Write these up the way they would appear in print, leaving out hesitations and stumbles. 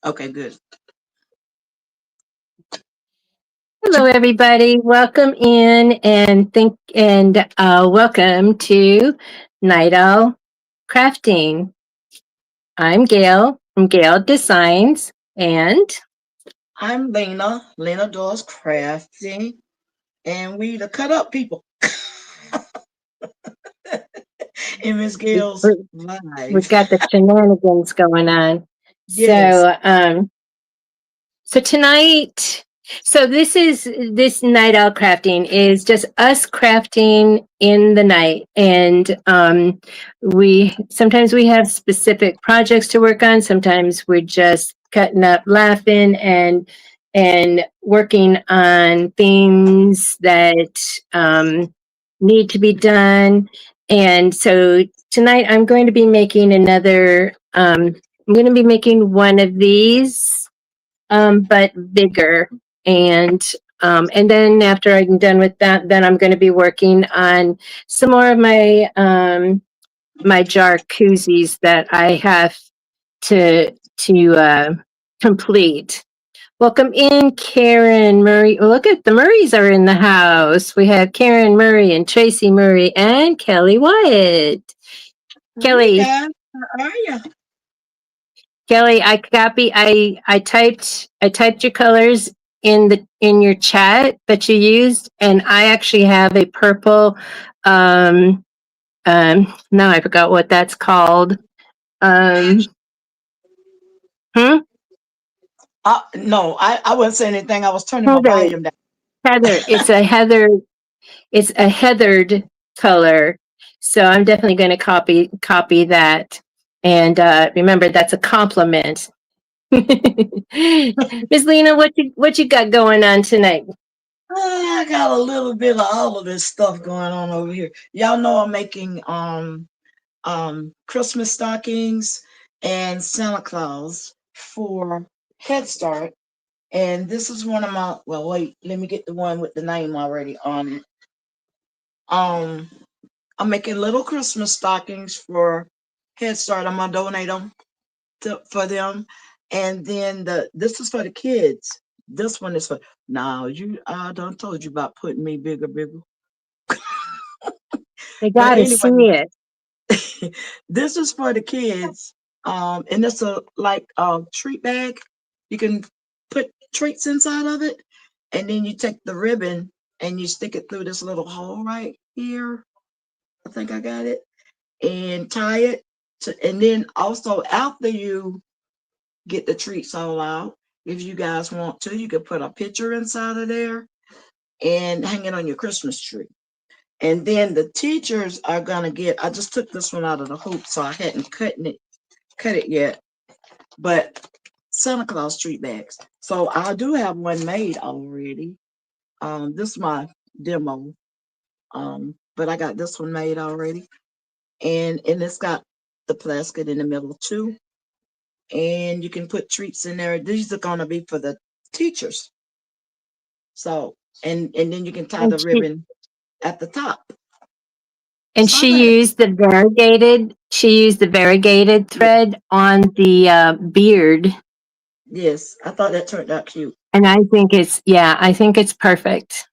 Okay, good. Hello, everybody. Welcome in and welcome to Night Owl Crafting. I'm Gail from Gail Designs, and I'm Lena Doyle's Crafting, and we the cut up people in Miss we- Gail's we- we've live. got the shenanigans going on. Yes. So, so tonight, this night out crafting is just us crafting in the night, and we sometimes we have specific projects to work on. Sometimes we're just cutting up, laughing, and working on things that need to be done. And so tonight, I'm going to be making another. I'm going to be making one of these but bigger. And and then after I'm done with that, then I'm going to be working on some more of my jar koozies that I have to complete. Welcome in, Karen Murray. Oh, look at the Murrays are in the house. We have Karen Murray and Tracy Murray and Kelly Wyatt. Hey Kelly, guys, how are you? Kelly, I typed your colors in your chat that you used, and I actually have a purple. Um, now I forgot what that's called. Um, hmm? No, I wasn't saying anything. I was turning my Heather, volume down. heather. It's a heather. It's a heathered color. So I'm definitely going to copy that. And remember, that's a compliment. Ms. Lena, what you got going on tonight? I got a little bit of all of this stuff going on over here. Y'all know I'm making Christmas stockings and Santa Claus for Head Start. And this is one of my, well, wait, let me get the one with the name already on it. Um, I'm making little Christmas stockings for Head Start. I'm gonna donate them for them, and then this is for the kids. This one is for now. You I done told you about putting me bigger. They But got to see anyway, it. this is for the kids. And it's a like a treat bag. You can put treats inside of it, and then you take the ribbon and you stick it through this little hole right here. I think I got it, and tie it to, and then also after you get the treats all out, if you guys want to, you could put a picture inside of there and hang it on your Christmas tree. And then the teachers are gonna get. I just took this one out of the hoop, so I hadn't cut it yet. But Santa Claus treat bags. So I do have one made already. This is my demo. But I got this one made already, and it's got the plastic in the middle too. And you can put treats in there. These are gonna be for the teachers. So and then you can tie And the she ribbon at the top. and So I'm she glad. used the variegated thread on the beard, Yes, I thought that turned out cute. and I think it's perfect.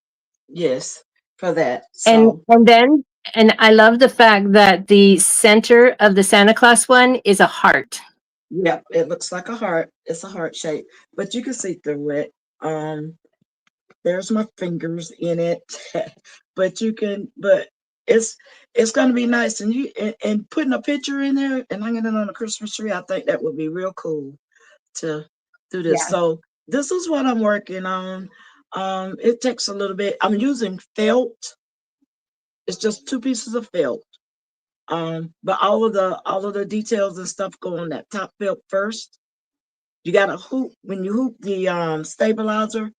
Yes, for that. And So and then and I love the fact that the center of the Santa Claus one is a heart. yep, it looks like a heart. It's a heart shape, but you can see through it. Um, there's my fingers in it, but it's it's gonna be nice. And and putting a picture in there and hanging it on a Christmas tree, I think that would be real cool to do this. Yeah. So this is what I'm working on. It takes a little bit. I'm using felt. It's just two pieces of felt. But all of the details and stuff go on that top felt first. You got to hoop when you hoop the stabilizer.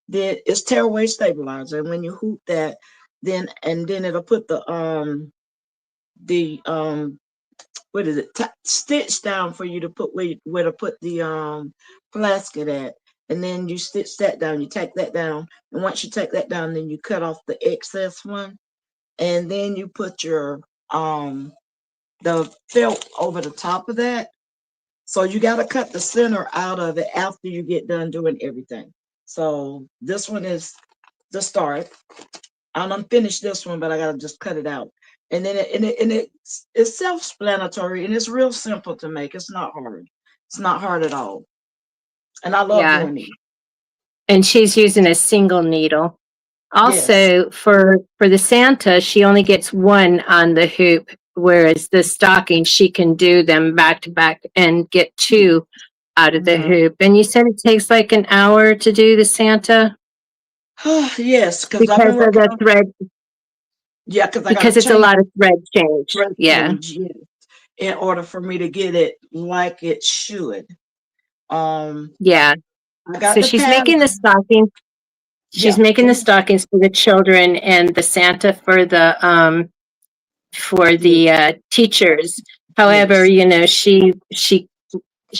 Then it's tearaway stabilizer, and when you hoop that, then it'll put the what is it stitch down for you to put where to put the plastic at, and then you stitch that down. You take that down, and once you take that down, then you cut off the excess one, and then you put your the felt over the top of that, So you got to cut the center out of it after you get done doing everything. So this one is the start. I'm unfinished this one, but I gotta just cut it out. And then it's self-explanatory and it's real simple to make. It's not hard. It's not hard at all. And I love Yeah. doing these. And she's using a single needle. Yes. Also, for the Santa, she only gets one on the hoop, whereas the stocking she can do them back to back and get two out of the Uh-huh. hoop. And you said it takes like an hour to do the Santa Yes, because I've because been of working the on, thread, yeah, because I gotta because it's a change lot of thread change. dress Yeah, change, yes, in order for me to get it like it should. Um, yeah. I got So the she's pattern. making the stocking. She's Yeah, making go the ahead. stockings for the children and the Santa for Yes, the teachers. However, yes. she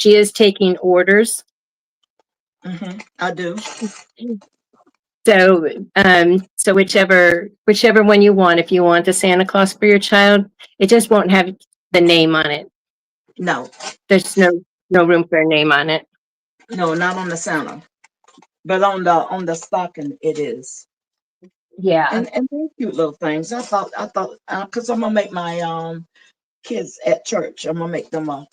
is taking orders. I do. So so whichever one you want, if you want the Santa Claus for your child, it just won't have the name on it. No, There's no room for a name on it. no, not on the Santa, but on the stocking it is. Yeah. And they're cute little things. I thought because I'm gonna make my kids at church. I'm gonna make them a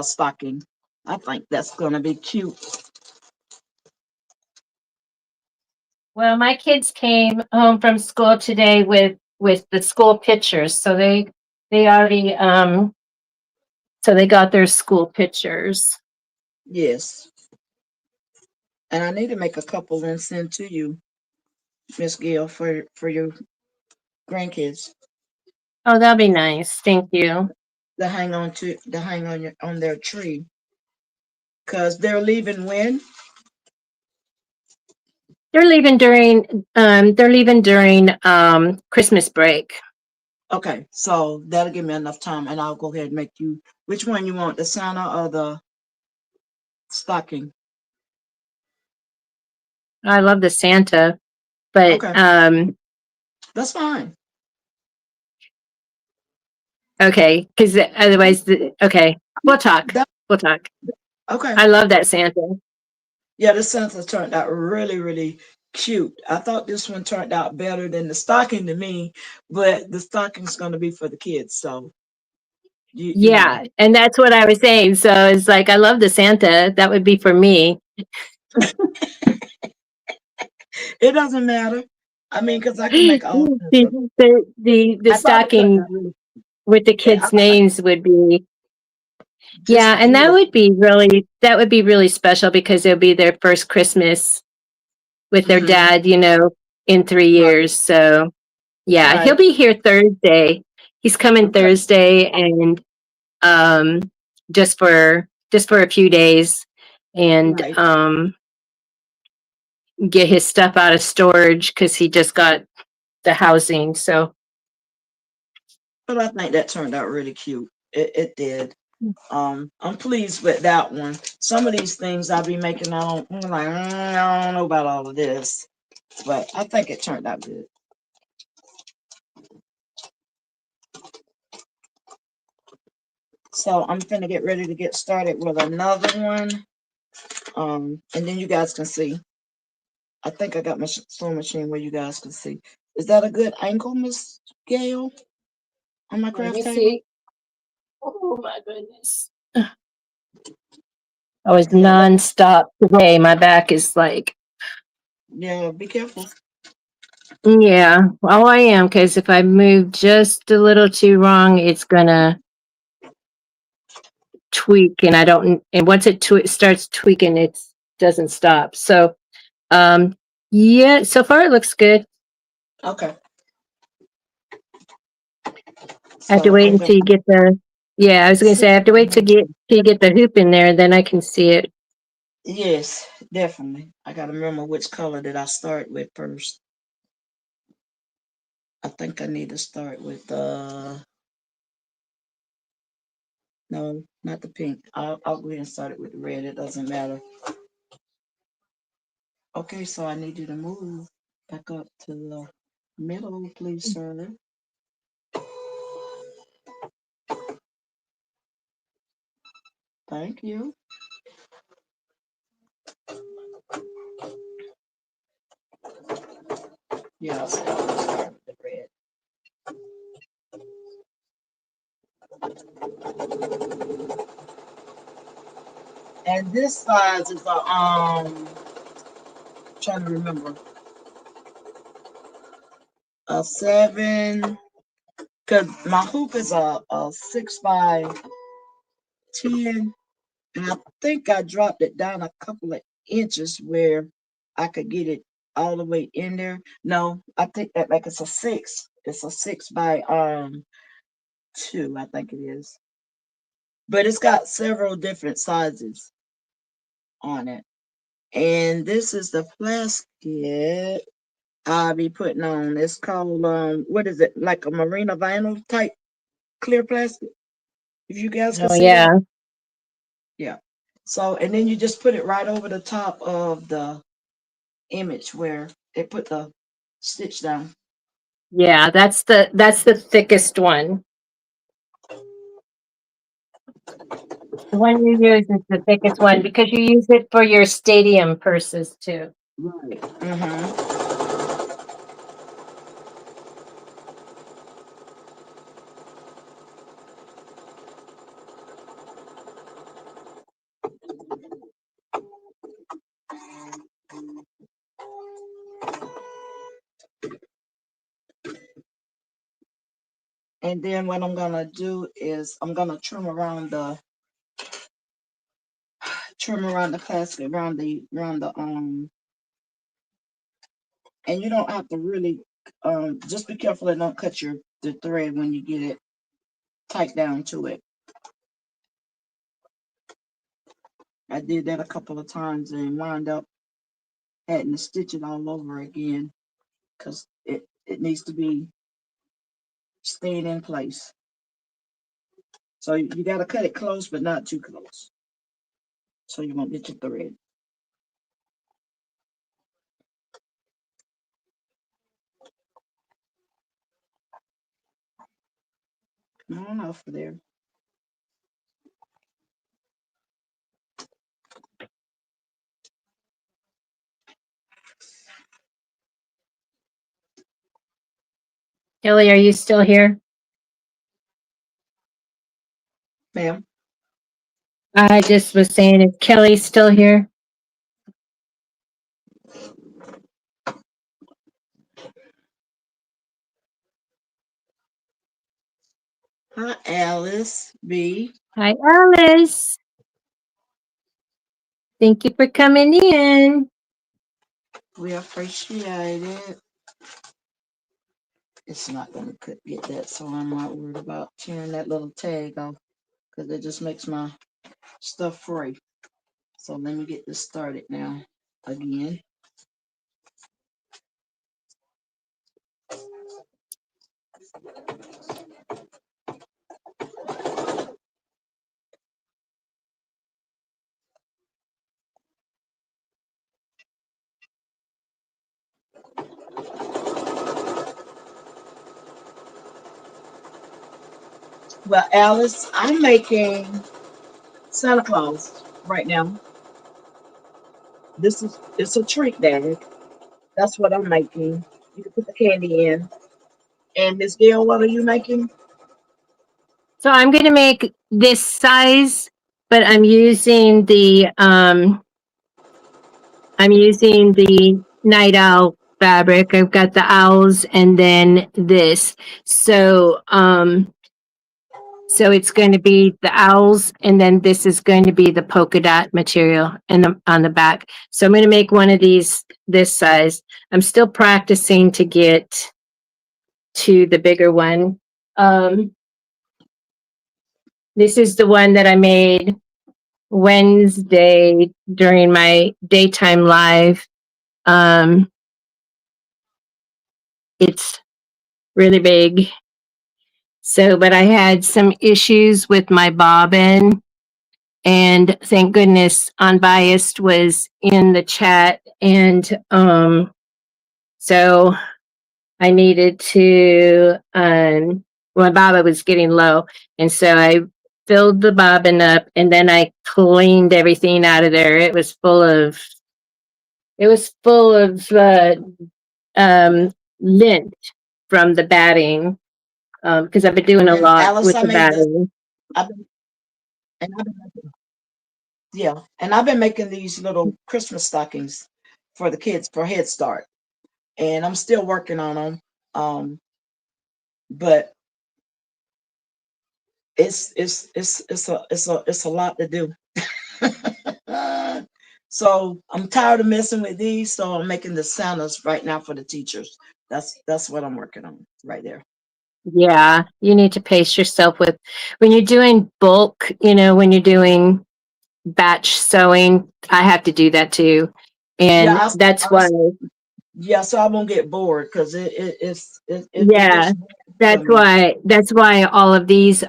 stocking. I think that's gonna be cute. Well, my kids came home from school today with the school pictures, so they already so they got their school pictures. Yes, and I need to make a couple and send to you, Miss Gail, for your grandkids Oh, that'll be nice. Thank you. to hang on their tree because they're leaving when. They're leaving during Christmas break. Okay, so that'll give me enough time, and I'll go ahead and make you. Which one you want, the Santa or the stocking? I love the Santa, but Okay, that's fine. okay, because otherwise, okay, we'll talk. That We'll talk. okay. I love that Santa. Yeah, the Santa turned out really, really cute. I thought this one turned out better than the stocking to me, but the stocking's going to be for the kids, so you know, Yeah, and that's what I was saying. So it's like I love the Santa. That would be for me. it doesn't matter. I mean, because I can make all the, kinds of. the I thought it turned out stocking really. with the Yeah, kids' names would be yeah, just and beautiful. that would be really special because it'll be their first Christmas with their Hmm. dad, in three Right, years. So yeah, he'll right. be here Thursday. He's coming Okay, Thursday and um just for a few days and right. get his stuff out of storage because he just got the housing. So But I think that turned out really cute. It did. I'm pleased with that one. Some of these things I'll be making, I'm like, I don't know about all of this, but I think it turned out good. So I'm finna get ready to get started with another one. And then you guys can see. I think I got my sewing machine where you guys can see. Is that a good angle, Miss Gail, on my let craft me table? see. Oh my goodness. I was Yeah, nonstop today. My back is like, yeah. Be careful. yeah, well, I am because if I move just a little too wrong, it's gonna tweak, and I don't. And once it starts tweaking, it doesn't stop. So, um, yeah, so far it looks good. Okay. I have to So wait I'm gonna until you get the. Yeah, I was gonna see. say I have to wait till you get the hoop in there, then I can see it. Yes, definitely. I gotta remember which color did I start with first. I think I need to start with no, not the pink. I'll go ahead and start it with the red. It doesn't matter. Okay, so I need you to move back up to the middle, please, sir. Thank you. Yeah, I'll start with the red. And this size is a trying to remember, a 7. Cause my hoop is a 6 by 10, and I think I dropped it down a couple of inches where I could get it all the way in there. No, I think that like it's a 6. It's a 6 by 2, I think it is. But it's got several different sizes on it. And this is the plastic I'll be putting on. It's called what is it? Like a marina vinyl type clear plastic. If you guys can Oh see that. yeah. Yeah. So and then you just put it right over the top of the image where they put the stitch down. Yeah, that's the thickest one. The one you use is the thickest one because you use it for your stadium purses too. Right. Mm-hmm. And then what I'm gonna do is I'm gonna trim around the plastic around the and you don't have to really just be careful and don't cut your the thread when you get it tight down to it. I did that a couple of times and wound up having to stitch it all over again because it needs to be staying in place. So you got to cut it close, but not too close, so you won't get your thread. Come on off of there. Kelly, are you still here? Ma'am. I just was saying, is Kelly still here? Hi, Alice B. Hi, Alice. Thank you for coming in. We appreciate it. It's not going to get that, so I'm not worried about tearing that little tag off because it just makes my stuff free. So let me get this started now again. Well, Alice, I'm making Santa Claus right now. It's a treat bag. That's what I'm making. You can put the candy in. And Miss Gail, what are you making? So I'm going to make this size, but I'm using the night owl fabric. I've got the owls and then this. So so it's going to be the owls and then this is going to be the polka dot material on the back. So I'm going to make one of these this size. I'm still practicing to get to the bigger one. This is the one that I made Wednesday during my daytime live. Um, it's really big. So, but I had some issues with my bobbin, and thank goodness Unbiased was in the chat, and so I needed to. My bobbin was getting low, and so filled the bobbin up, and then I cleaned everything out of there. It was full of um, lint from the batting, because I've been doing a And lot Alice, with I the made the batting. I've been, and I've been yeah, and I've been making these little Christmas stockings for the kids for Head Start, and I'm still working on them. But it's a lot to do. So I'm tired of messing with these, so I'm making the Santas right now for the teachers. That's what I'm working on right there. Yeah, you need to pace yourself with when you're doing bulk, when you're doing batch sewing. I have to do that too. Yeah, And that's why, yeah, so I won't get bored because it yeah, gets boring for me. that's why all of these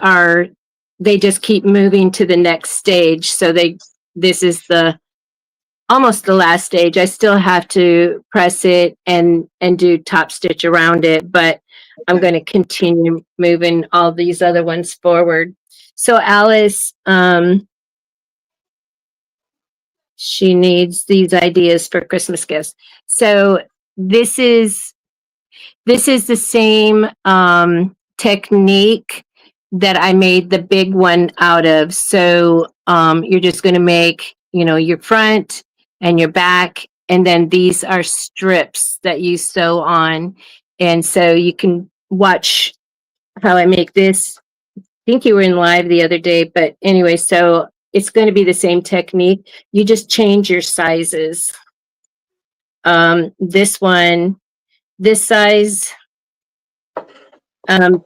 they just keep moving to the next stage. So this is the almost the last stage. I still have to press it and do top stitch around it, but I'm Okay. going to continue moving all these other ones forward. So Alice, she needs these ideas for Christmas gifts. So this is this is the same technique that I made the big one out of. So you're just going to make, your front and your back, and then these are strips that you sew on. And so you can watch how I make this. I think you were in live the other day, but anyway, so it's going to be the same technique. You just change your sizes. This one, this size,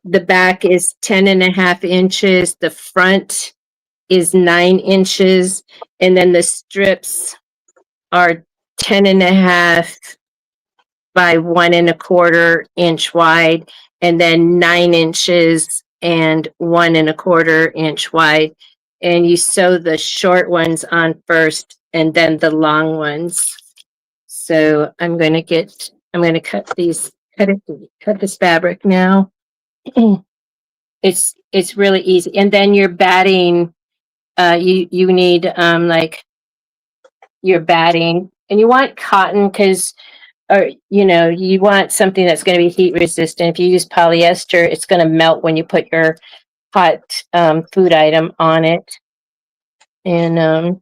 the back is 10.5 inches. The front is 9 inches. And then the strips are 10.5 by 1.25 inch wide. And then 9 inches and 1.25 inch wide. And you sew the short ones on first and then the long ones. So I'm going to cut this fabric now. It's really easy. And then your batting, you need like your batting, and you want cotton because, or you want something that's going to be heat resistant. If you use polyester, it's going to melt when you put your hot food item on it. And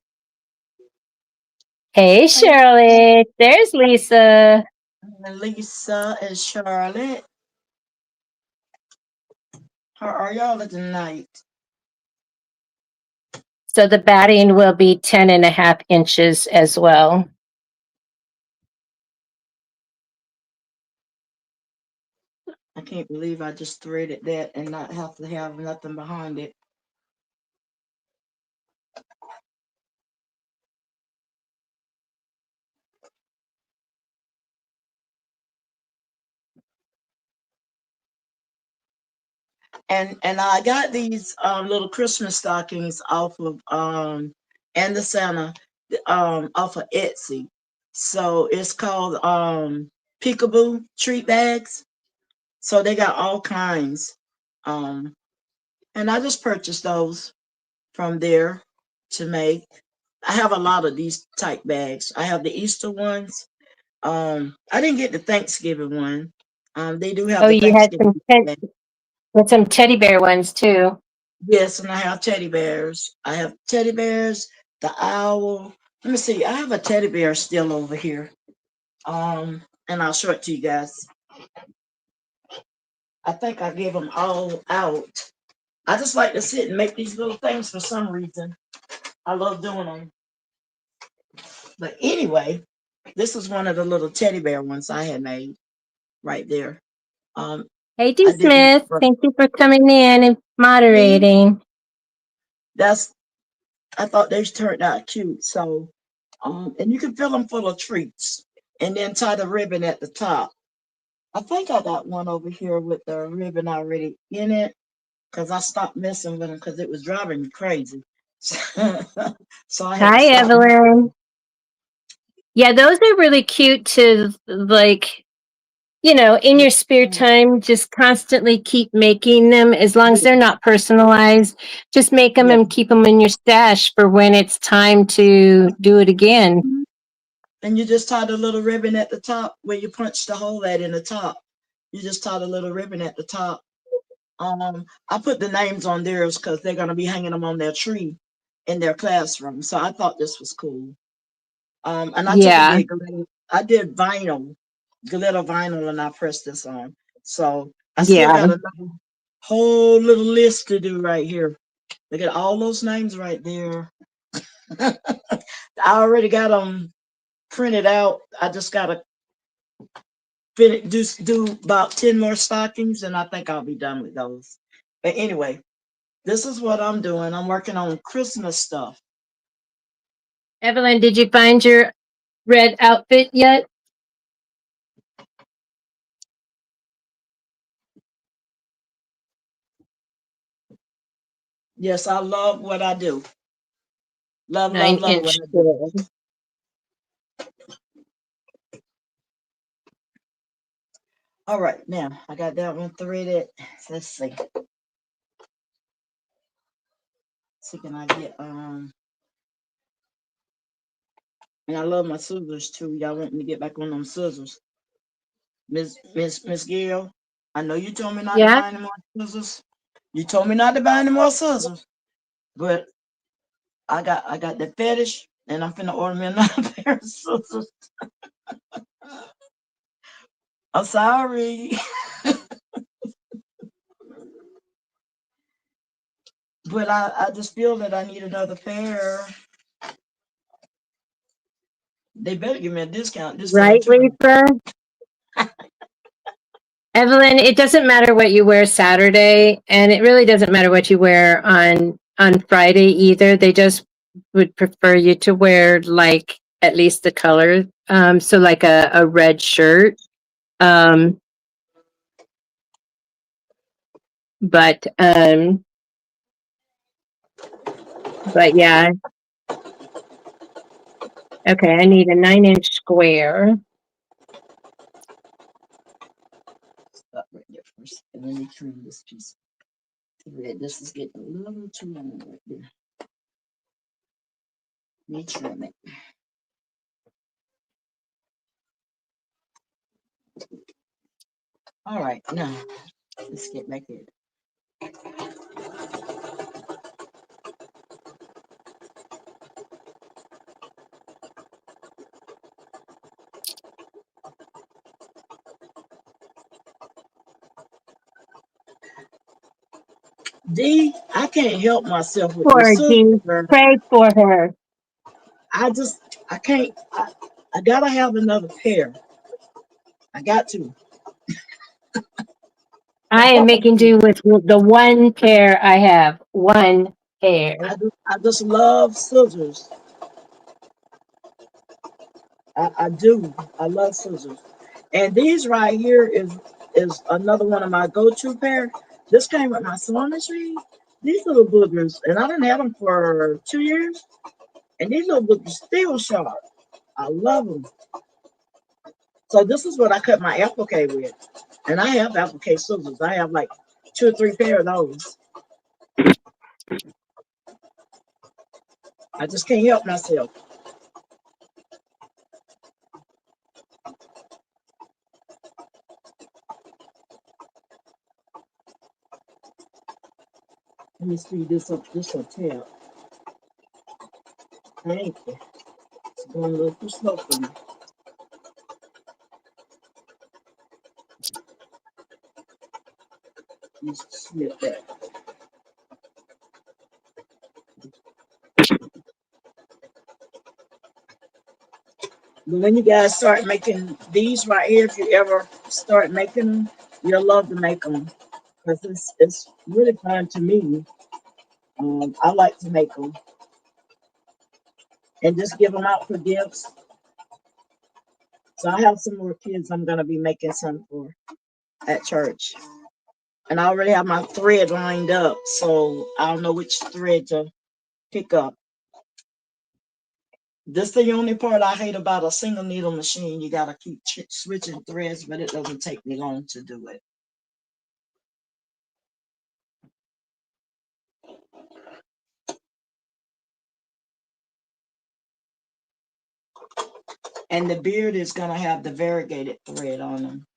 hey, Hey, Shirley, there's Lisa. Lisa and Charlotte, how are y'all tonight? So the batting will be 10.5 inches as well. I can't believe I just threaded that and not have to have nothing behind it. And I got these little Christmas stockings off of and the Santa off of Etsy. So it's called Peekaboo treat bags. So they got all kinds. Um and I just purchased those from there to make. I have a lot of these type bags. I have the Easter ones. I didn't get the Thanksgiving one. They do have Oh, the you had Thanksgiving bag. some teddy bear ones too. Yes, and I have teddy bears. I have teddy bears, the owl. Let me see. I have a teddy bear still over here. And I'll show it to you guys. I think I gave them all out. I just like to sit and make these little things for some reason. I love doing them. But anyway, this is one of the little teddy bear ones I had made right there. Um, Hey, D. I did that Smith, for thank you for coming in and me. moderating. That's I thought they turned out cute. So, and you can fill them full of treats, and then tie the ribbon at the top. I think I got one over here with the ribbon already in it because I stopped messing with them because it was driving me crazy. So I had to Hi, stop messing with Evelyn. them. Yeah, those are really cute to like. in your spare time, just constantly keep making them as long as Yeah, they're not personalized. Just make them yeah. and keep them in your stash for when it's time to do it again. Mhm. And you just tie the little ribbon at the top where you punch the hole at in the top. You just tie the little ribbon at the top. I put the names on theirs because they're gonna be hanging them on their tree in their classroom. So I thought this was cool. And I took and Yeah, did glitter. I did vinyl, glitter vinyl, and I pressed this on. So I still yeah. got another whole little list to do right here. Look at all those names right there. I already got them printed out. I just gotta do about 10 more stockings, and I think I'll be done with those. But anyway, this is what I'm doing. I'm working on Christmas stuff. Evelyn, did you find your red outfit yet? Yes, I love what I do. Love, love, Nine love what inch I do. square. All right, now I got that one threaded. Let's see. See, can I get and I love my scissors too. Y'all want me to get back on them scissors. Miss Gail, I know you told me not to Yeah. buy any more scissors. You told me not to buy any more scissors. But I got the fetish and I'm finna order me another pair of scissors. I'm sorry. But I just feel that I need another pair. They better give me a discount this time Right, too. Lisa? Evelyn, it doesn't matter what you wear Saturday, and it really doesn't matter what you wear on Friday either. They just would prefer you to wear like at least the color. So like a red shirt. Um, but but yeah, okay, I need a 9 inch square. Stop right there first. And let me trim this piece. Thread. This is getting a little too long right there. Let me trim it. All right, now let's get back in. D, I can't help myself with For this her, soup. Dee. Pray for her. I can't. I gotta have another pair. I got to. I am making do with the one pair I have. One pair. I just love scissors. I do. I love scissors. And these right here is another one of my go-to pair. This came with my sewing machine. These little boogers, and I didn't have them for 2 years, and these little boogers still sharp. I love them. So this is what I cut my applique with, and I have applique scissors. I have like 2 or 3 pair of those. I just can't help myself. Let me speed this up just a tad. Thank you. It's going a little too slow for me. Just snip that. But when you guys start making these right here, if you ever start making them, you'll love to make them because it's really fun to me. I like to make them and just give them out for gifts. So I have some more kids I'm gonna be making some for at church, and I already have my thread lined up, so I don't know which thread to pick up. This the only part I hate about a single needle machine. You gotta keep switching threads, but it doesn't take me long to do it. And the beard is gonna have the variegated thread on them.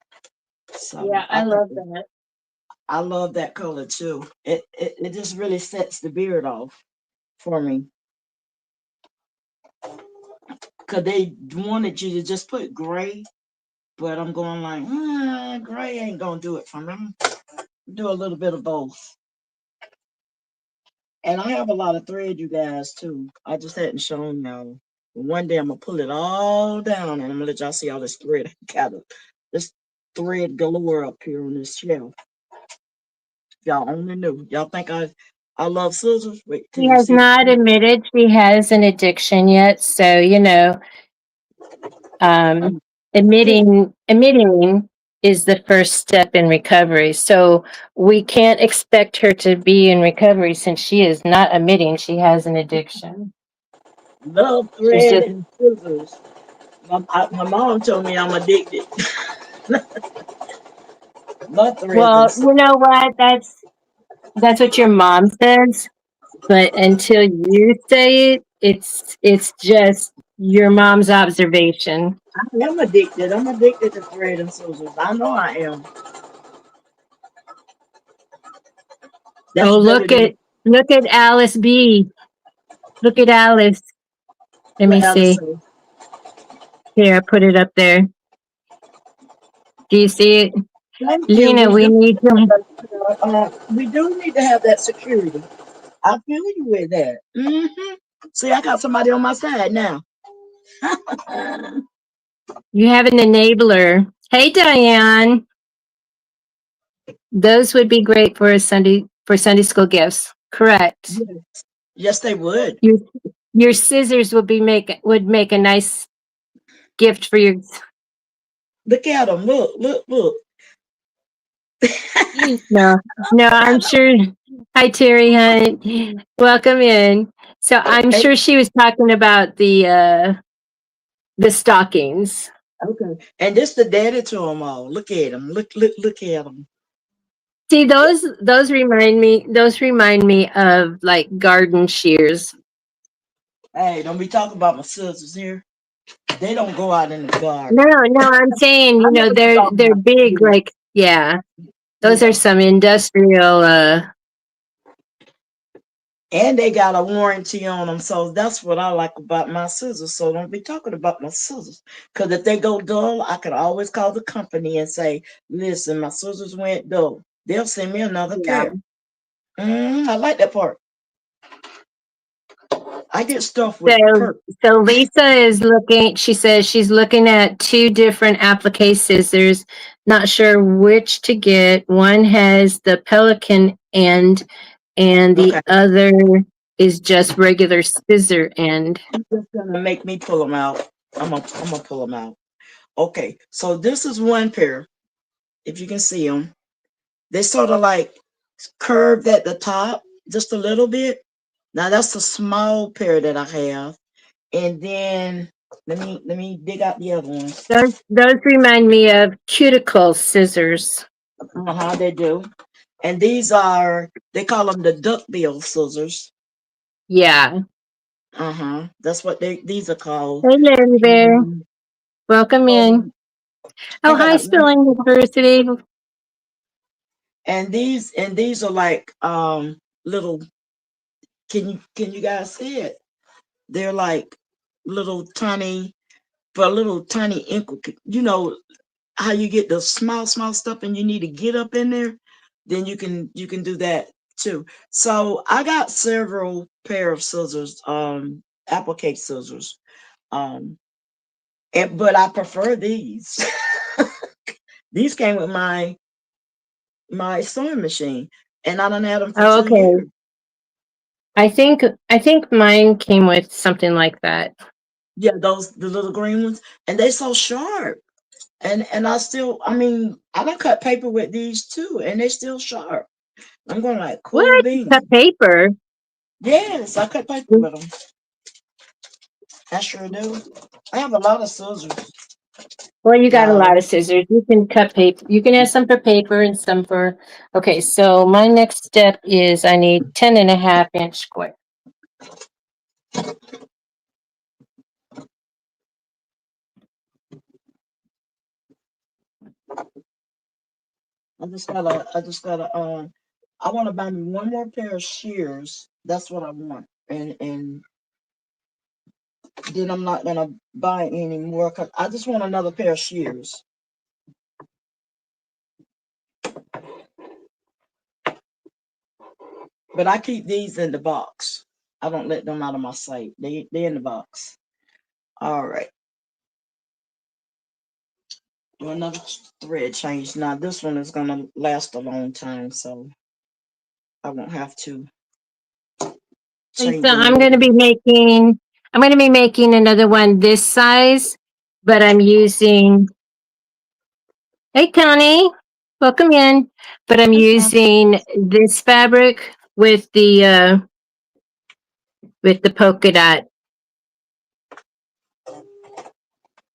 So Yeah, I love that. I love that color too. It just really sets the beard off for me. Cause they wanted you to just put gray, but I'm going like, gray ain't gonna do it for me. Do a little bit of both. And I have a lot of thread, you guys, too. I just hadn't shown y'all. One day I'm gonna pull it all down and I'm gonna let y'all see all this thread. Got this thread galore up here on this shelf. Y'all only knew. Y'all think I love scissors? Wait till She you has see the not admitted she has an addiction yet, so um, um, admitting is the first step in recovery. So we can't expect her to be in recovery since she is not admitting she has an addiction. love She's thread just and scissors. My mom told me I'm addicted. Love threads and well, scissors. you know what? That's what your mom says, but until you say it, it's just your mom's observation. I am addicted. I'm addicted to thread and scissors. I know I am. That's Oh, better than look at Alice B. Look at Alice. Let what me Alice see. said. Here, I put it up there. Do you see it? Thank you. Lena, we need to. We do need to have that security. I feel you with that. See, I got somebody on my side now. You have an enabler. Hey, Diane. Those would be great for Sunday school gifts. Correct. Yes, yes, they would. Your your scissors would make a nice gift for your. Look at them. Look, look, look. No, no, I'm sure. Hi, Terry Hunt. Welcome in. So I'm Hey, sure she was talking about the stockings. okay. And this the daddy to them all. Look at them. Look, look, look at them. See, those remind me of like garden shears. Hey, don't be talking about my sisters here. They don't go out in the No, garden. no, I'm saying, I know what you're talking they're about. big, Yeah, like yeah. Those are yeah. some industrial And they got a warranty on them. So that's what I like about my scissors. So don't be talking about my scissors. Because if they go dull, I can always call the company and say, listen, my scissors went dull. They'll send me another yeah. pair. I like that part. I get stuff So with perk. so Lisa is looking, she says she's looking at two different applique scissors, not sure which to get. One has the pelican end and the Okay. other is just regular scissor end. You're just going to make me pull them out. I'm gonna pull them out. Okay. So this is one pair. If you can see them, they sort of like curved at the top just a little bit. Now that's a small pair that I have. And then let me dig out the other ones. Those remind me of cuticle scissors. Uh-huh, they do. And these are they call them the duckbill scissors. Yeah. Uh-huh. That's what these are called. Hey, Larry Bear. And Welcome in. so I Oh, hi, got Spelling University. and these are like little can you guys see it? They're like little tiny for a little tiny ink, how you get the small stuff and you need to get up in there, then you can do that too. So I got several pair of scissors, applique scissors, um but I prefer these. These came with my sewing machine, and I done had them for Oh, two okay. years. I think mine came with something like that. Yeah, those the little green ones, and they so sharp. And I done cut paper with these too, and they're still sharp. I'm going like cool What? beans. The paper? Yes, I cut paper with them. I sure do. I have a lot of scissors. Well, you got a lot No. of scissors. You can cut paper. You can have some for paper and some for. Okay, so my next step is I need 10.5 inch square. I want to buy me one more pair of shears. That's what I want. And then I'm not gonna buy any more because I just want another pair of shears. But I keep these in the box. I don't let them out of my sight. They in the box. All right. Do another thread change. Now this one is gonna last a long time, so I won't have to Lisa, change the needle. I'm going to be making another one this size, but I'm using, hey Connie, welcome in, but I'm Okay. using this fabric with the polka dot.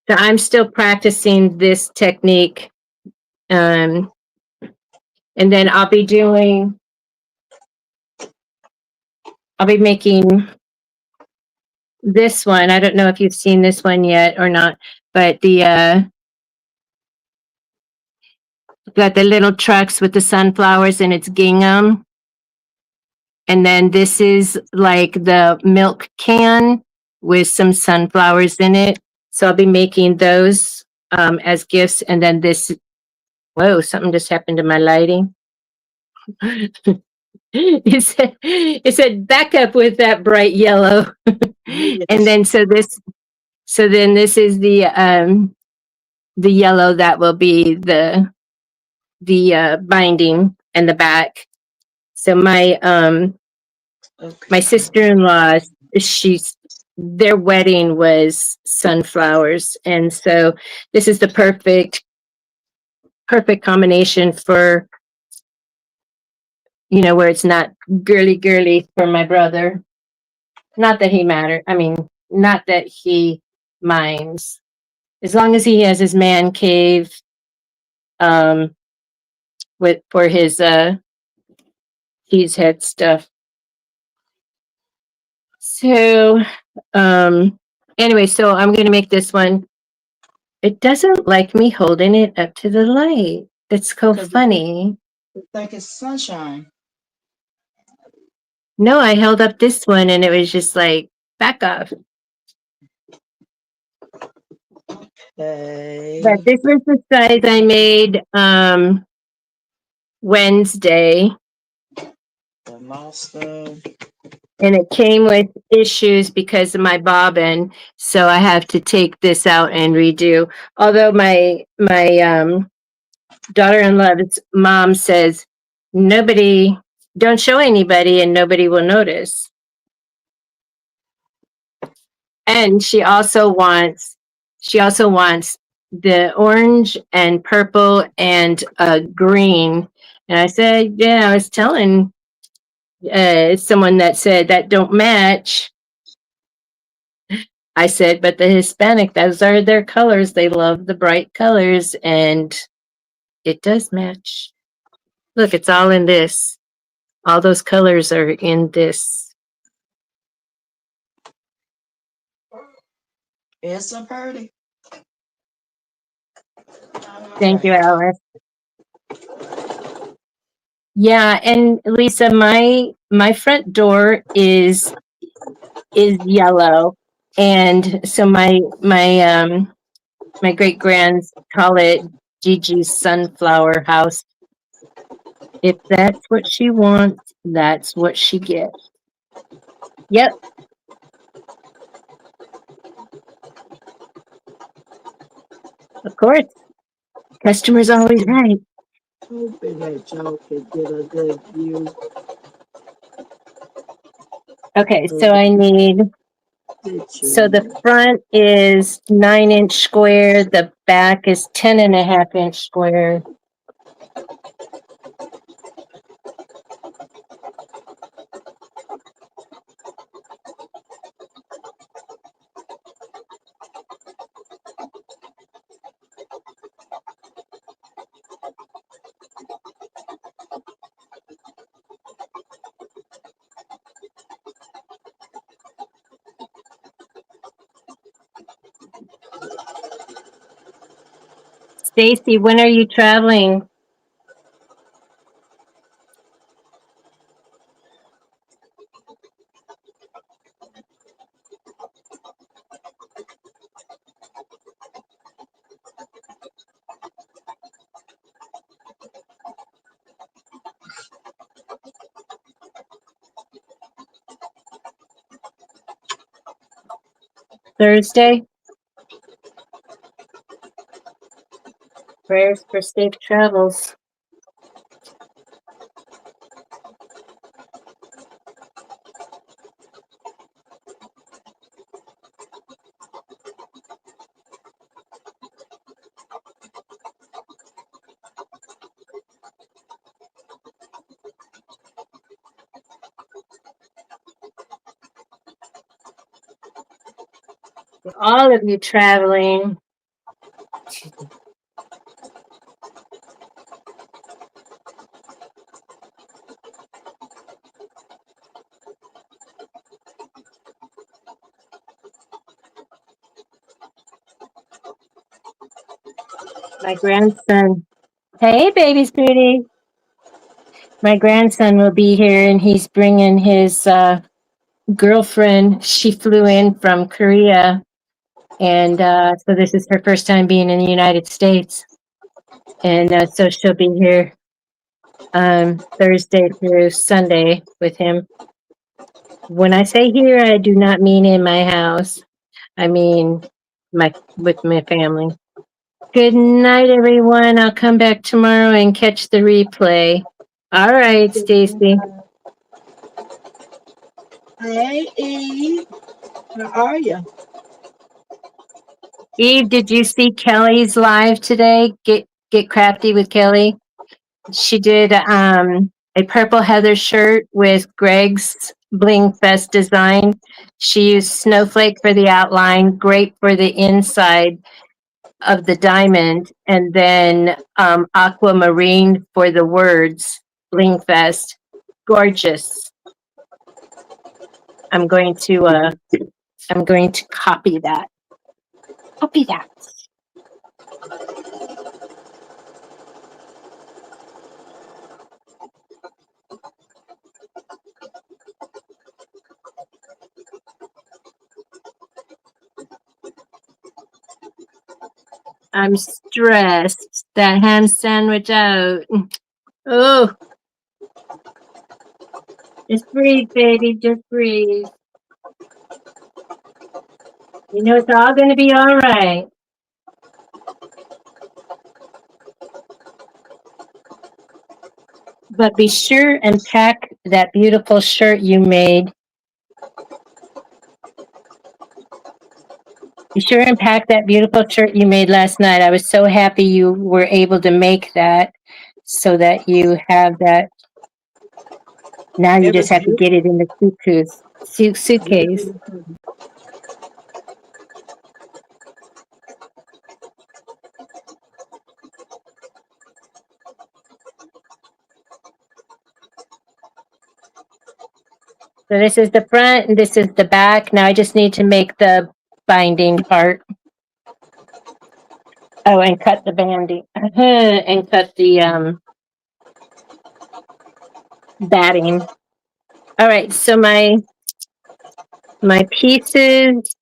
So I'm still practicing this technique. Um, and then I'll be making this one. I don't know if you've seen this one yet or not, but got the little trucks with the sunflowers and it's gingham. And then this is like the milk can with some sunflowers in it. So I'll be making those as gifts. And then this, whoa, something just happened to my lighting. It said back up with that bright yellow. And Yes. then so then this is the yellow that will be the binding and the back. So my Okay. sister-in-law, she's their wedding was sunflowers, and so this is the perfect combination for where it's not girly for my brother. Not that he matter. I mean, not that he minds. As long as he has his man cave um with for his cheese head stuff. So anyway, so I'm gonna make this one. It doesn't like me holding it up to the light. It's so Because funny. it think it's sunshine. No, I held up this one and it was just like back off. But Okay. this was the size I made Wednesday, The master. and it came with issues because of my bobbin, so I have to take this out and redo. Although my daughter-in-law's mom says nobody, don't show anybody and nobody will notice. And she also wants the orange and purple and green. And I said, yeah, I was telling someone that said that don't match. I said, but the Hispanic, those are their colors. They love the bright colors, and it does match. Look, it's all in this. All those colors are in this. It's so pretty. All Thank you, right. Alice. Yeah, and Lisa, my front door is yellow, and so my great grands call it Gigi's sunflower house. If that's what she wants, that's what she gets. Yep, of course. Customer's always right. Hoping that y'all could get a good view Okay, of so the I need so the picture. front is 9 inch square, the back is 10.5 inch square. Stacy, when are you traveling? Thursday? Prayers for safe travels. For all of you traveling. My grandson. Hey, baby sweetie. My grandson will be here and he's bringing his girlfriend. She flew in from Korea. And so this is her first time being in the United States. And so she'll be here Thursday through Sunday with him. When I say here, I do not mean in my house. I mean with my family. Good night, everyone. I'll come back tomorrow and catch the replay. All right, Stacy. Hey, Eve. How are you? Eve, did you see Kelly's live today? Get crafty with Kelly. She did a purple heather shirt with Greg's Bling Fest design. She used snowflake for the outline, grape for the inside of the diamond, and then aquamarine for the words Bling Fest. Gorgeous. I'm going to copy that. Copy that. I'm stressed. That ham sandwich out. Oh, just breathe, baby. Just breathe. You know it's all going to be all right. But be sure and pack that beautiful shirt you made. Be sure and pack that beautiful shirt you made last night. I was so happy you were able to make that so that you have that. Now you It just was have to get it in the suitcase. beautiful. So this is the front and this is the back. Now I just need to make the binding part. Oh, and cut the banding and cut the batting. All right, so my pieces,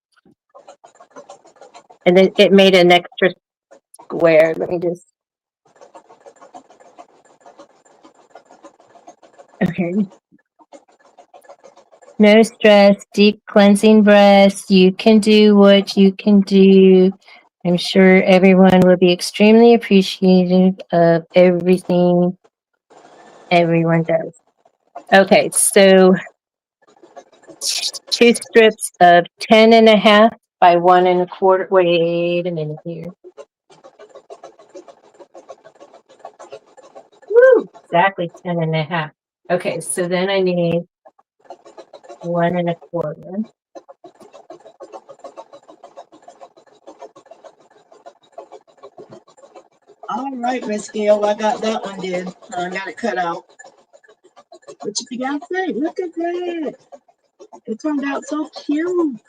and then it made an extra square. Let me just. Okay. No stress, deep cleansing breaths. You can do what you can do. I'm sure everyone will be extremely appreciative of everything everyone does. Okay, so 2 strips of 10.5 by 1.25. Wait a minute here. Woo, exactly 10.5. Okay, so then I need 1.25. All right, Miss Gail, I got that one did. I got it cut out. What you got to say? Look at that. It turned out so cute.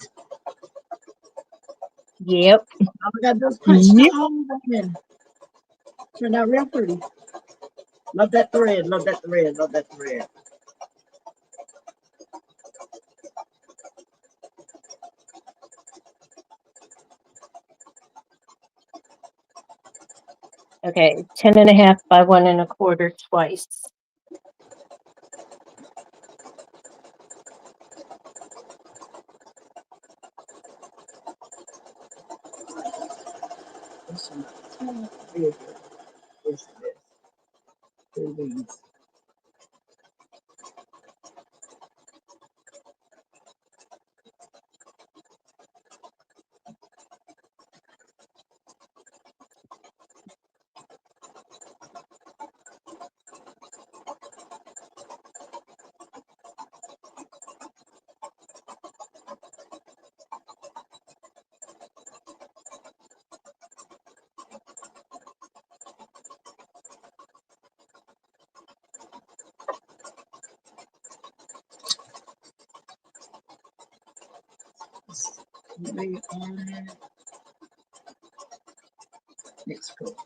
Yep. I got those punched a Yep. hole in. Turned out real pretty. Love that thread. Love that thread. Love that thread. Okay, 10.5 by 1.25 twice. This one bigger. This is two these. Lay it on there. Next coat.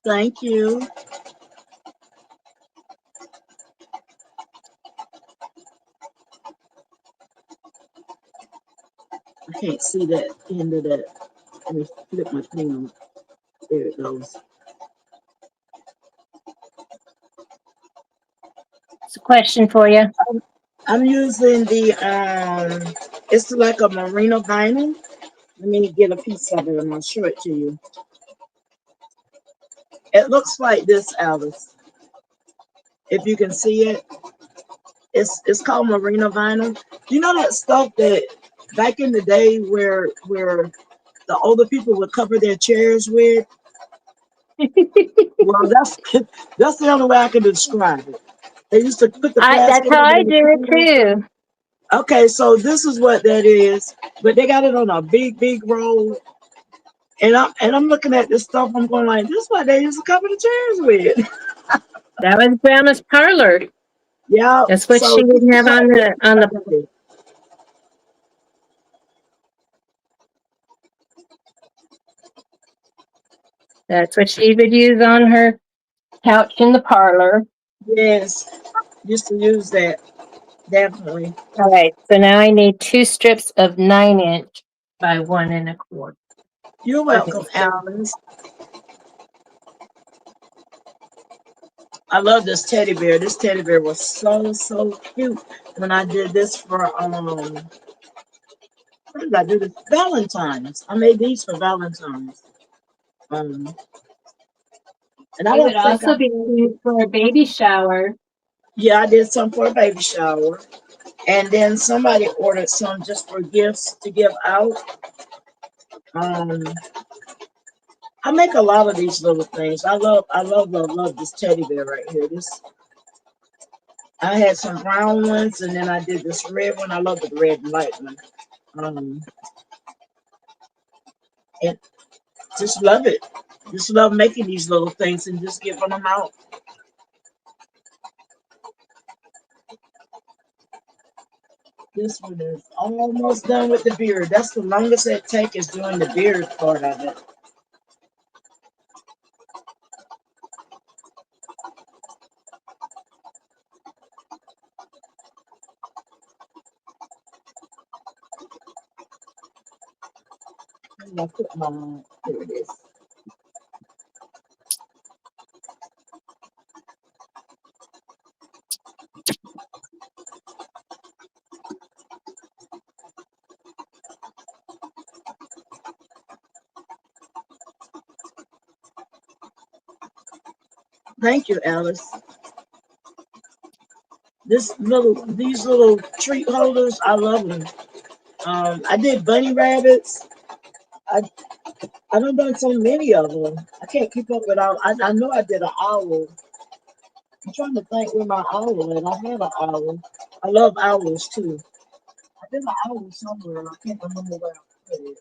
Thank you. I can't see that end of that. Let me flip my thing on. There it goes. It's a question for you. I'm using the it's like a merino vinyl. Let me get a piece of it and I'll show it to you. It looks like this, Alice. If you can see it, it's called merino vinyl. You know that stuff that back in the day where the older people would cover their chairs with? Well, that's the only way I can describe it. They used to put the That's plastic how over I the do it chair. too. Okay, so this is what that is, but they got it on a big roll. And I'm looking at this stuff. I'm going like, this is what they used to cover the chairs with. That was Grandma's parlor. Yeah. That's what So she this would is have what on this is the. what that is. That's what she would use on her couch in the parlor. Yes, used to use that definitely. All right, so now I need 2 strips of 9" by 1.25. You're Okay, welcome, so Alice. I love this teddy bear. This teddy bear was so cute when I did this for what did I do this? Valentine's. I made these for Valentine's. Um, and I it don't would think I also be made used for a baby shower. yeah, I did some for a baby shower. And then somebody ordered some just for gifts to give out. Um, I make a lot of these little things. I love this teddy bear right here. This I had some brown ones, and then I did this red one. I love the red and white one. Um, and just love it. Just love making these little things and just giving them out. This one is almost done with the beard. That's the longest it take is doing the beard part of it. I put my here it is. Thank you, Alice. These little treat holders, I love them. I did bunny rabbits. I I done so many of them. I can't keep up with all. I know I did an owl. I'm trying to think where my owl is. I had an owl. I love owls too. I did an owl somewhere. I can't remember where I put it.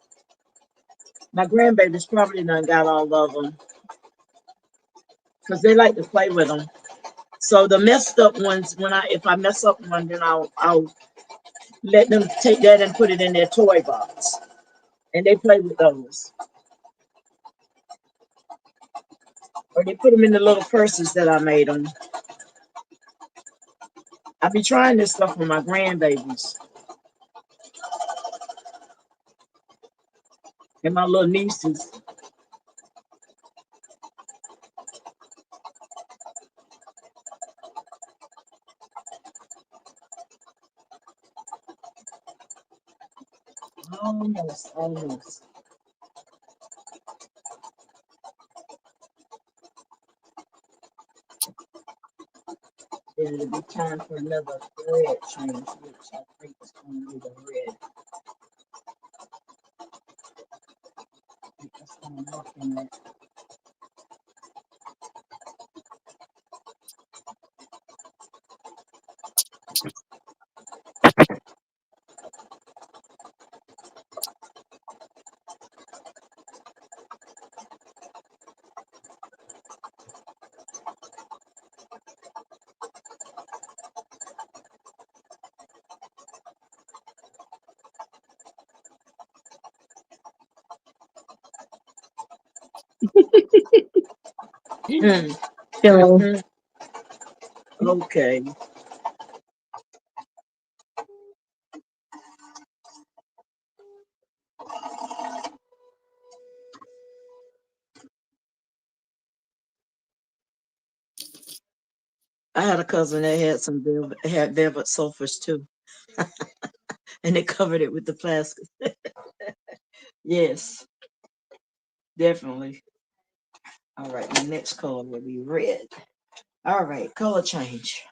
My grandbabies probably done got all of them because they like to play with them. So the messed up ones, when I if I mess up one, then I'll let them take that and put it in their toy box, and they play with those, or they put them in the little purses that I made them. I be trying this stuff with my grandbabies and my little nieces. Almost, almost. Then it'll be time for another thread change, which I think is going to be the red. I think that's what I'm looking at. Hmm. So Hmm. Okay. I had a cousin that had some had velvet sofas too, and they covered it with the plastic. Yes, definitely. All right, the next color will be red. All right, color change.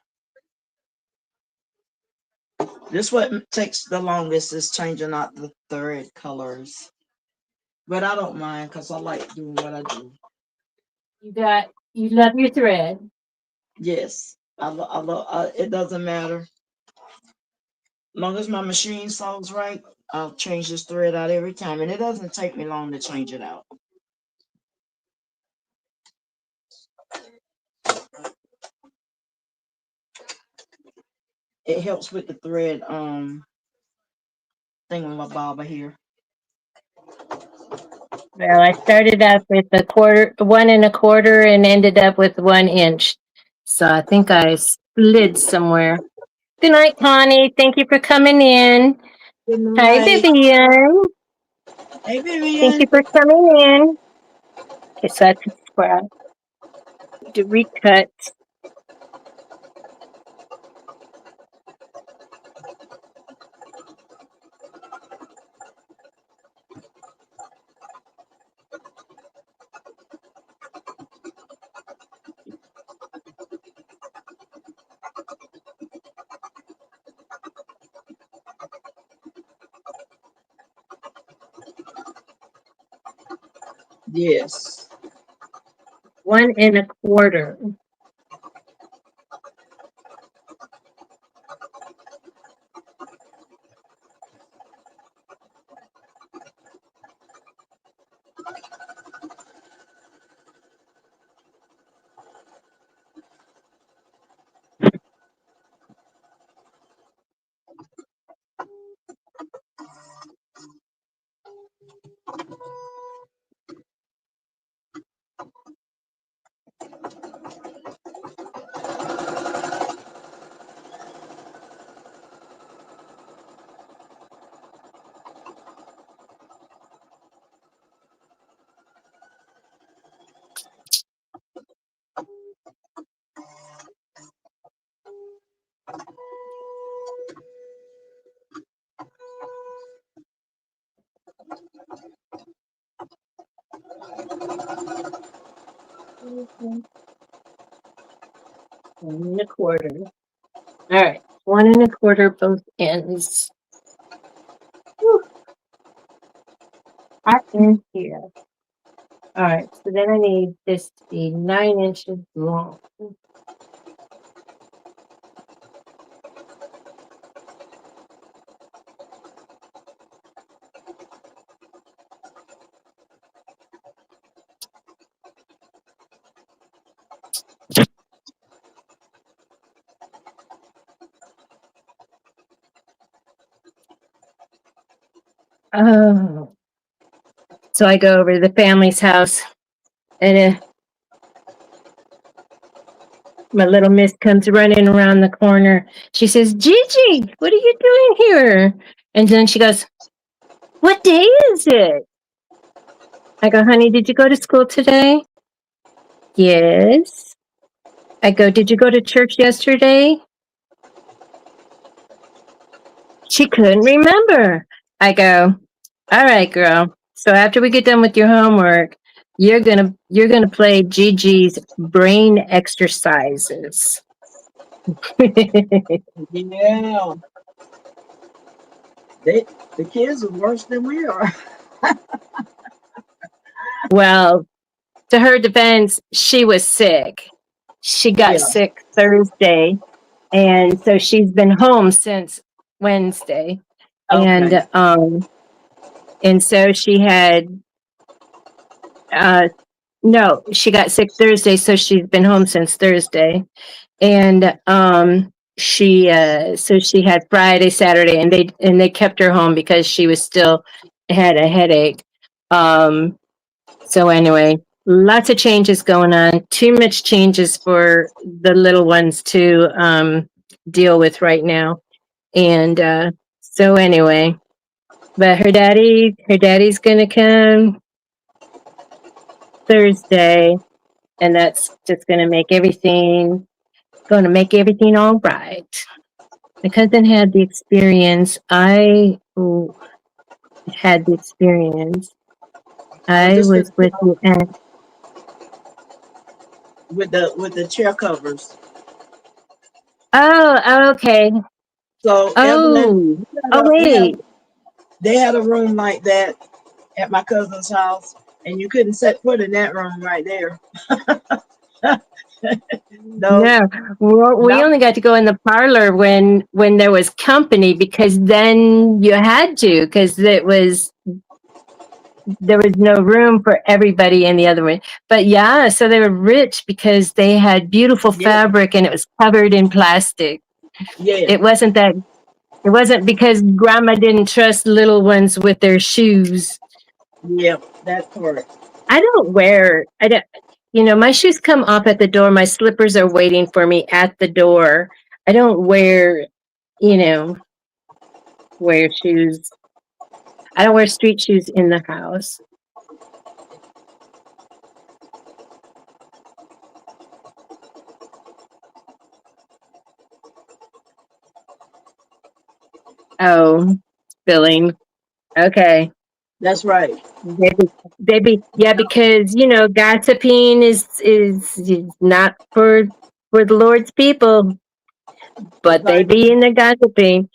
This what takes the longest is changing out the thread colors, but I don't mind because I like doing what I do. you love your thread. Yes, I love. It doesn't matter. Long as my machine saws right, I'll change this thread out every time, and it doesn't take me long to change it out. It helps with the thread thing on my bobber here. Well, I started out with a quarter, 1 1/4, and ended up with 1 inch. So I think I slid somewhere. Good night, Connie. Thank you for coming in. Good Hi, night. Vivian. Hey, Thank you Vivian. for coming in. Okay, so that's a square. To recut. Yes. 1 1/4. 1 1/4. All right, 1 1/4 both ends. Whew, hot in here. All right, so then I need this to be 9 inches long. Oh, so I go over to the family's house, and my little miss comes running around the corner. She says, "Gigi, what are you doing here?" And then she goes, "What day is it?" I go, "Honey, did you go to school today?" "Yes." I go, "Did you go to church yesterday?" She couldn't remember. I go, "All right, girl. So after we get done with your homework, you're gonna play Gigi's brain exercises." Yeah, they the kids are worse than we are. Well, to her defense, she was sick. She got Yeah. sick Thursday, and so she's been home since Wednesday. Okay. And and so she had uh no, she got sick Thursday, so she's been home since Thursday. And she had Friday, Saturday, and they kept her home because she was still had a headache. Um So anyway, lots of changes going on. Too much changes for the little ones to deal with right now. And so anyway, but her daddy's gonna come Thursday, and that's just gonna make everything all right. My cousin had the experience. I had the experience. I was I just was gonna with the aunt. with the chair covers. Oh, okay. So Evelyn, Oh, oh wait. they had a room like that at my cousin's house, and you couldn't set foot in that room right there. No, No, we not only got to go in the parlor when there was company, because then you had to, because there was no room for everybody in the other room. But yeah, so they were rich because they had beautiful yeah, fabric and it was covered in plastic. yeah, It wasn't that. It wasn't because grandma didn't trust little ones with their shoes. yeah. That part. I don't wear. I don't. My shoes come off at the door. My slippers are waiting for me at the door. I don't you know, wear shoes. I don't wear street shoes in the house. Oh, spilling. Okay. That's right. Yeah, because gossiping is not for the Lord's people, That's but they right. be in the gossiping.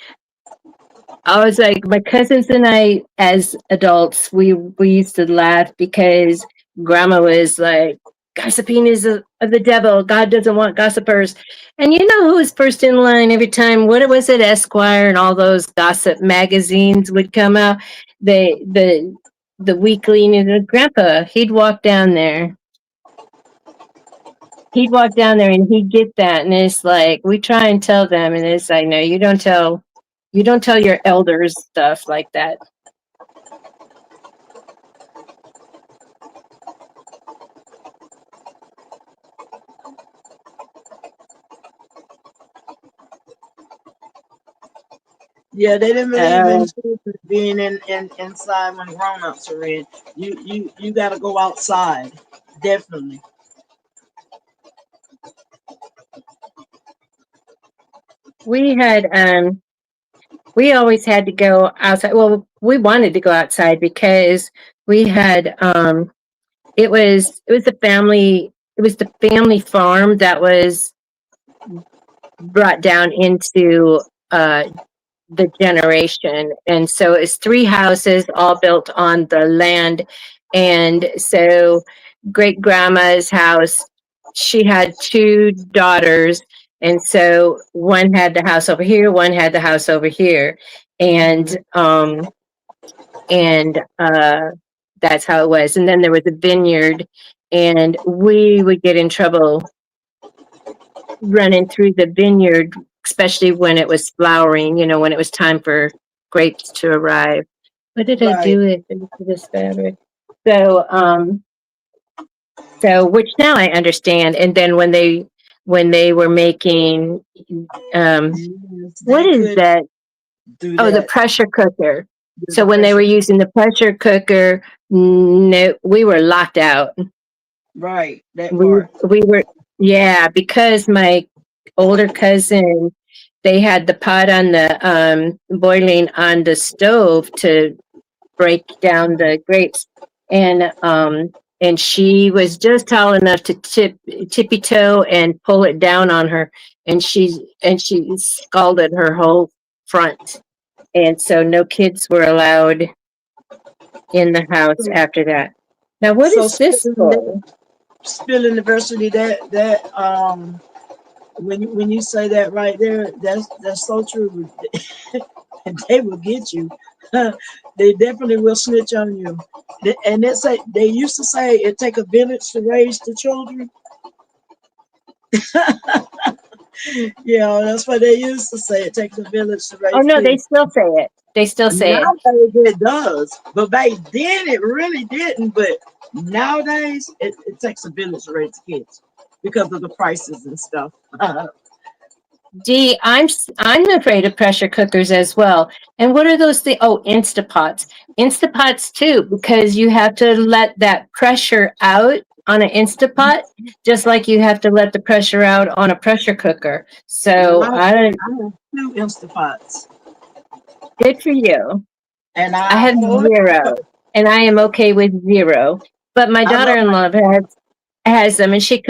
I was like, my cousins and I, as adults, we used to laugh because grandma was like, gossiping is of the devil. God doesn't want gossipers. And you know who was first in line every time? What was it? Esquire and all those gossip magazines would come out. The weekly, grandpa, he'd walk down there. He'd walk down there and he'd get that, and it's like we try and tell them, and it's like, no, you don't tell your elders stuff like that. Yeah, they didn't believe in Uh, children being inside when grown ups are in. You got to go outside. Definitely. we had we always had to go outside. Well, we wanted to go outside because we had it was the family farm that was brought down into the generation. And so it's three houses all built on the land. And so great grandma's house, she had two daughters. And so one had the house over here, one had the house over here. And Mhm. and that's how it was. And then there was a vineyard, and we would get in trouble running through the vineyard, especially when it was flowering, when it was time for grapes to arrive. What did I Right. do with this fabric? So, which now I understand. And then when they were making, um, Yes, what they is could that? do Oh, the that. pressure cooker. With So the when they were pressure. using the pressure cooker, no, we were locked out. Right. That We part. we were, yeah, because my older cousin, they had the pot on the boiling on the stove to break down the grapes, and she was just tall enough to tippy toe and pull it down on her, and she scalded her whole front, and so no kids were allowed in the house after that. Now, what So is this spilling for? spilling diversity, that when you say that right there, that's so true. They will get you. They definitely will snitch on you. And they used to say it take a village to raise the children. Yeah, that's what they used to say. It takes a village to Oh raise no, they kids. still say it. They still say it. Nowadays it does, but back then it really didn't. But nowadays it takes a village to raise kids because of the prices and stuff. Dee, I'm afraid of pressure cookers as well. And what are those things? Oh, Instapots. Instapots too, because you have to let that pressure out on an Instapot, just like you have to let the pressure out on a pressure cooker. Well, So I don't. I have two Instapots, Good for you. and I I have only zero, and I am okay with zero. But my I love my daughter-in-law has them, and she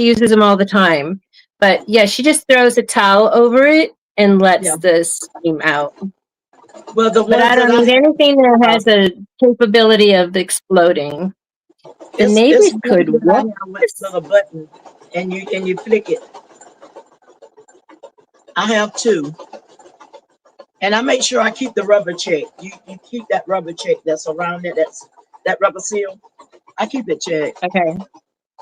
uses them all the time. But yeah, she just throws a towel over it and yeah. lets the steam out. Well, the But ones I that don't I need anything that have, has a capability of exploding. The it's neighbors one could that I whoop have with us. a button, and you flick it. I have two, and I make sure I keep the rubber check. You keep that rubber check that's around it. That's that rubber seal. I keep it checked. Okay.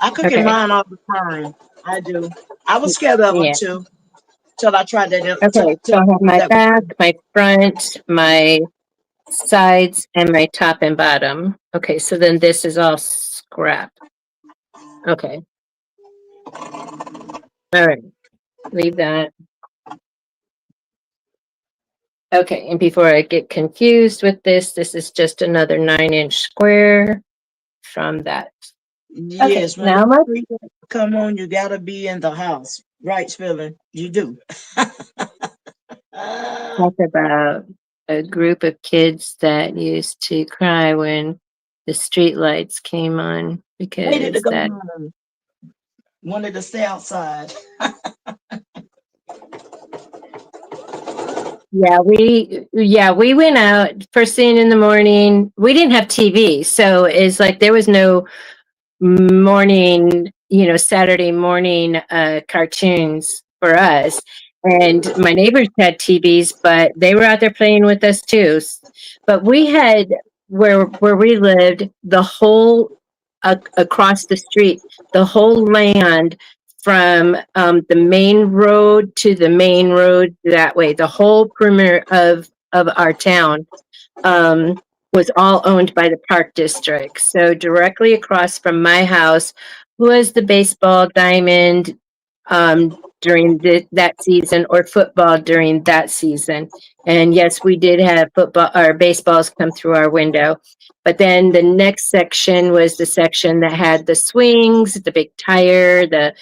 I cook in Okay. mine all the time. I do. I was scared of them Yeah. too till I tried that. Okay. Till So I I have found my that was back, true. my front, my sides, and my top and bottom. Okay. So then this is all scrap. Okay. All right. Leave that. Okay, and before I get confused with this is just another 9-inch square from that. Okay, Yes, when now them let's street lights come on, you gotta be in the house. Right, feeling you do. Ah, talk about a group of kids that used to cry when the street lights came on hated to because go that, home. Wanted to stay outside. yeah, we went out first thing in the morning. We didn't have TV, so it's like there was no morning, Saturday morning cartoons for us. And my neighbors had TVs, but they were out there playing with us too. But we had where we lived, the whole across the street, the whole land from the main road to the main road that way, the whole perimeter of our town um, was all owned by the park district. So directly across from my house was the baseball diamond during that season, or football during that season. And yes, we did have football or baseballs come through our window. But then the next section was the section that had the swings, the big tire, the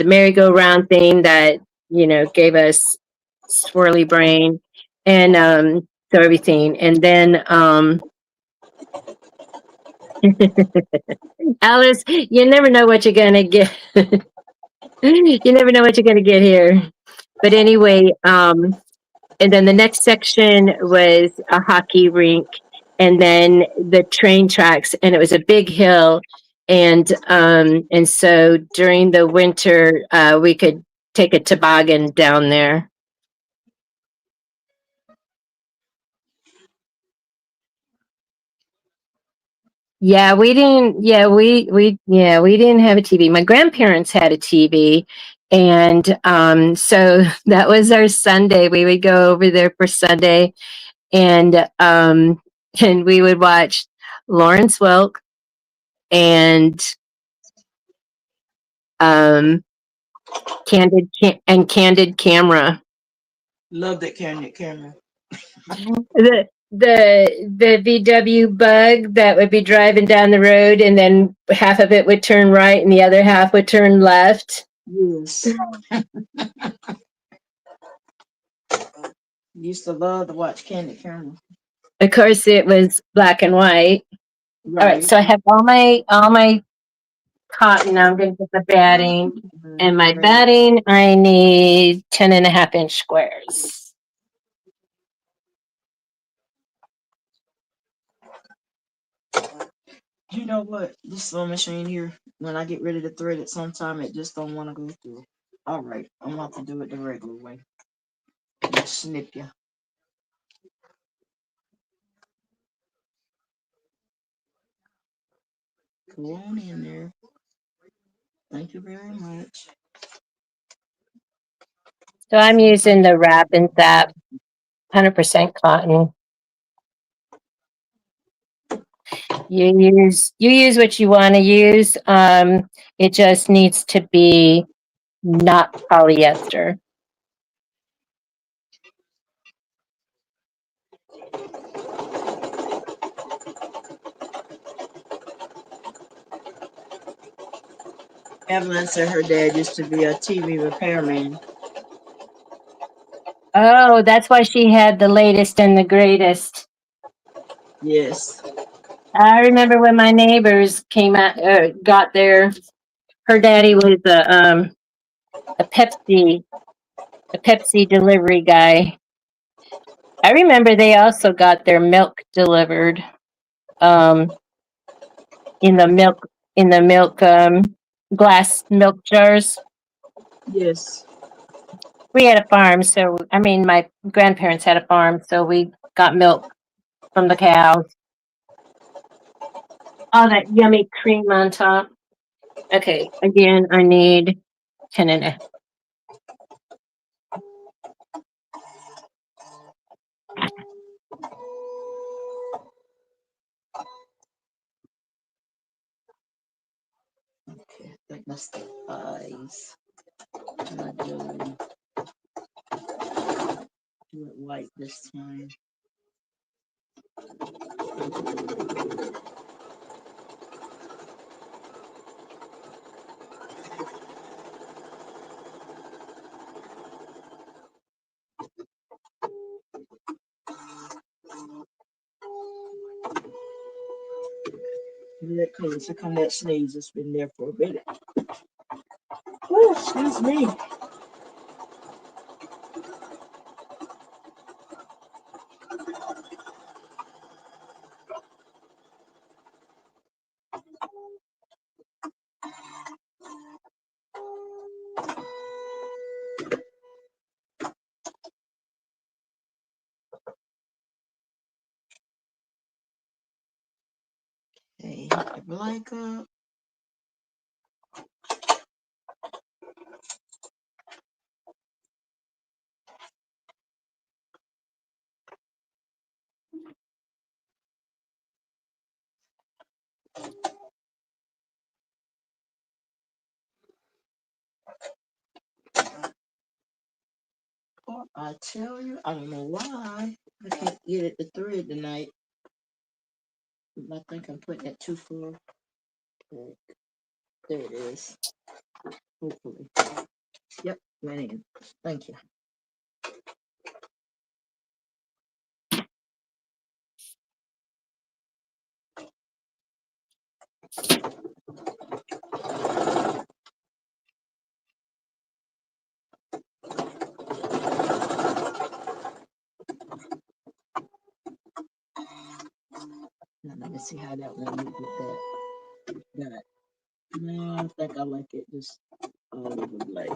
merry-go-round thing that, gave us swirly brain. And so everything. And then Alice, you never know what you're gonna get. You never know what you're going to get here. But anyway, and then the next section was a hockey rink, and then the train tracks, and it was a big hill, and so during the winter, we could take a toboggan down there. Yeah, we didn't. We didn't have a TV. My grandparents had a TV, and so that was our Sunday. We would go over there for Sunday, and and we would watch Lawrence Welk and um, Candid Camera. Love that camera. The VW Bug that would be driving down the road, and then half of it would turn right, and the other half would turn left. Yes. Used to love to watch Candy Camera. Of course, it was black and white. All right, Right. so I have all my cotton. Now I'm going to get the batting. And my Right. batting, I need 10.5 inch squares. You know what? This sewing machine here, when I get ready to thread it sometime, it just don't want to go through. All right, I'm about to do it the regular way. Just snip ya. Go on in there. Thank you very much. So I'm using the Wrap and Zap 100% cotton. You use what you want to use. It just needs to be not polyester. Evelyn said her dad used to be a TV repairman. Oh, that's why she had the latest and the greatest. Yes. I remember when my neighbors came out, got their. Her daddy was a Pepsi delivery guy. I remember they also got their milk delivered um, in the milk glass milk jars. Yes. We had a farm, so I mean, my grandparents had a farm, so we got milk from the cows. All that yummy cream on top. Okay, again, I need 10.5. Okay, I think that's the eyes. I'm not do it white this time. That close. Here come that sneeze. It's been there for a minute. Oh, excuse me. Hey, the black up. Oh, I tell you, I don't know why I can't get it to thread tonight. I think I'm putting it too far. There it is. Hopefully. Yep, went in. Thank you. Now, let me see how that one look with that. No, I think I like it just all over black.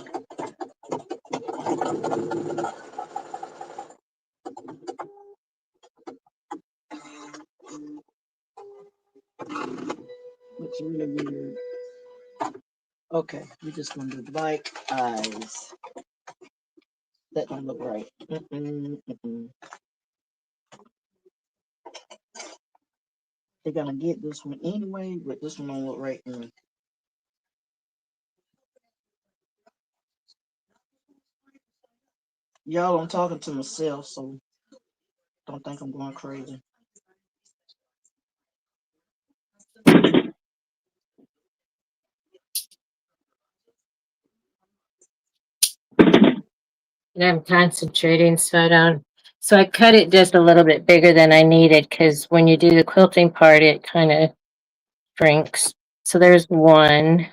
Looks really weird. Okay, we're just gonna do black eyes. That don't look right. They're gonna get this one anyway, but this one don't look right. Y'all, I'm talking to myself, so don't think I'm going crazy. And I'm concentrating so I don't. So I cut it just a little bit bigger than I needed because when you do the quilting part, it kind of shrinks. So there's one.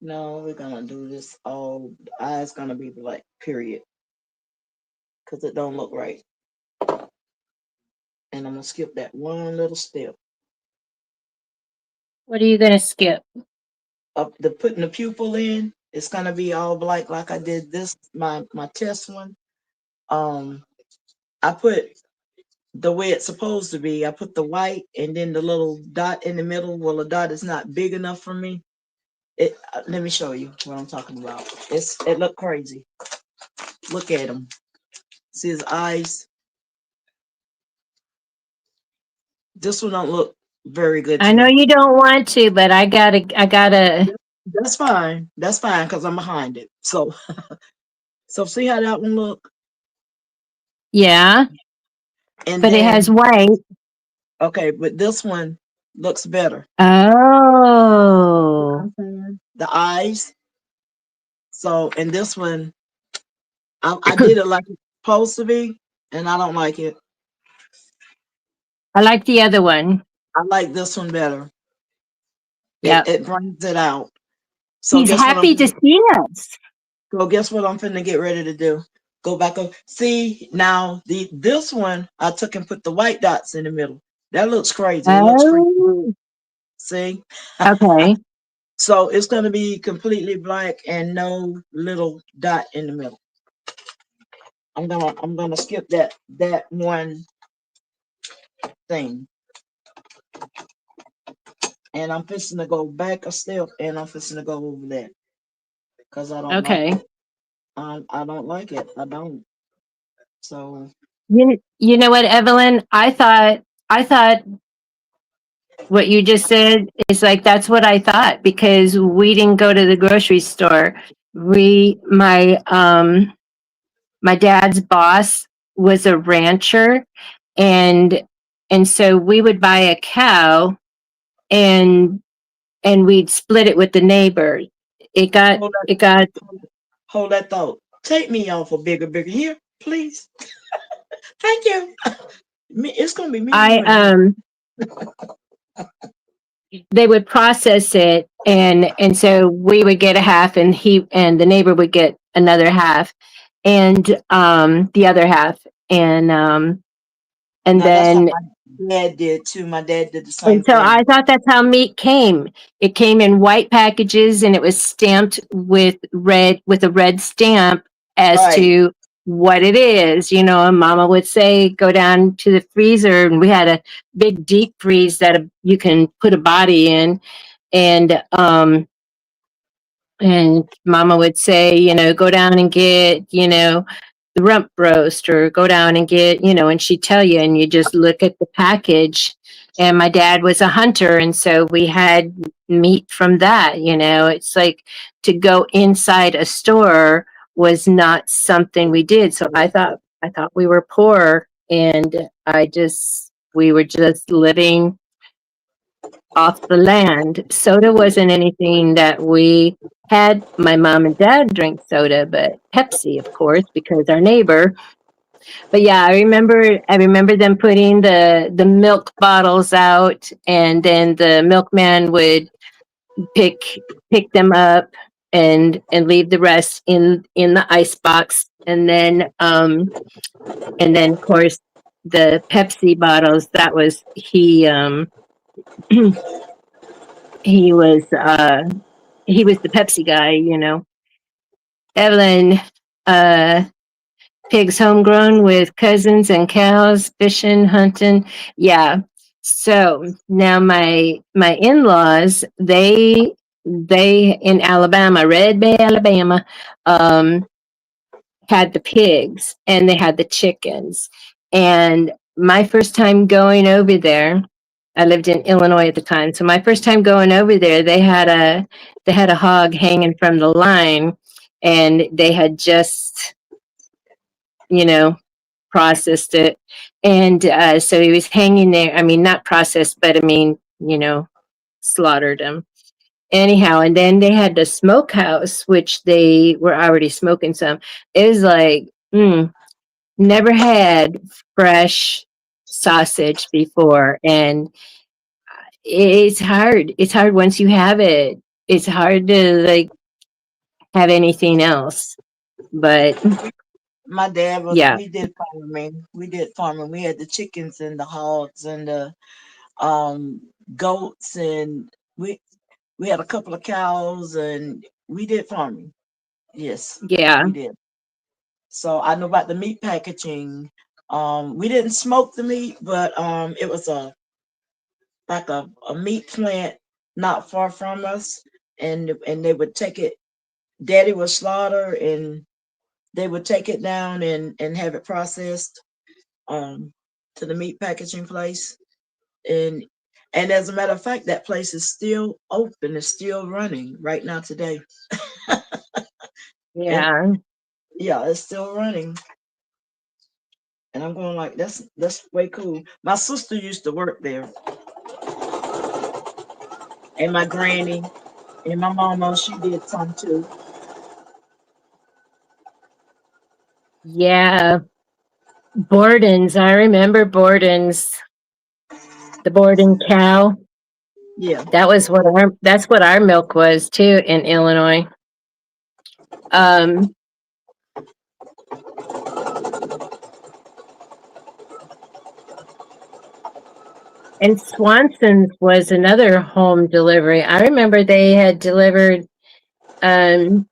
No, we're gonna do this all. The eyes gonna be black, period, because it don't look right. And I'm gonna skip that one little step What are you going to skip? of the putting the pupil in. It's gonna be all black like I did this my test one. Um, I put the way it's supposed to be. I put the white and then the little dot in the middle. Well, the dot is not big enough for me. It. Let me show you what I'm talking about. It looked crazy. Look at him. See his eyes. This one don't look very good I to know me. you don't want to, but I gotta. That's fine. That's fine because I'm behind it. So see how that one look, Yeah, and but it has then white. okay, but this one looks better. You know what Oh, I'm saying? The eyes. So and this one, I did it like it's supposed to be, and I don't like it. I like the other one. I like this one better. It Yep. it brings it out. So He's guess what I'm happy to see us. so guess what I'm finna get ready to do? Go back up. See now this one I took and put the white dots in the middle. That looks crazy. It looks freaky. Oh, See? okay. So it's gonna be completely black and no little dot in the middle. I'm gonna skip that one thing. And I'm fixing to go back a step and I'm fixing to go over that. Because I don't like Okay. it. I don't like it. I don't. So You know what, Evelyn? I thought what you just said is like that's what I thought because we didn't go to the grocery store. We my dad's boss was a rancher and and so we would buy a cow and we'd split it with the neighbor. It got hold that it got hold that thought. Take me off a bigger here, please. Thank you. It's gonna be me and I you in here. they would process it and so we would get a half and he and the neighbor would get another half and the other half and Now that's how then my dad did too. My dad did the and same so I thing. thought that's how meat came. It came in white packages and it was stamped with a red stamp as Right. to what it is. You know, and mama would say, go down to the freezer and we had a big deep freeze that you can put a body in. And and mama would say, you know, go down and get, you know, the rump roast or go down and get, you know, and she'd tell you and you just look at the package. And my dad was a hunter and so we had meat from that, you know. It's like to go inside a store was not something we did. So I thought we were poor and we were just living off the land. Soda wasn't anything that we had. My mom and dad drink soda, but Pepsi, of course, because our neighbor. But yeah, I remember them putting the milk bottles out, and then the milkman would pick pick them up and leave the rest in the ice box and then of course the Pepsi bottles. That was he was he was the Pepsi guy, you know. Evelyn, uh, pigs homegrown with cousins and cows, fishing, hunting. Yeah. So now my in-laws, they in Alabama, Red Bay, Alabama, um, had the pigs and they had the chickens. And my first time going over there, I lived in Illinois at the time. So my first time going over there, they had a hog hanging from the line, and they had just, you know, processed it. And so he was hanging there. I mean, not processed, but I mean, you know, slaughtered him. Anyhow, and then they had the smokehouse, which they were already smoking some. It was like, never had fresh sausage before. And it's hard. It's hard once you have it. It's hard to like have anything else. But My dad was, yeah, we did farming. We did farming. We had the chickens and the hogs and the um goats, and we had a couple of cows, and we did farming. Yes, yeah, we did. So I know about the meat packaging. We didn't smoke the meat, but it was a like a meat plant not far from us, and they would take it. Daddy would slaughter, and they would take it down and have it processed um to the meat packaging place. And as a matter of fact, that place is still open, it's still running right now today. And yeah. yeah, it's still running. And I'm going like, that's way cool. My sister used to work there, and my granny and my mama, she did some too. Yeah. Borden's. I remember Borden's, the Borden cow. Yeah. That's what our milk was too in Illinois. Um, and Swanson's was another home delivery. I remember they had delivered, um,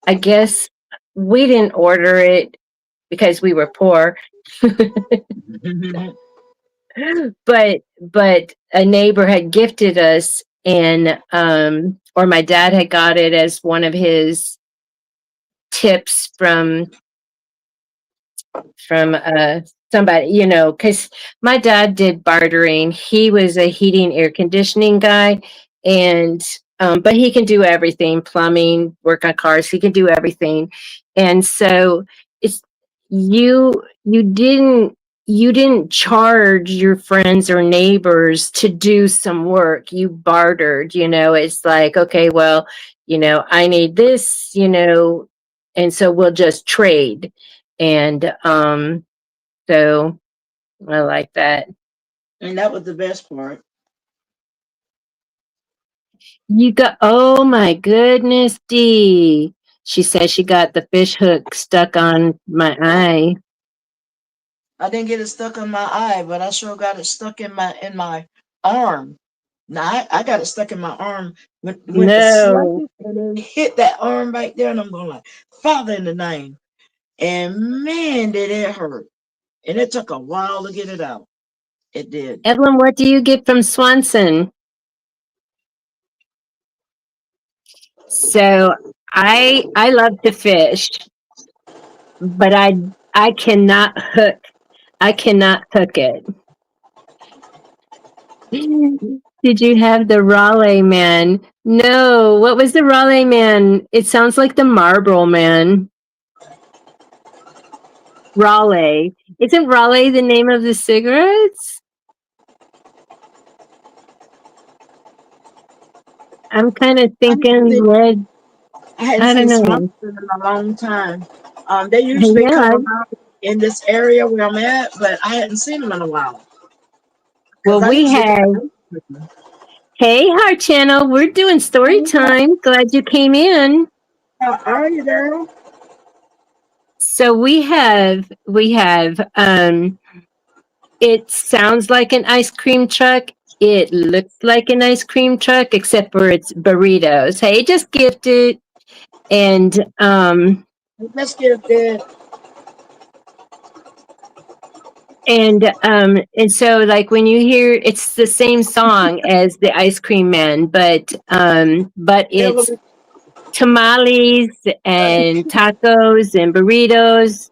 I guess we didn't order it because we were poor, but a neighbor had gifted us, and or my dad had got it as one of his tips from somebody, you know, because my dad did bartering. He was a heating air conditioning guy, and but he can do everything: plumbing, work on cars. He can do everything, and so it's you. You didn't charge your friends or neighbors to do some work. You bartered. You know, it's like, okay, well, you know, I need this. You know, and so we'll just trade. And so I like that. And that was the best part. You got, oh my goodness, Dee. She said she got the fish hook stuck on my eye. I didn't get it stuck in my eye, but I sure got it stuck in my arm. Now I got it stuck in my arm when it slapped No. and it hit that arm right there, and I'm going like, Father in the name. And man, did it hurt. And it took a while to get it out. It did. Evelyn, what do you get from Swanson? So I love to fish, but I cannot hook. I cannot hook it. Did you have the Raleigh man? No. What was the Raleigh man? It sounds like the Marlboro man. Raleigh. Isn't Raleigh the name of the cigarettes? I'm kind of I hadn't thinking seen, red. I hadn't I don't seen know. Swanson in a long time. They usually come Yeah. around in this area where I'm at, but I hadn't seen them in a while because Well, I we usually go have. to them. Hey, Heart Channel. We're doing story time. Glad you came in. How are you, girl? So we have it sounds like an ice cream truck. It looks like an ice cream truck, except for it's burritos. Hey, just gifted. And Let's get that. and so like when you hear it's the same song as the ice cream man, but it's Evelyn, tamales and tacos and burritos.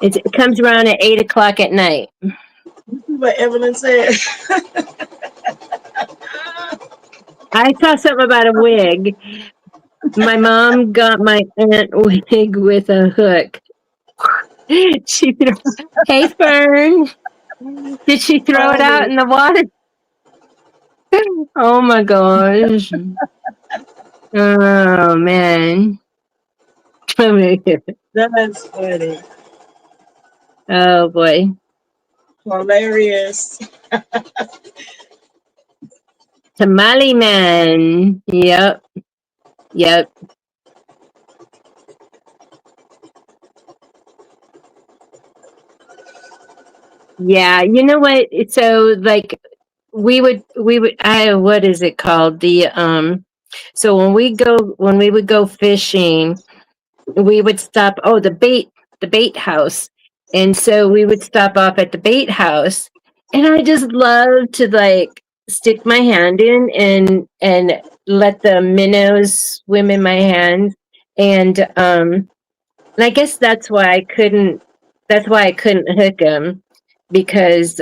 It comes around at 8 o'clock at night. you see what Evelyn said? I saw something about a wig. My mom got my aunt wig with a hook. She threw, hey Fern, did she throw it out Funny. in the water? Oh my gosh. Oh man. That's funny. Oh boy. Hilarious. Tamale man. Yep. Yep. Yeah. You know what? So like we would I what is it called? So when we would go fishing, we would stop the bait house. And so we would stop off at the bait house, and I just love to like stick my hand in and let the minnows swim in my hand. And um and I guess that's why I couldn't hook them, because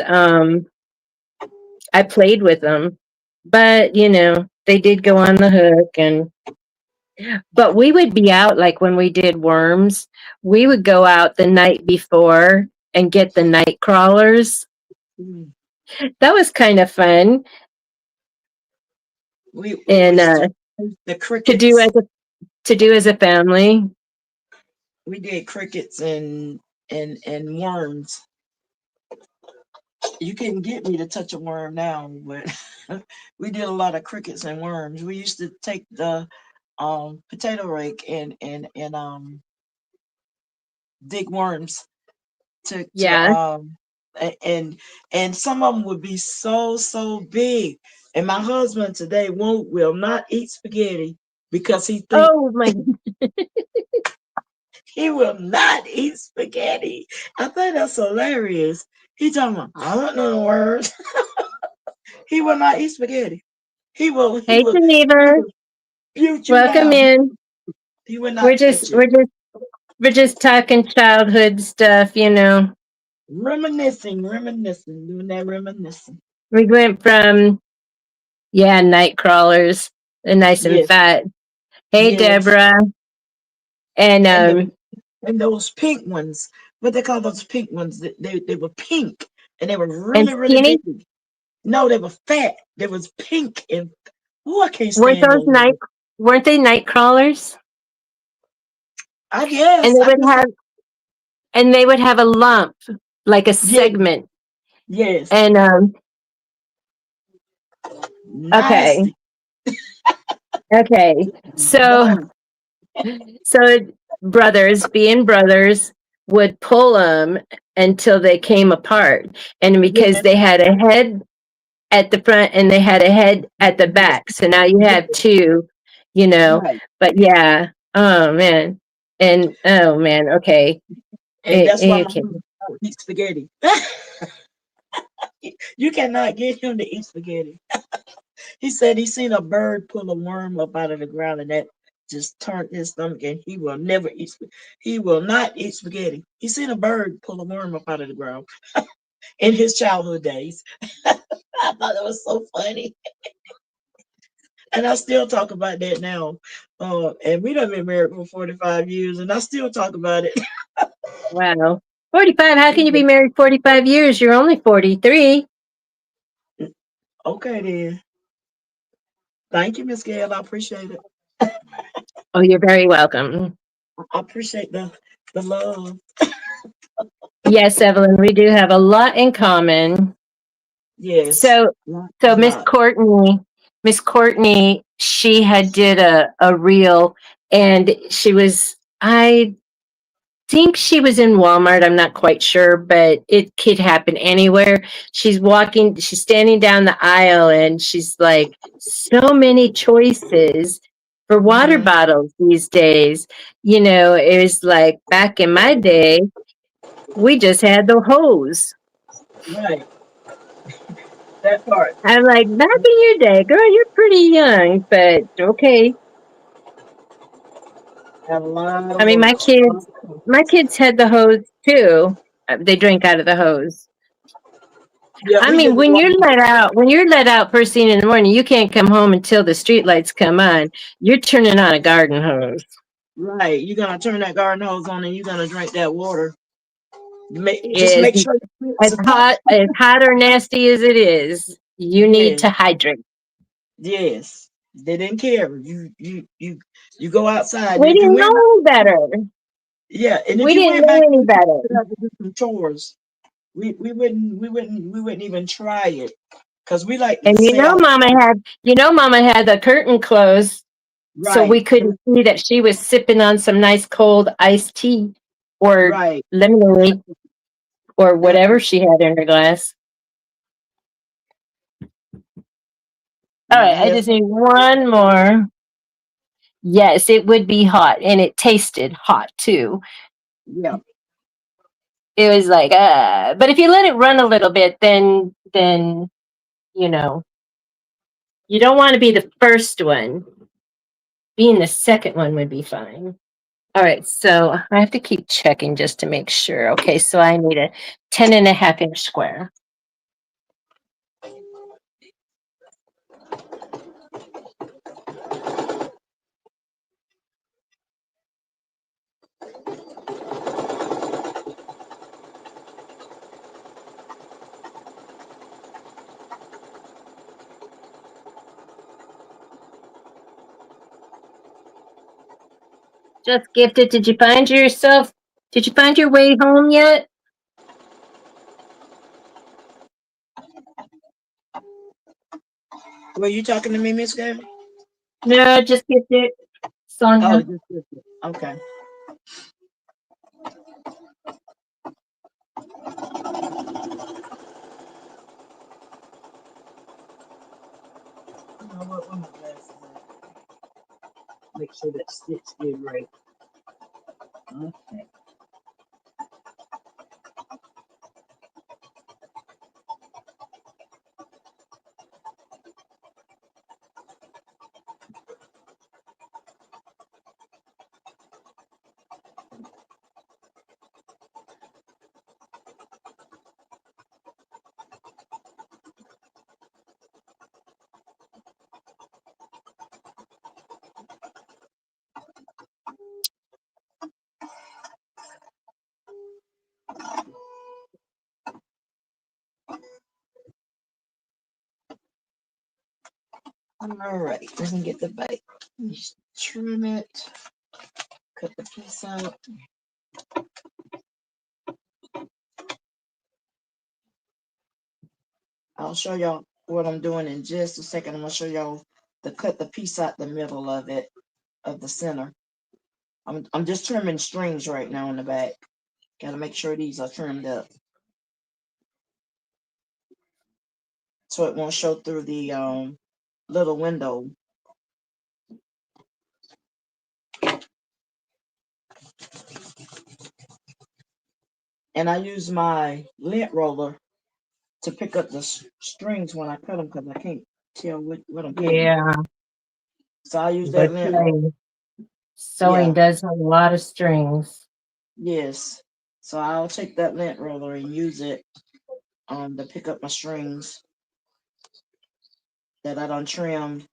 I played with them. But they did go on the hook. And but we would be out, like when we did worms, we would go out the night before and get the night crawlers. Mm. That was kind of fun. We And used to the to do crickets. as a family. We did crickets and worms. You couldn't get me to touch a worm now, but we did a lot of crickets and worms. We used to take the potato rake and dig worms to Yeah. and some of them would be so big. And my husband today won't will not eat spaghetti because Oh my. he will not eat spaghetti. I think that's hilarious. He talking about I don't know the words. He will not eat spaghetti. He will he Hey will he Geneva, will butte you welcome down. in. He will we're not just touch it. we're just we're just talking childhood stuff. Reminiscing, doing that reminiscing. We went from, yeah, night crawlers. They're nice and Yes, fat. Hey yes. Deborah. And And the and those pink ones, what they call those pink ones? They were pink and they were and really skinny. big. No, they were fat. They was pink and oh, I can't weren't stand those those. night weren't they night crawlers? I And guess they I would guess have and they would have a lump, like a yes, segment. yes. And okay. Nasty. Okay. So Bone. so brothers, being brothers, would pull them until they came apart. And because Yes, they had a head at the front and they had a head at the yes, back. So now you yes, have two, you know. right. But yeah. Oh man. And oh man, okay. And that's why my Okay. husband don't eat spaghetti. You cannot get him to eat spaghetti. He said he seen a bird pull a worm up out of the ground and that just turned his stomach and he will never eat he will not eat spaghetti. He seen a bird pull a worm up out of the ground in his childhood days. I thought it was so funny. And I still talk about that now. And we done been married for 45 years and I still talk about it. Wow. 45. How can you be married 45 years? You're only 43. Okay then. Thank you, Miss Gail. I appreciate it. Oh, you're very welcome. I appreciate the love. Yes, Evelyn, we do have a lot in common. Yes. So, so Miss Lot. Courtney, she had did a reel, and she was, I think she was in Walmart. I'm not quite sure, but it could happen anywhere. She's standing down the aisle and she's like, so many choices for water Mm-hmm. bottles these days. It was like back in my day, we just had the hose. Right. That part. I'm like, back in your day, girl, you're pretty young, but okay. Have a lot I of mean, my hose. kids, my kids had the hose too. They drink out of the hose. Yeah, I we mean, did the water. when you're let out first thing in the morning, you can't come home until the street lights come on. You're turning on a garden hose. Right. You're gonna turn that garden hose on and you're gonna drink that water. Just Is make sure the plants are top. as hot or nasty as it is, you need Yes, to hydrate. yes. They didn't care. You go outside. We And if you didn't went know any better. yeah, and if We you didn't went know back any better. to do some chores, we wouldn't even try it. Because we like to And stay outside. Mama had the curtain closed so we Right, couldn't see that she was sipping on some nice cold iced tea or right. lemonade or That whatever part. she had in her glass. All Now right, I here's just need one more. Yes, it would be hot, and it tasted hot too. yeah. It was like, but if you let it run a little bit, then you know, you don't want to be the first one. Being the second one would be fine. All right, so I have to keep checking just to make sure. Okay, so I need a 10.5 inch square. Just gifted. Did you find yourself? Did you find your way home yet? Were you talking to me, Miss Gabby? No, just gifted. Oh, Sonia. just okay. You know what? Where my glasses at? Make sure that stitch is right. Okay. All right. Let me get the bite. Just trim it. Cut the piece out. I'll show y'all what I'm doing in just a second. I'm gonna show y'all to cut the piece out the middle of it, of the center. I'm just trimming strings right now in the back. Gotta make sure these are trimmed up so it won't show through the little window. And I use my lint roller to pick up the strings when I cut them because I can't tell what I'm cutting. Yeah, So I use that but lint roller. sewing Yeah, does have a lot of strings. yes. So I'll take that lint roller and use it to pick up my strings that I done trimmed.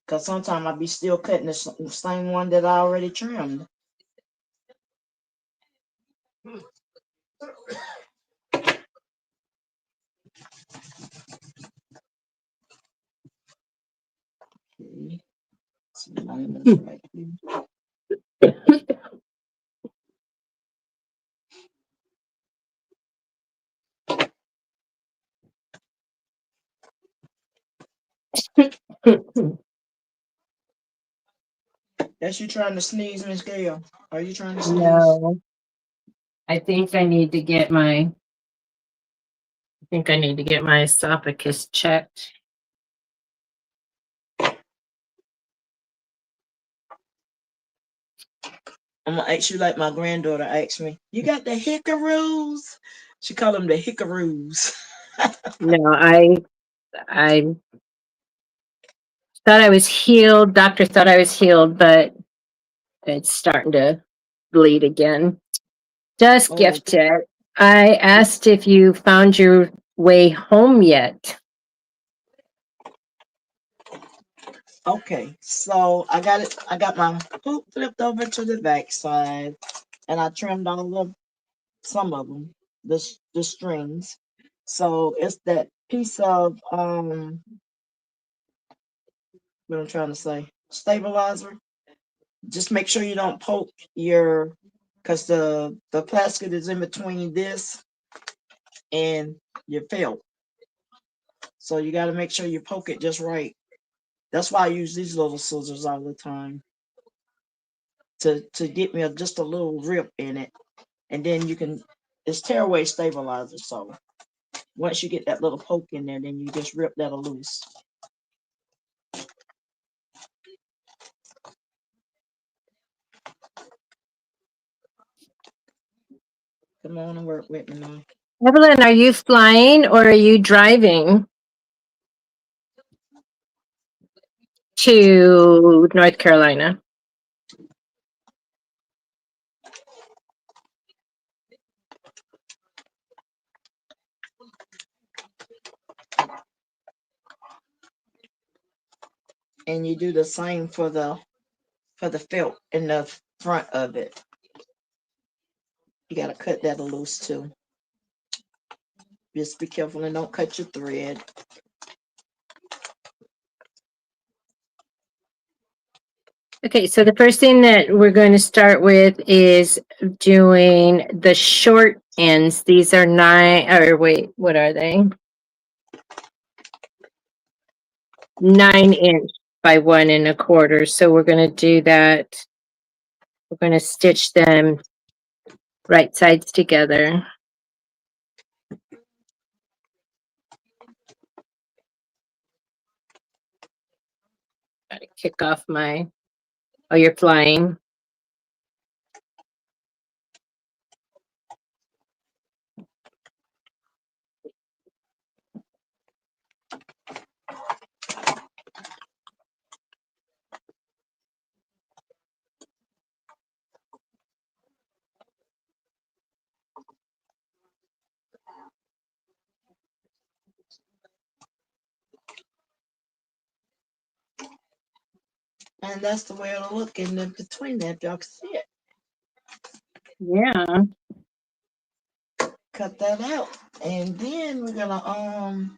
Cause sometimes I be still cutting the same one that I already trimmed. Okay. So line this right here. That's you trying to sneeze, Miss Gail. Are you trying to sneeze? No, I think I need to get my. I think I need to get my esophagus checked. I'm gonna ask you like my granddaughter asked me. You got the hickories? She called them the hickories. No, I thought I was healed. Doctor thought I was healed, but it's starting to bleed again. Just Oh, gifted. I asked if you found your way home yet. okay. So I got it. I got my hoop flipped over to the back side, and I trimmed all of some of them, the strings. So it's that piece of what I'm trying to say, stabilizer. Just make sure you don't poke your, because the plastic is in between this and your felt. So you got to make sure you poke it just right. That's why I use these little scissors all the time to get me just a little rip in it, and then you can. It's tearaway stabilizer. So once you get that little poke in there, then you just rip that loose. Come on and work with me now. Evelyn, are you flying or are you driving to North Carolina? And you do the same for the felt in the front of it. You got to cut that loose too. Just be careful and don't cut your thread. Okay, so the first thing that we're going to start with is doing the short ends. These are 9, or wait, what are they? 9 inch by 1 1/4. So we're going to do that. We're going to stitch them right sides together. Got to kick off my. Oh, you're flying. And that's the way it'll look in the between that. Y'all can see it. Yeah. Cut that out. And then we're gonna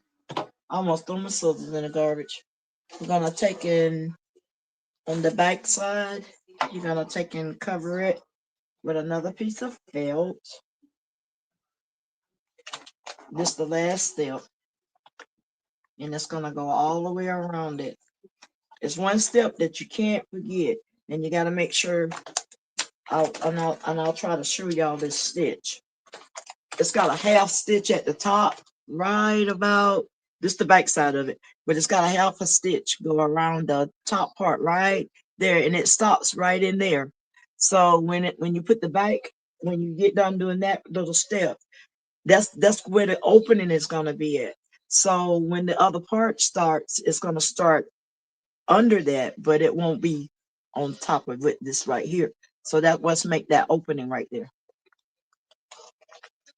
almost throw my scissors in the garbage. We're gonna take in on the back side, you're gonna take and cover it with another piece of felt. This is the last step, and it's gonna go all the way around it. It's one step that you can't forget, and you gotta make sure. I'll try to show y'all this stitch. It's got a half stitch at the top, right about this the back side of it, but it's got a half a stitch go around the top part right there, and it stops right in there. So when you put the back, when you get done doing that little step, that's where the opening is gonna be at. So when the other part starts, it's gonna start under that, but it won't be on top of it, this right here. So that what's make that opening right there.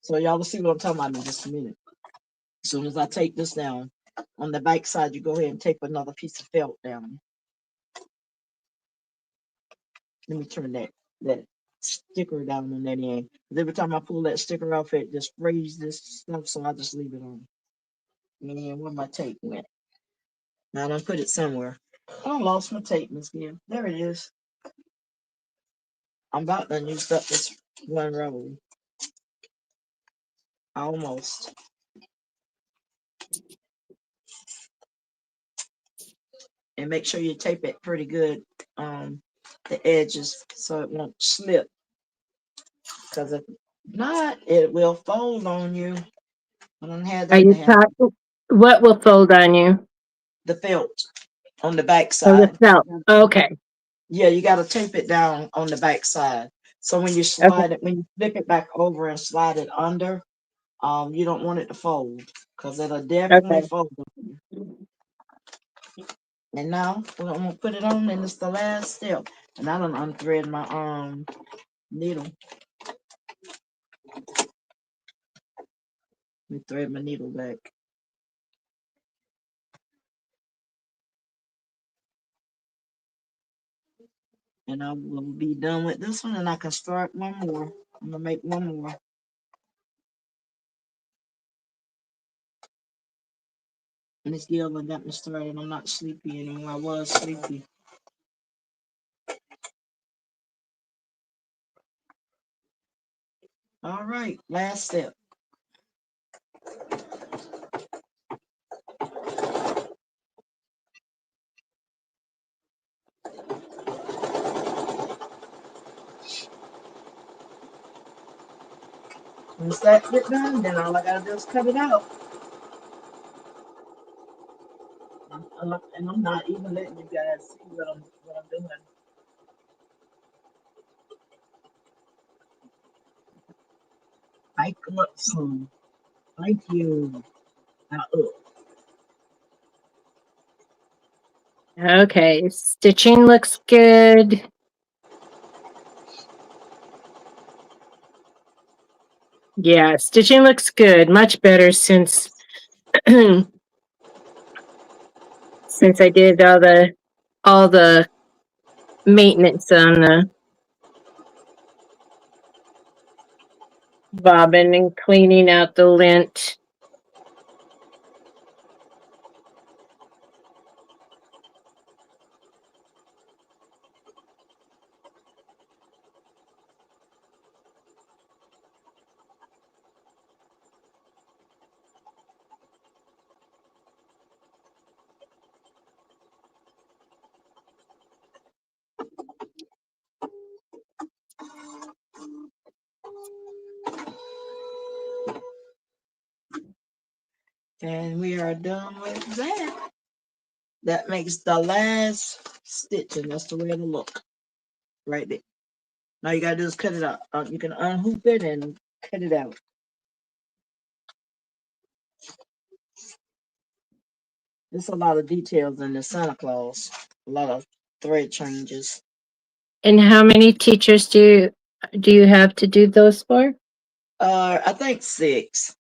So y'all will see what I'm talking about in just a minute. As soon as I take this down, on the back side, you go ahead and tape another piece of felt down. Let me turn that sticker down on that end. 'Cause every time I pull that sticker off, it just sprays this stuff, so I just leave it on. And where my tape went? Now I done put it somewhere. I lost my tape, Miss Gill. There it is. I'm about to use up this one roll. Almost. And make sure you tape it pretty good. the edges so it won't slip. Because if not, it will fold on you. I don't have Are that to you happen. talking? What will fold on you? The felt on the back Oh, the side. felt. Okay. Yeah, you got to tape it down on the back side. So when you Okay. slide it, when you flip it back over and slide it under, you don't want it to fold because it'll definitely Okay. fold. And now I'm gonna put it on, and it's the last step. And I don't unthread my needle. Let me thread my needle back, and I will be done with this one, and I can start one more. I'm gonna make one more. And this girl got me started. I'm not sleepy anymore. I was sleepy. All right, last step. Once that get done, then all I gotta do is cut it out. And I'm not even letting you guys see what I'm doing. I come up soon. Thank you. Now, Okay. Stitching looks good. Yeah, stitching looks good. Much better since since I did all the maintenance on the bobbin and cleaning out the lint. and we are done with that. That makes the last stitch, and that's the way it'll look right there. Now you gotta do is cut it out. You can unhoop it and cut it out. There's a lot of details in the Santa Claus. A lot of thread changes. And how many teachers do you have to do those for? I think 6.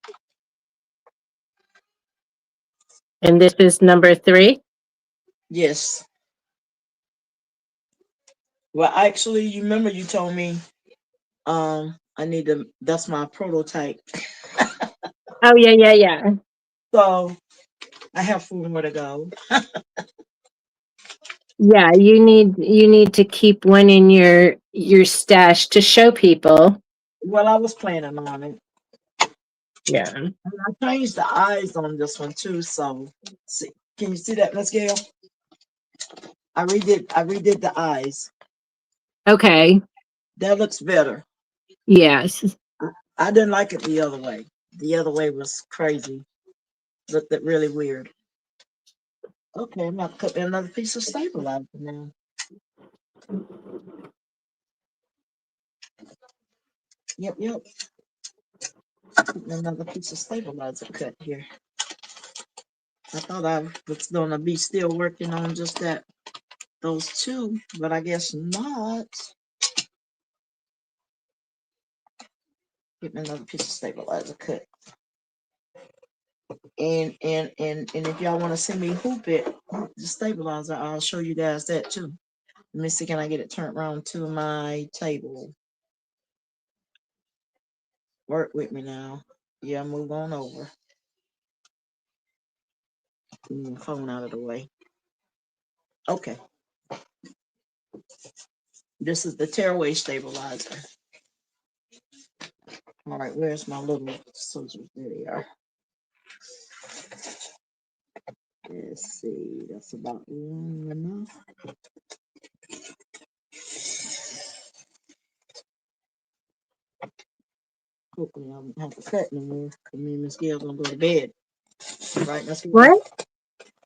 And this is number 3? Yes. Well, actually, you remember you told me I need to. That's my prototype. Oh, yeah, yeah, yeah. So I have 4 more to go. Yeah, you need to keep one in your stash to show people. Well, I was planning on it. Yeah. And I changed the eyes on this one too. So, see, can you see that, Miss Gail? I redid the eyes. Okay. That looks better. Yes. I didn't like it the other way. The other way was crazy. Looked it really weird. Okay, I'm gonna put another piece of stabilizer now. Yep, yep. Putting another piece of stabilizer cut here. I thought I was gonna be still working on just those two, but I guess not. Get me another piece of stabilizer cut. And if y'all want to see me hoop it, the stabilizer, I'll show you guys that too. Let me see, can I get it turned around to my table? Work with me now. Yeah, move on over. Move the phone out of the way. Okay. This is the tearaway stabilizer. All right, where's my little scissors? There they are. Let's see, that's about long enough. hopefully I won't have to cut no more. 'Cause me and Miss Gail gonna go to bed. Right, Miss Gail? What?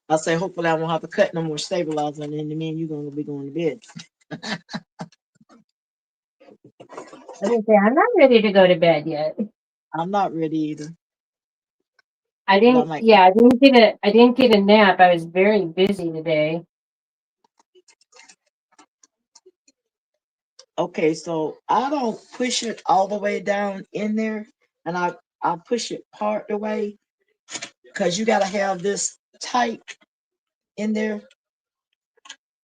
I say hopefully I won't have to cut no more stabilizer, and then me and you gonna be going to bed. I was gonna say, I'm not ready to go to bed yet. I'm not ready either, I but I didn't, might. yeah, I didn't get a nap. I was very busy today. Okay, so I don't push it all the way down in there, and I push it part the way because you gotta have this tight in there.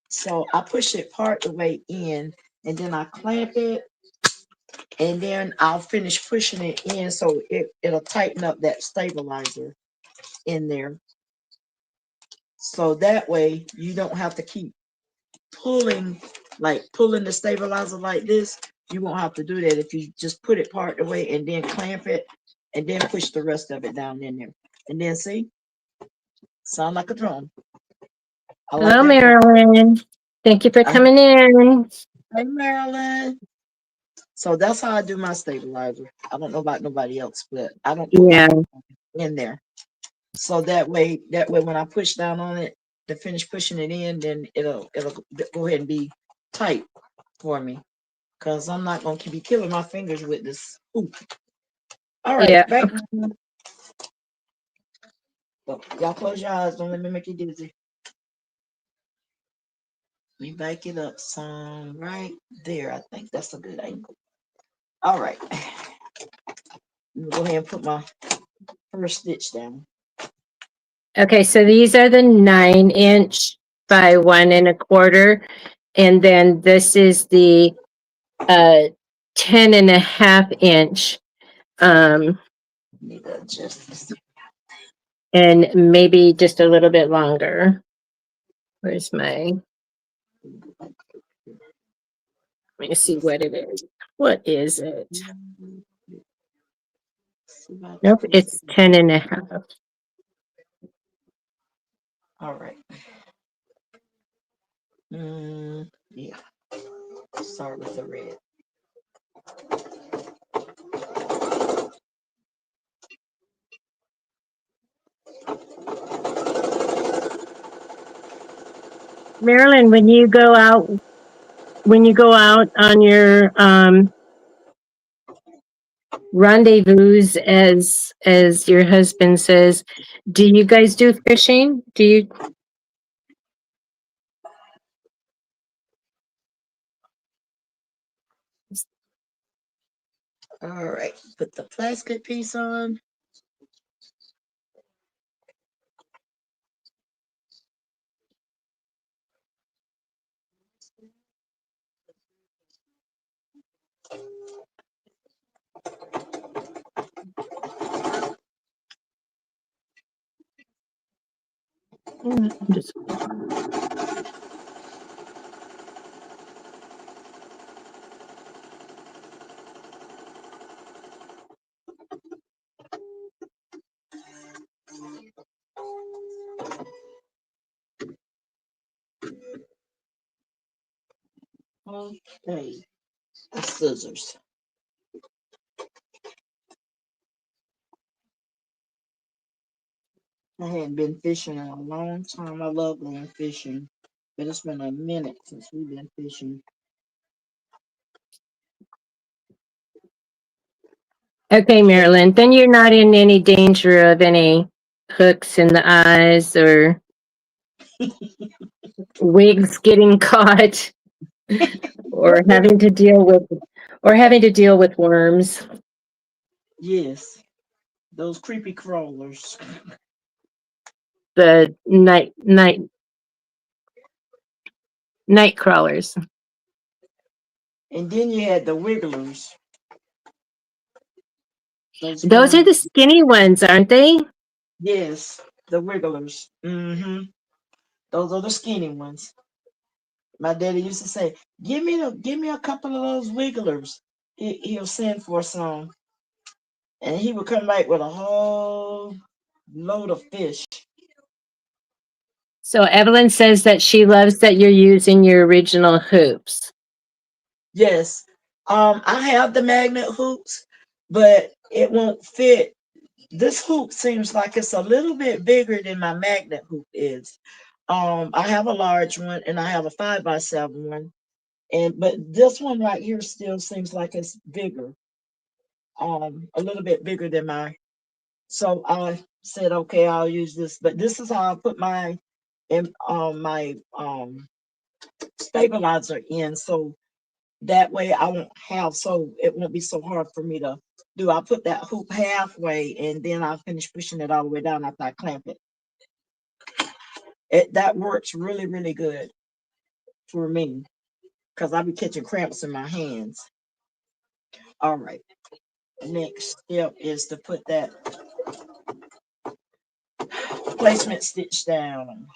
So I push it part the way in, and then I clamp it, and then I'll finish pushing it in so it'll tighten up that stabilizer in there. So that way you don't have to keep pulling, like pulling the stabilizer like this. You won't have to do that if you just put it part the way and then clamp it and then push the rest of it down in there. And then see, sound like a drum. I like Hello, that sound. Marilyn. Thank you for Uh, coming in. hey Marilyn. So that's how I do my stabilizer. I don't know about nobody else, but I don't put my Yeah, in there. So that way when I push down on it to finish pushing it in, then it'll go ahead and be tight for me. Cause I'm not gonna be killing my fingers with this hoop. All right, yeah. back. So, y'all close your eyes. Don't let me make you dizzy. Let me back it up some right there. I think that's a good angle. All right. Let me go ahead and put my first stitch down. Okay, so these are the 9 inch by 1 1/4. And then this is the uh 10 1/2 inch. Um, Need to adjust this. and maybe just a little bit longer. Where's my, let me see what it is. What is it? See if I can Nope, fix it's it. 10 1/2. All right. Yeah. Start with the red. Marilyn, when you go out on your rendezvous, as your husband says, do you guys do fishing? Do you? All right. Put the plastic piece on. I'm just, Okay. The scissors. I hadn't been fishing in a long time. I love going fishing, but it's been a minute since we've been fishing. okay, But Marilyn. Then you're not in any danger of any hooks in the eyes or wigs getting caught or what? having to deal with worms. Yes, those creepy crawlers. The night crawlers. And then you had the wigglers. Those Those are worms. the skinny ones, aren't they? Yes, the wigglers. Those are the skinny ones. My daddy used to say, give me a couple of those wigglers." He'll send for some, and he would come back with a whole load of fish. So Evelyn says that she loves that you're using your original hoops. Yes. I have the magnet hoops, but it won't fit. This hoop seems like it's a little bit bigger than my magnet hoop is. I have a large one and I have a 5x7 one, and but this one right here still seems like it's bigger, a little bit bigger than my. So I said, okay, I'll use this. But this is how I put my stabilizer in, so that way I won't have so it won't be so hard for me to do. I put that hoop halfway and then I'll finish pushing it all the way down after I clamp it. That works really, really good for me because I'll be catching cramps in my hands. All right. Next step is to put that placement stitch down.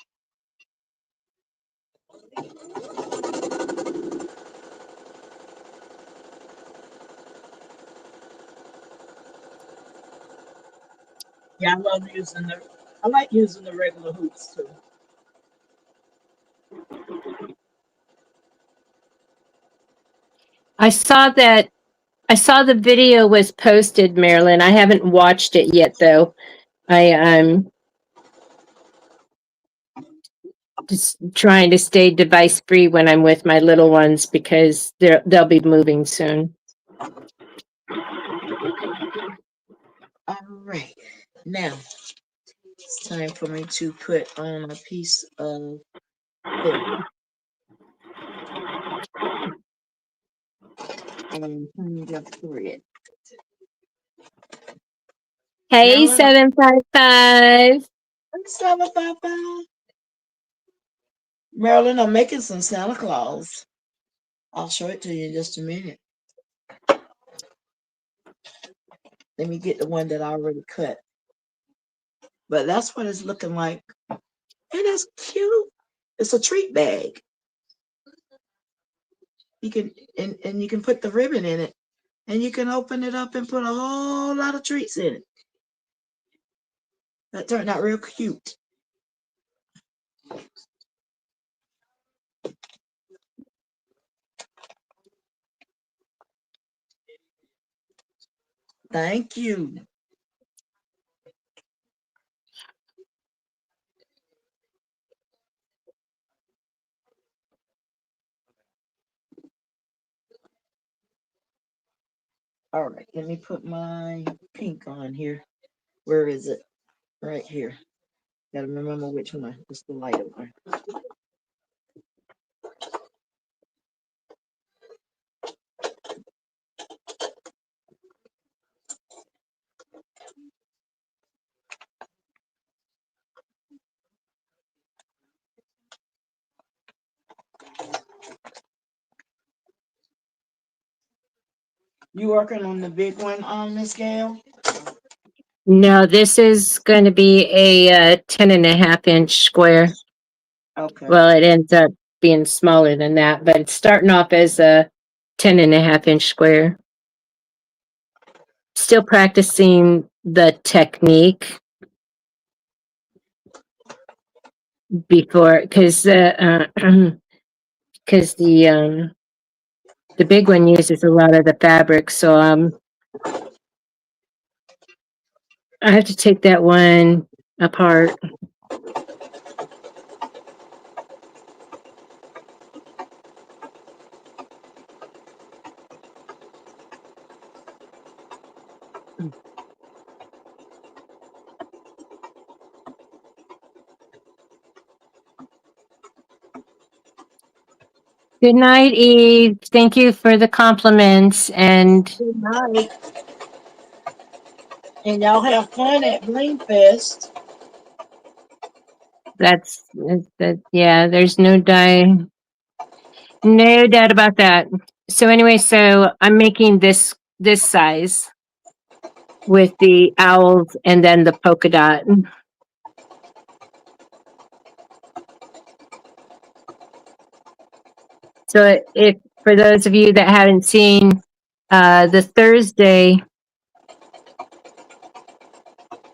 Yeah, I like using the regular hoops too. I saw that. I saw the video was posted, Marilyn. I haven't watched it yet, though. I'm just trying to stay device free when I'm with my little ones because they'll be moving soon. All right. Now it's time for me to put on a piece of film and turn the thread. Hey, Marilyn, 755. 755. Marilyn, I'm making some Santa Claus. I'll show it to you in just a minute. Let me get the one that I already cut. But that's what it's looking like. And it's cute. It's a treat bag. You can and you can put the ribbon in it. And you can open it up and put a whole lot of treats in it. That turned out real cute. Thank you. All right, let me put my pink on here. Where is it? Right here. Gotta remember which one. It's the lighter one. You working on the big one, Miss Gail? No, this is going to be a 10.5 inch square. Okay. Well, it ends up being smaller than that, but it's starting off as a 10.5 inch square. Still practicing the technique before, because because the big one uses a lot of the fabric, so I have to take that one apart. Good night, Eve. Thank you for the compliments, and Good night. And y'all have fun at Bling Fest. that's that. Yeah, there's no doubt about that. So anyway, so I'm making this size with the owls and then the polka dot. So if for those of you that haven't seen the Thursday,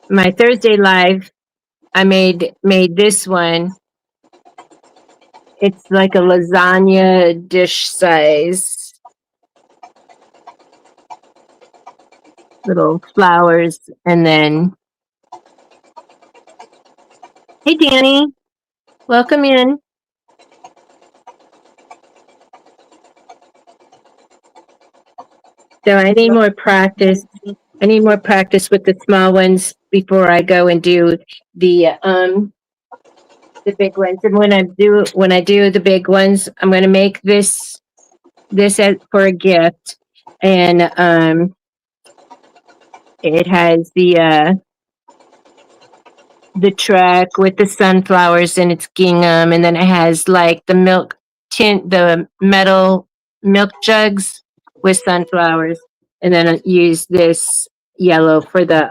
my Thursday live, I made this one. It's like a lasagna dish size. little flowers, and then, hey, Danny, welcome in. So I need more practice. I need more practice with the small ones before I go and do the big ones. And when I do the big ones, I'm going to make this as for a gift, and it has the truck with the sunflowers and its gingham, and then it has like the metal milk jugs with sunflowers, and then I use this yellow for the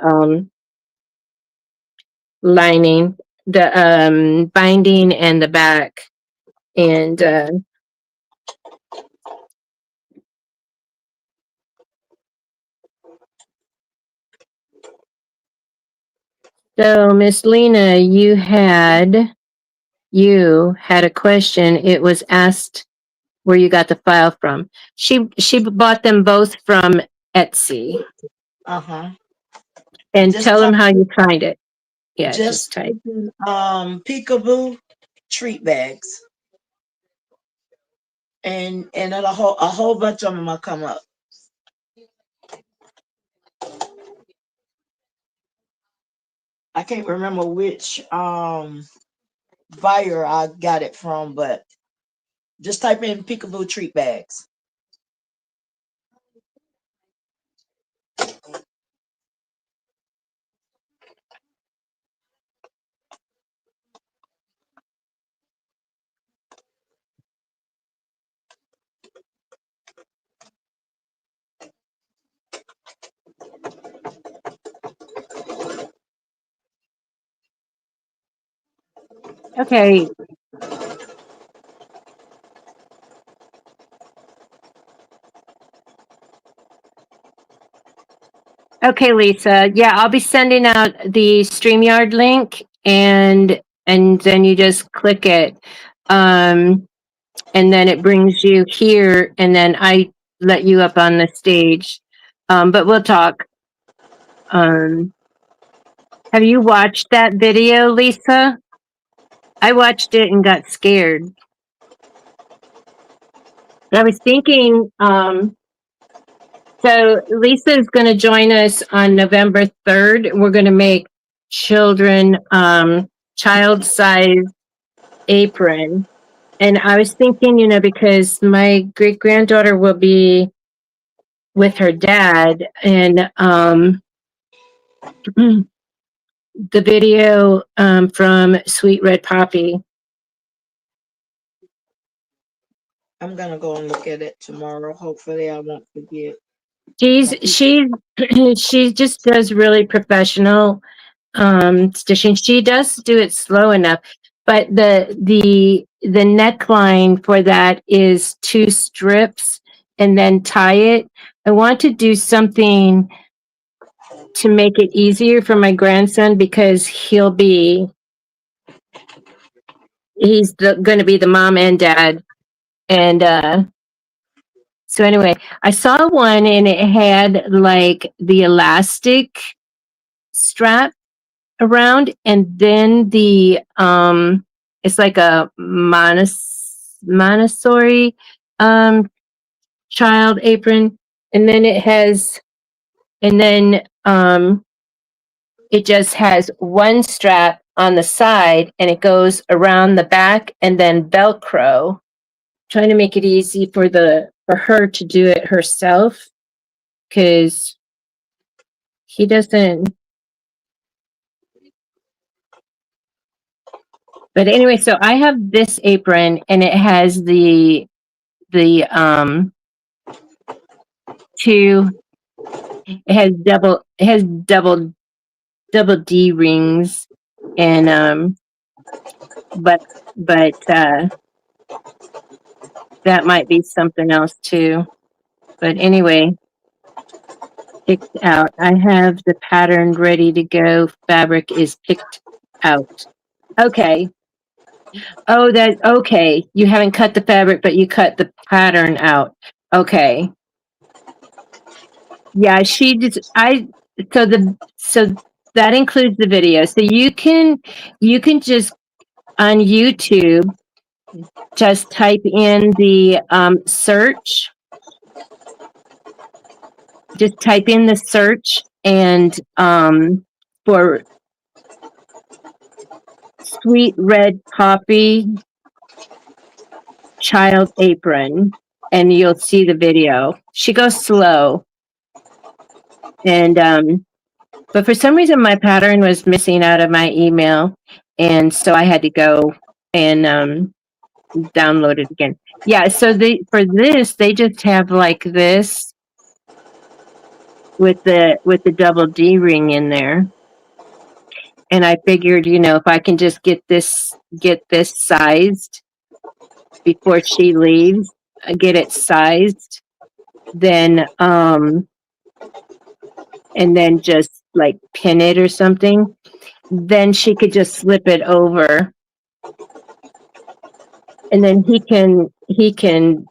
lining, the binding, and the back. And so, Miss Lena, you had a question. It was asked where you got the file from. She bought them both from Etsy. Uh-huh. And Just tell them type how you find it. Yeah, just just type. type in peekaboo treat bags, and a whole bunch of them will come up. I can't remember which buyer I got it from, but just type in peekaboo treat bags. Okay. Okay, Lisa. Yeah, I'll be sending out the StreamYard link, and then you just click it. Um and then it brings you here, and then I let you up on the stage. But we'll talk. Um have you watched that video, Lisa? I watched it and got scared. I was thinking, so Lisa is going to join us on November 3rd. We're going to make children child size apron. And I was thinking, because my great granddaughter will be with her dad, and the video from Sweet Red Poppy. I'm gonna go and look at it tomorrow. Hopefully, I won't forget. She's My people. she she just does really professional stitching. She does do it slow enough, but the neckline for that is 2 strips and then tie it. I want to do something to make it easier for my grandson, because he's going to be the mom and dad. And so anyway, I saw one and it had like the elastic strap around, and then the it's like a Montessori um child apron, and then it just has one strap on the side, and it goes around the back and then velcro, trying to make it easy for her to do it herself, because he doesn't. But anyway, so I have this apron, and it has the two. It has double D rings, and but that might be something else too. But anyway, picked out. I have the pattern ready to go. Fabric is picked out. Okay. Oh, that okay. You haven't cut the fabric, but you cut the pattern out. Okay. Yeah, she just so that includes the video. So you can just on YouTube just type in the search. Just type in the search and for sweet red coffee child apron, and you'll see the video. She goes slow, and but for some reason my pattern was missing out of my email, and so I had to go and download it again. Yeah, so for this they just have like this with the double D ring in there. And I figured, if I can just get this sized before she leaves, get it sized, then and then just like pin it or something, then she could just slip it over, and then he can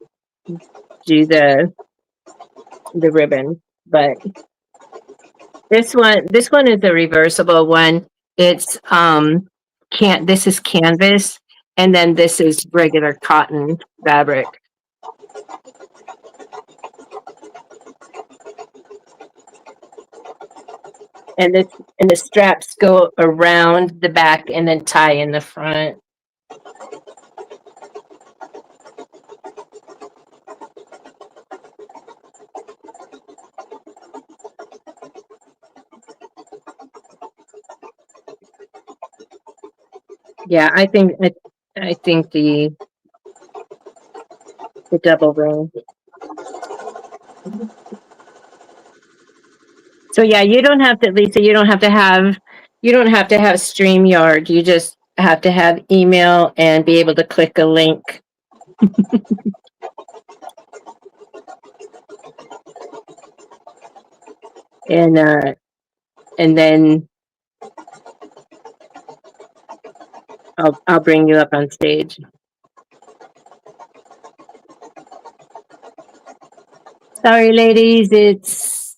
do the ribbon. But this one is a reversible one. It's can't this is canvas, and then this is regular cotton fabric. And the straps go around the back and then tie in the front. Yeah, I think the double ring. So yeah, you don't have to, Lisa. You don't have to have StreamYard. You just have to have email and be able to click a link. And then I'll bring you up on stage. Sorry, ladies. It's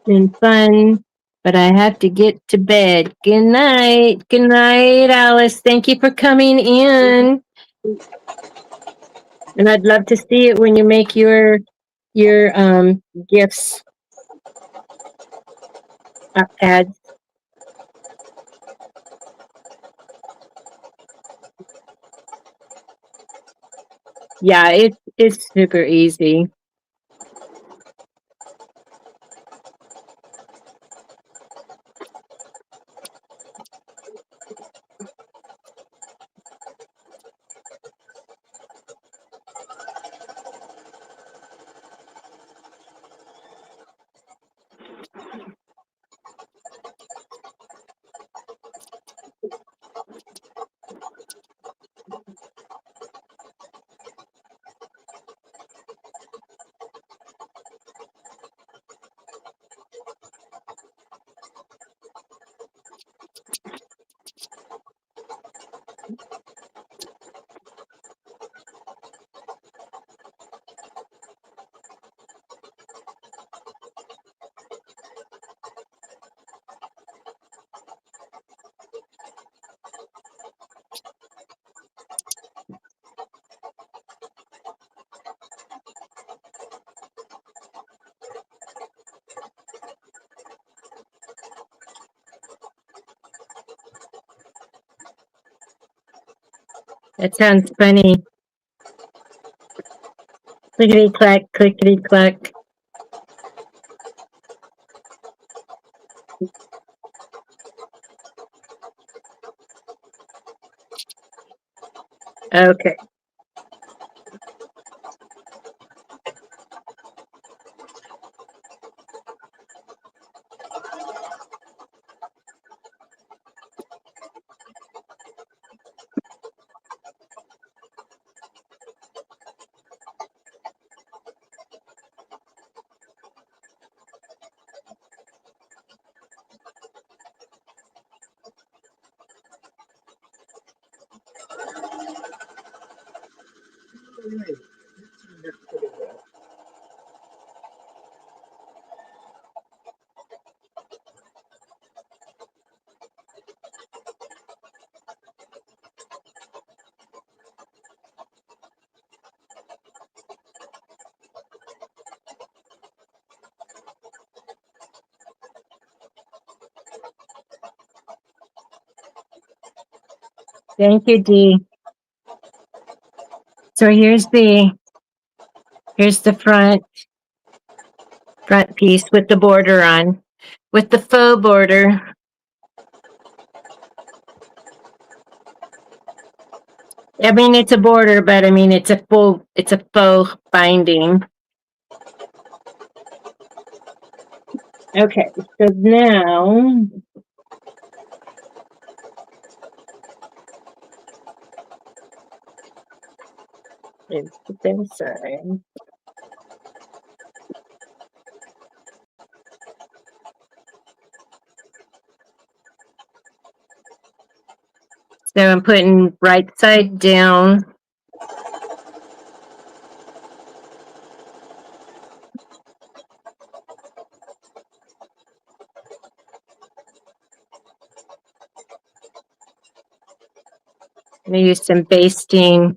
been fun, but I have to get to bed. Good night. Good night, Alice. Thank you for coming in. And I'd love to see it when you make your gifts ads. Yeah, it's super easy. That sounds funny. Clickety clack, clickety clack. Okay. Thank you, Dee. So here's the front piece with the border on, with the faux border. I mean, it's a border, but I mean, it's a faux binding. Okay, so now let's put that aside. So I'm putting right side down. I'm gonna use some basting.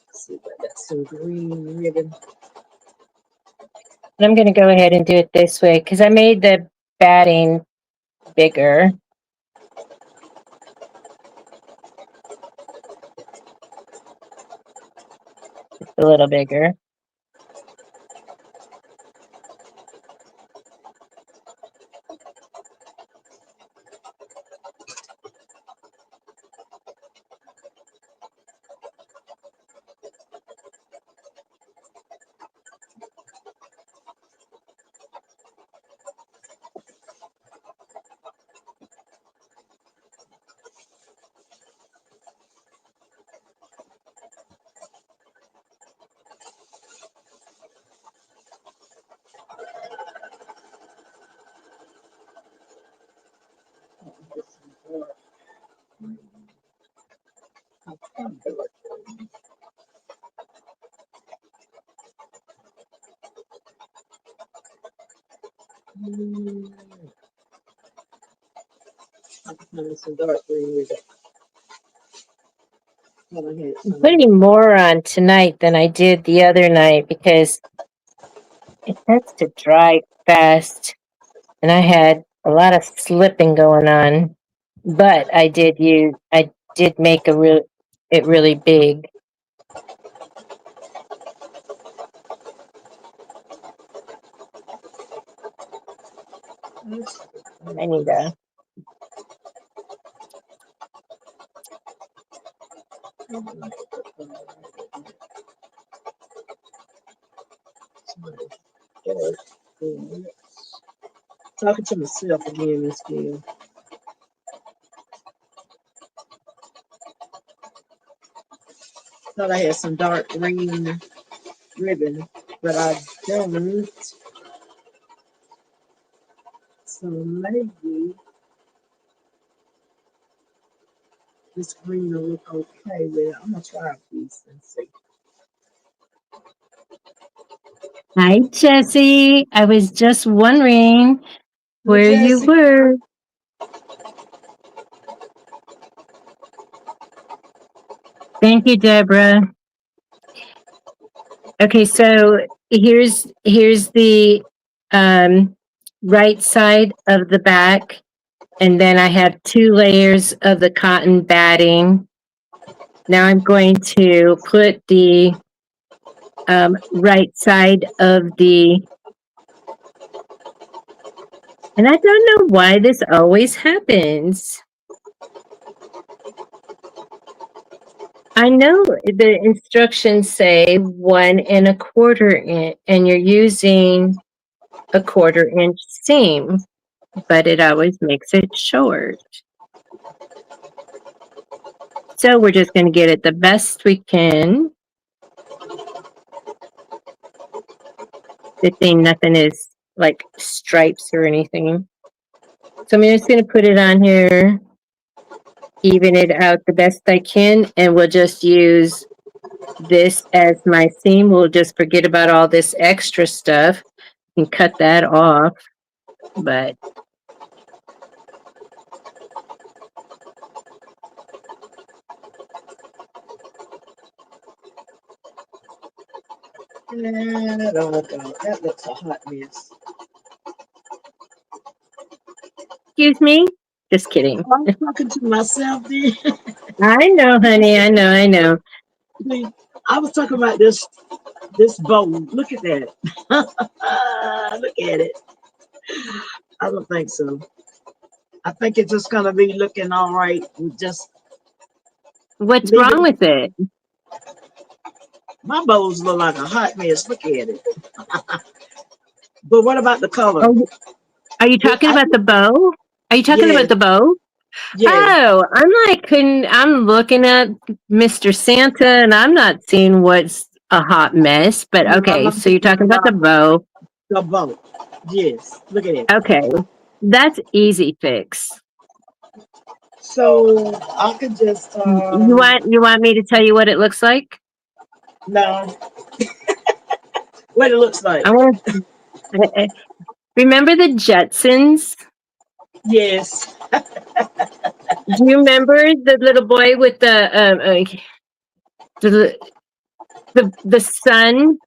Let's see, I got some green ribbon. I'm gonna go ahead and do it this way because I made the batting bigger, a little bigger. Some dark green ribbon. I'm putting more on tonight than I did the other night because it tends to dry fast, and I had a lot of slipping going on. But I did make it really big. I need to. Talking to myself again, Miss Gill. Thought I had some dark green ribbon, but I don't. So maybe this green will look okay with it. I'm gonna try a piece and see. Hi, Jessie. I was just wondering Hey, where you Jesse. were. Thank you, Deborah. Okay, so here's the um, right side of the back, and then I have 2 layers of the cotton batting. Now I'm going to put the right side of and I don't know why this always happens. I know the instructions say 1 1/4 inch, and you're using a 1/4 inch seam, but it always makes it short. So we're just going to get it the best we can. Good thing nothing is like stripes or anything. So I'm just going to put it on here, even it out the best I can, and we'll just use this as my seam. We'll just forget about all this extra stuff and cut that off. But That don't look that looks a hot mess. Excuse me? Just kidding. I'm talking to myself then. I know, honey. I know. I know. See, I was talking about this bowl. Look at that. Look at it. I don't think so. I think it's just gonna be looking all right. We just What's leave it. wrong with it? My bowls look like a hot mess. Look at it. But what about the color? Oh, are you This, talking I, about the bow? Are you talking about yes, the bow? yes. Oh, I'm like, couldn't, I'm looking at Mr. Santa and I'm not seeing what's a hot mess. But No, I'm okay, not so you're talking talking about the about bow. the bowl. Yes, look at it. Okay, that's easy fix. So I could just You want me to tell you what it looks like? no, what it looks like. I want to remember the Jetsons. Yes, Do you remember the little boy with the the sun,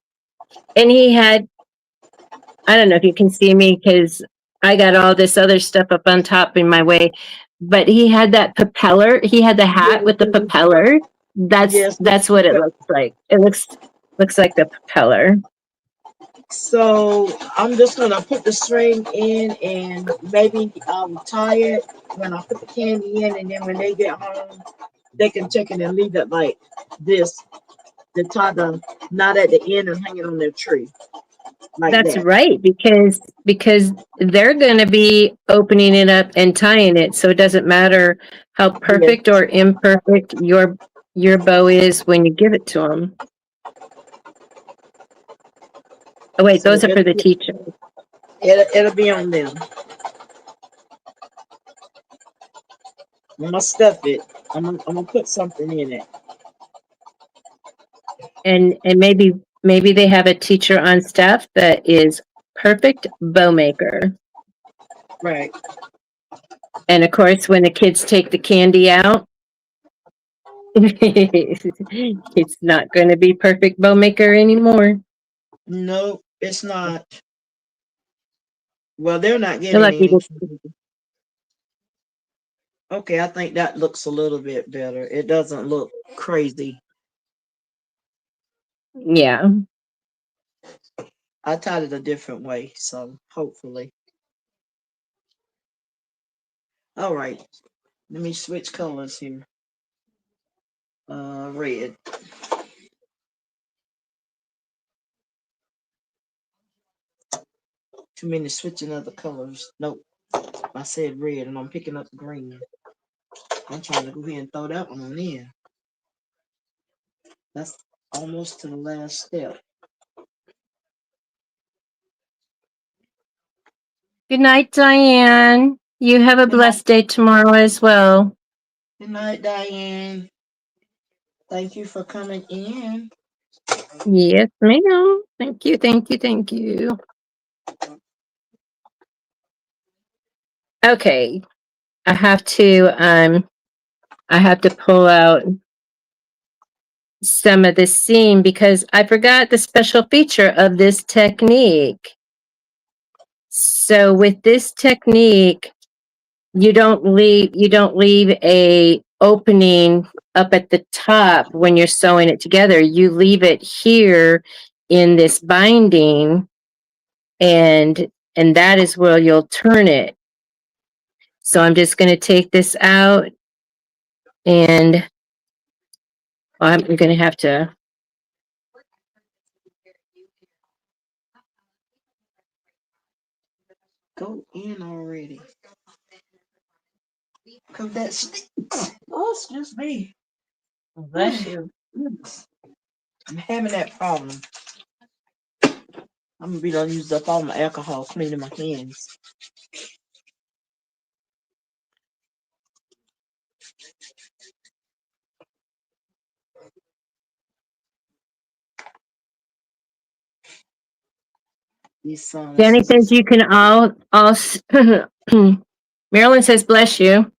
and he had, I don't know if you can see me because I got all this other stuff up on top in my way, but he had that propeller. He had the hat yes, with the propeller. That's yes. that's what it looks like. It looks like the propeller. So I'm just gonna put the string in and maybe tie it when I put the candy in, and then when they get home, they can check it and leave it like this. To tie the knot at the end and hang it on their tree like That's that. right, because they're going to be opening it up and tying it, so it doesn't matter how Yes. perfect or imperfect your bow is when you give it to them. Oh wait, So those are for the teacher. it'll be on them. I'm gonna stuff it. I'm gonna put something in it. And maybe they have a teacher on staff that is perfect bow maker. Right. And of course, when the kids take the candy out, it's not going to be perfect bow maker anymore. No, it's not. Well, they're not They're getting lucky any. to, Okay, I think that looks a little bit better. It doesn't look crazy. yeah. I tied it a different way, so hopefully. All right. Let me switch colors here. Red. Too many switching other colors. Nope. I said red and I'm picking up green. I'm trying to go ahead and throw that one on in. That's almost to the last step. Good night, Diane. You have a Good night, blessed day tomorrow as well. good night, Diane. Thank you for coming in. Yes, ma'am. Thank you, thank you, thank you. Okay, I have to pull out some of this seam because I forgot the special feature of this technique. So with this technique, you don't leave a opening up at the top when you're sewing it together. You leave it here in this binding, and that is where you'll turn it. So I'm just going to take this out, and I'm going to have to. Go in already. Cause that's oh, excuse me. Bless you. I'm having that problem. I'm gonna be done used up all my alcohol cleaning my hands. These Danny says sinuses. you can all. Marilyn says bless you.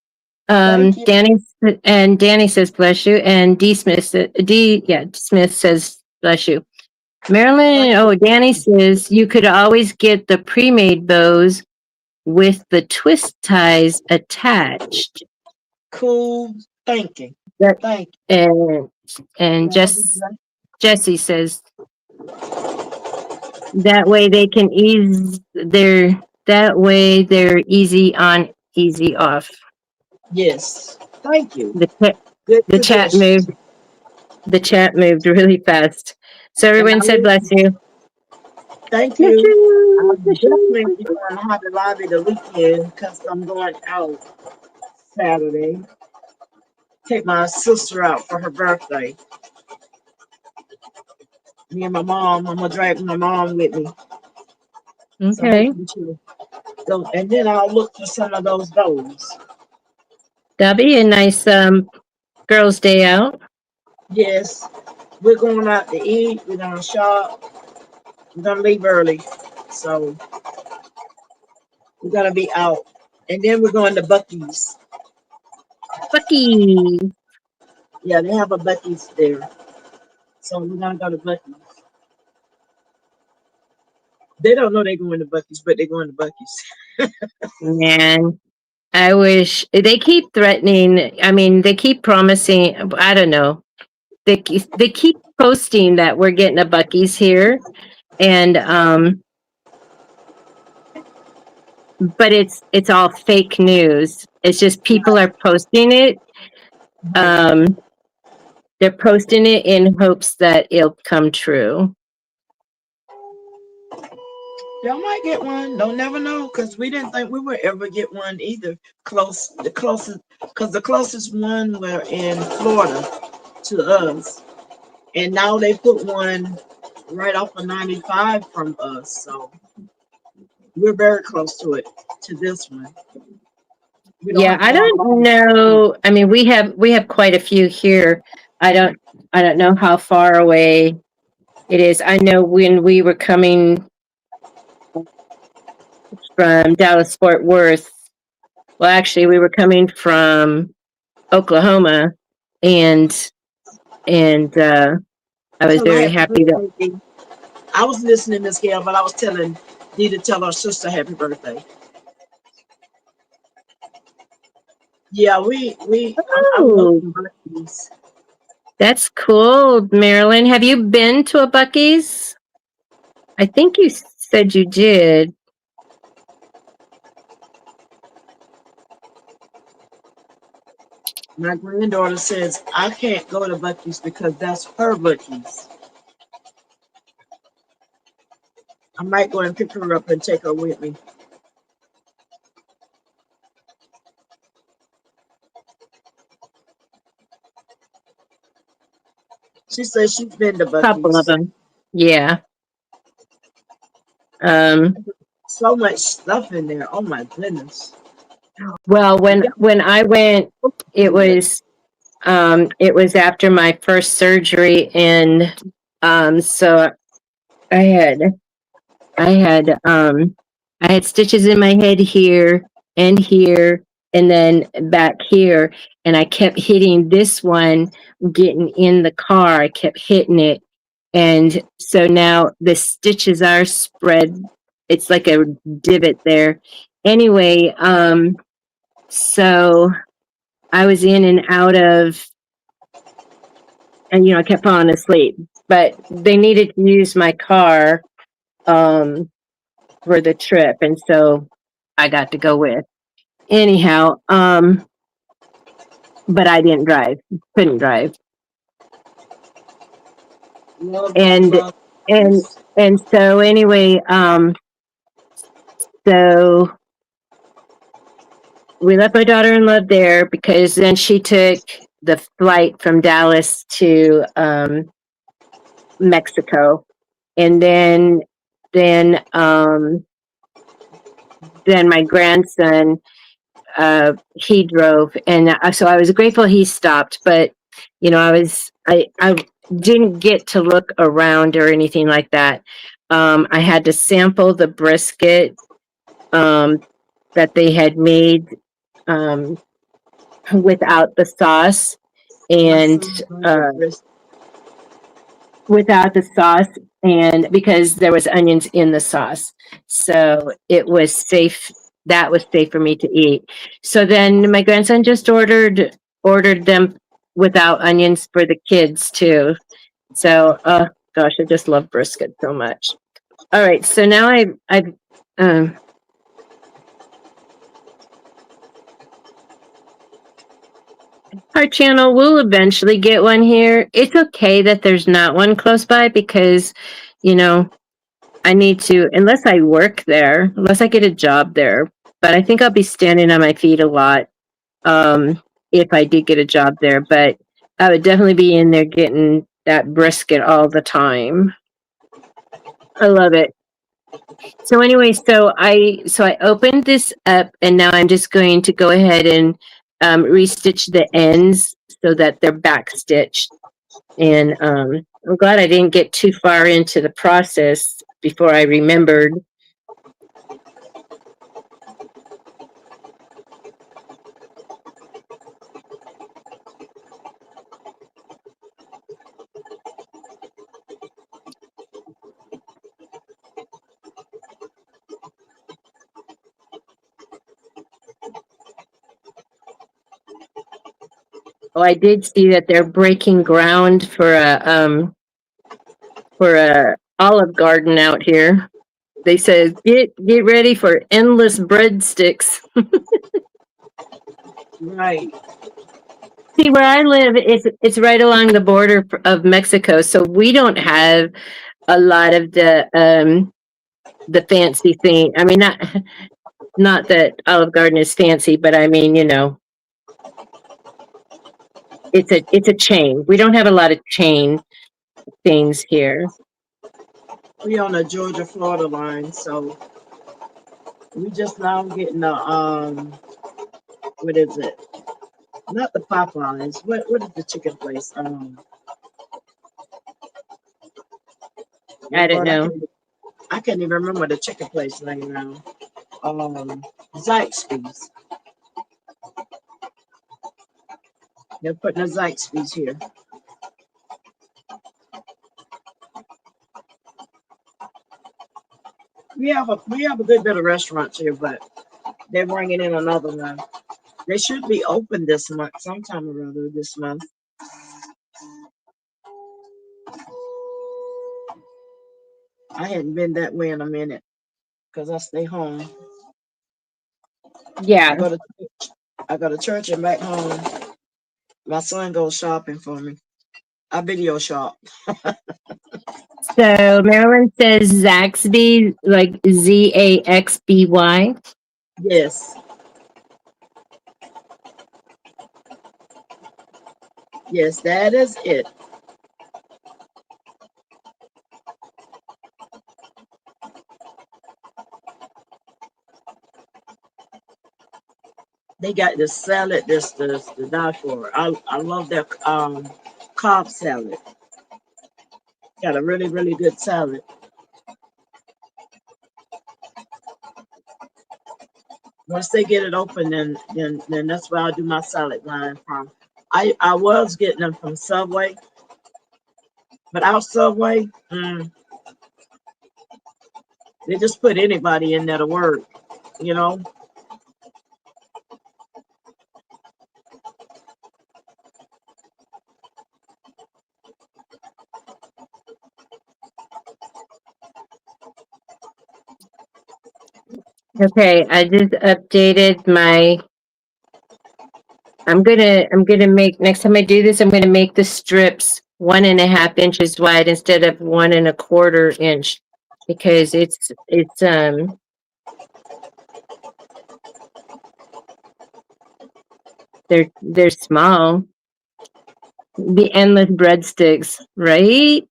Thank you. Danny says bless you, and D Smith says bless you. Marilyn, Thank oh, you. Danny says you could always get the pre-made bows with the twist ties attached. Cool thinking. That Thank and you. and That'll be just great. Jesse says that way they can ease their that way they're easy on, easy off. Yes. Thank you. The chat Good the chat suggestions. moved the chat moved really fast. So And I everyone said will. bless you. Thank Bless you. I'll you, bless you, definitely bless be you. going to Hobby Lobby the weekend because I'm going out Saturday. Take my sister out for her birthday. Me and my mom. I'm gonna drag my mom with me. So Okay. hopefully she'll go. And then I'll look for some of those bows. That'll be a nice girls' day out. Yes. We're going out to eat. We're gonna shop. We're gonna leave early. So we're gonna be out. And then we're going to Bucky's. Bucky. Yeah, they have a Bucky's there. So we're gonna go to Bucky's. They don't know they're going to Bucky's, but they're going to Bucky's. Man, I wish they keep threatening. I mean, they keep promising. I don't know. They keep posting that we're getting a Bucky's here, and but it's all fake news. It's just people Right, are posting it. right. Um, they're posting it in hopes that it'll come true. Y'all might get one. Don't never know, because we didn't think we would ever get one either. The closest, because the closest one were in Florida to us, and now they put one right off of 95 from us. So we're very close to it, to this one. We don't Yeah, have to I walk don't all. know. I mean, we have quite a few here. I don't I don't know how far away it is. I know when we were coming from Dallas Fort Worth, well, actually, we were coming from Oklahoma, and and I was Tell her very happy happy that. birthday, Dee. I was listening, Miss Gail, but I was telling Dee to tell her sister happy birthday. Yeah, I'm Oh, looking birthdays. that's cool, Marilyn. Have you been to a Bucky's? I think you said you did. My granddaughter says I can't go to Bucky's because that's her Bucky's. I might go and pick her up and take her with me. She says she's been to Couple of Bucky's. them. Yeah. Um, So much stuff in there. Oh my goodness. well, You when I went, got it good. was it was after my first surgery, and so I had I had I had stitches in my head here and then back here, and I kept hitting this one getting in the car. I kept hitting it, and so now the stitches are spread. It's like a divot there. Anyway, so I was in and out of, and I kept falling asleep. But they needed to use my car um, for the trip, and so I got to go with. Anyhow, but I didn't drive, couldn't drive, Love, love, and love. and and so anyway, so we left my daughter-in-law there because then she took the flight from Dallas to Mexico, and then then my grandson he drove, and so I was grateful he stopped. But I didn't get to look around or anything like that. I had to sample the brisket um, that they had made um, without the sauce, My and son love breast. without the sauce. and because there was onions in the sauce, so it was safe. That was safe for me to eat. So then my grandson just ordered them without onions for the kids too. So, gosh, I just love brisket so much. All right, so now I've um, our channel will eventually get one here. It's okay that there's not one close by because, you know, I need to, unless I work there, unless I get a job there. But I think I'll be standing on my feet a lot if I did get a job there. But I would definitely be in there getting that brisket all the time. I love it. So anyway, so I opened this up, and now I'm just going to go ahead and restitch the ends so that they're back stitched. And I'm glad I didn't get too far into the process before I remembered. Oh, I did see that they're breaking ground for a Olive Garden out here. They said get ready for endless breadsticks. Right. See, where I live, it's right along the border of Mexico, so we don't have a lot of the fancy thing. I mean, not that Olive Garden is fancy, but I mean, it's a chain. We don't have a lot of chain things here. We on the Georgia Florida line, so we just now getting the what is it? Not the Popeyes. What is the chicken place? I don't Lord, know. I can't even remember the chicken place right now. Zaxby's. They're putting a Zaxby's here. We have a good bit of restaurants here, but they're bringing in another one. They should be open this month, sometime or other this month. I hadn't been that way in a minute because I stay home. I Yeah. go to I go to church and back home. My son goes shopping for me. I video shop. So Marilyn says Zaxby, like Zaxby. Yes, yes, that is it. They got this salad. This the die for. I love their Cobb salad. Got a really good salad. Once they get it open, then that's where I do my salad line from. I was getting them from Subway, but our Subway, they just put anybody in there to work. You know. Okay, I just updated my. I'm gonna make next time I do this. I'm gonna make the strips 1.5 inches wide instead of 1.25 inch because they're small. The endless breadsticks, right?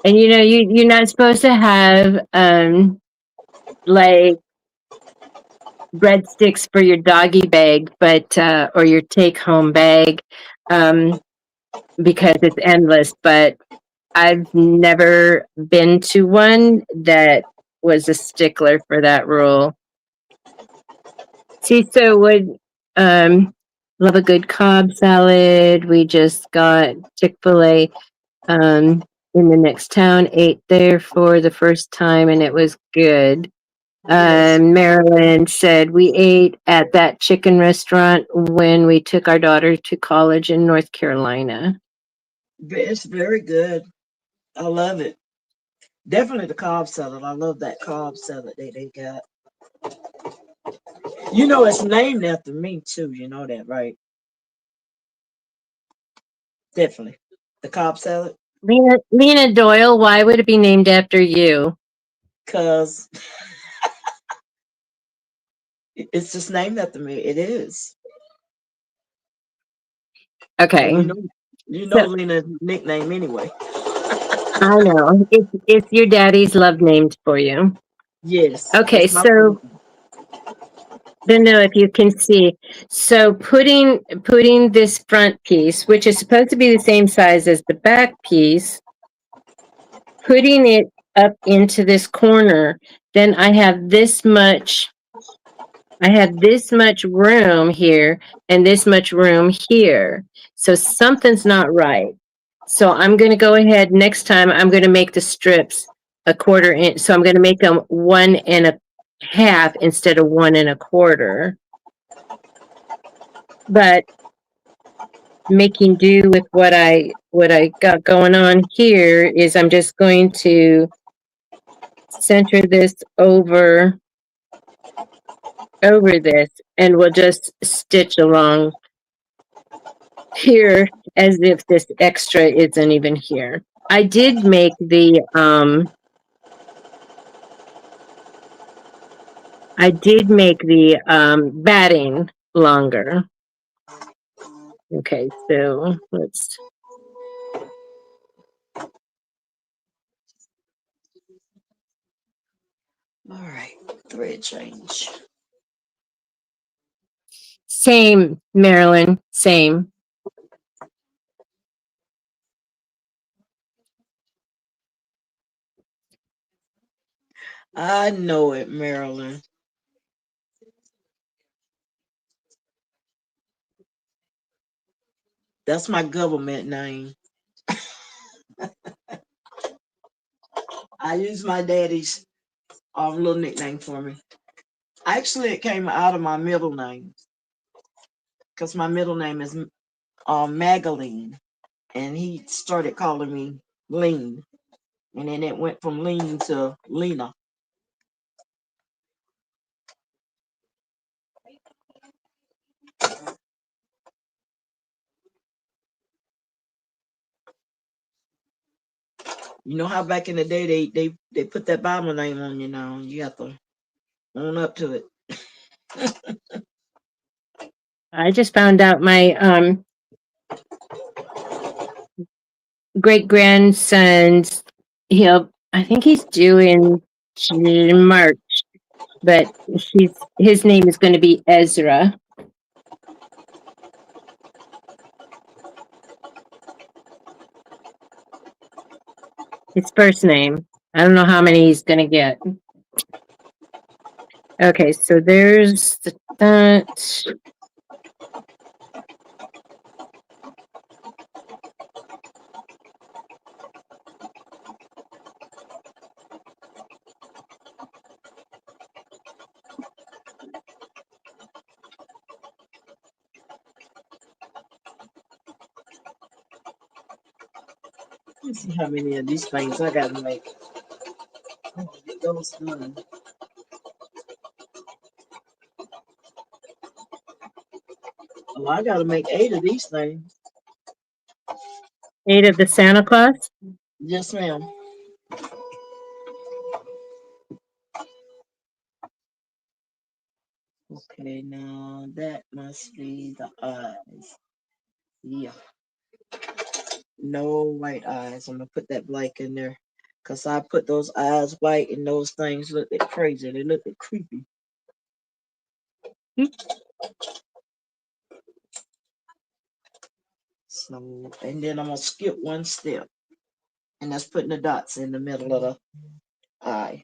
And you're not supposed to have like breadsticks for your doggy bag, but or your take home bag, um, because it's endless. But I've never been to one that was a stickler for that rule. See, so would um Love a good Cobb salad. We just got Chick-fil-A in the next town, ate there for the first time, and it was good. Yes, Marilyn said we ate at that chicken restaurant when we took our daughter to college in North Carolina. it's very good. I love it. Definitely the Cobb salad. I love that Cobb salad they got. You know, it's named after me too. You know that, right? Definitely. The Cobb salad. Lena Doyle, why would it be named after you? Because it's just named after me. It is. Well, Okay. you know So Lena's nickname anyway. I know. It's your daddy's love named for you. Yes, Okay, it's my so favorite. don't know if you can see. So putting this front piece, which is supposed to be the same size as the back piece, putting it up into this corner, then I have this much room here and this much room here. So something's not right. So I'm going to go ahead next time. I'm going to make the strips a quarter inch. So I'm going to make them 1.5 instead of 1.25. But making do with what I got going on here is I'm just going to center this over this, and we'll just stitch along here as if this extra isn't even here. I did make the batting longer. Okay, so let's All right, thread change. same, Marilyn, same. I know it, Marilyn. That's my government name. I use my daddy's little nickname for me. Actually, it came out of my middle name because my middle name is Magaline, and he started calling me Lean, and then it went from Lean to Lena. You know how back in the day they put that Bible name on you now. You have to own up to it. I just found out my great grandson's I think he's due in March, but his name is going to be Ezra. His first name. I don't know how many he's going to get. Okay, so there's that. Let's see how many of these things I gotta make. Get those done. Oh, I gotta make 8 of these things. 8 of the Santa Claus. Yes, ma'am. Okay, now that must be the eyes. Yeah. No white eyes. I'm gonna put that blank in there. Cause I put those eyes white and those things look crazy. They look creepy. So and then I'm gonna skip one step. And that's putting the dots in the middle of the eye.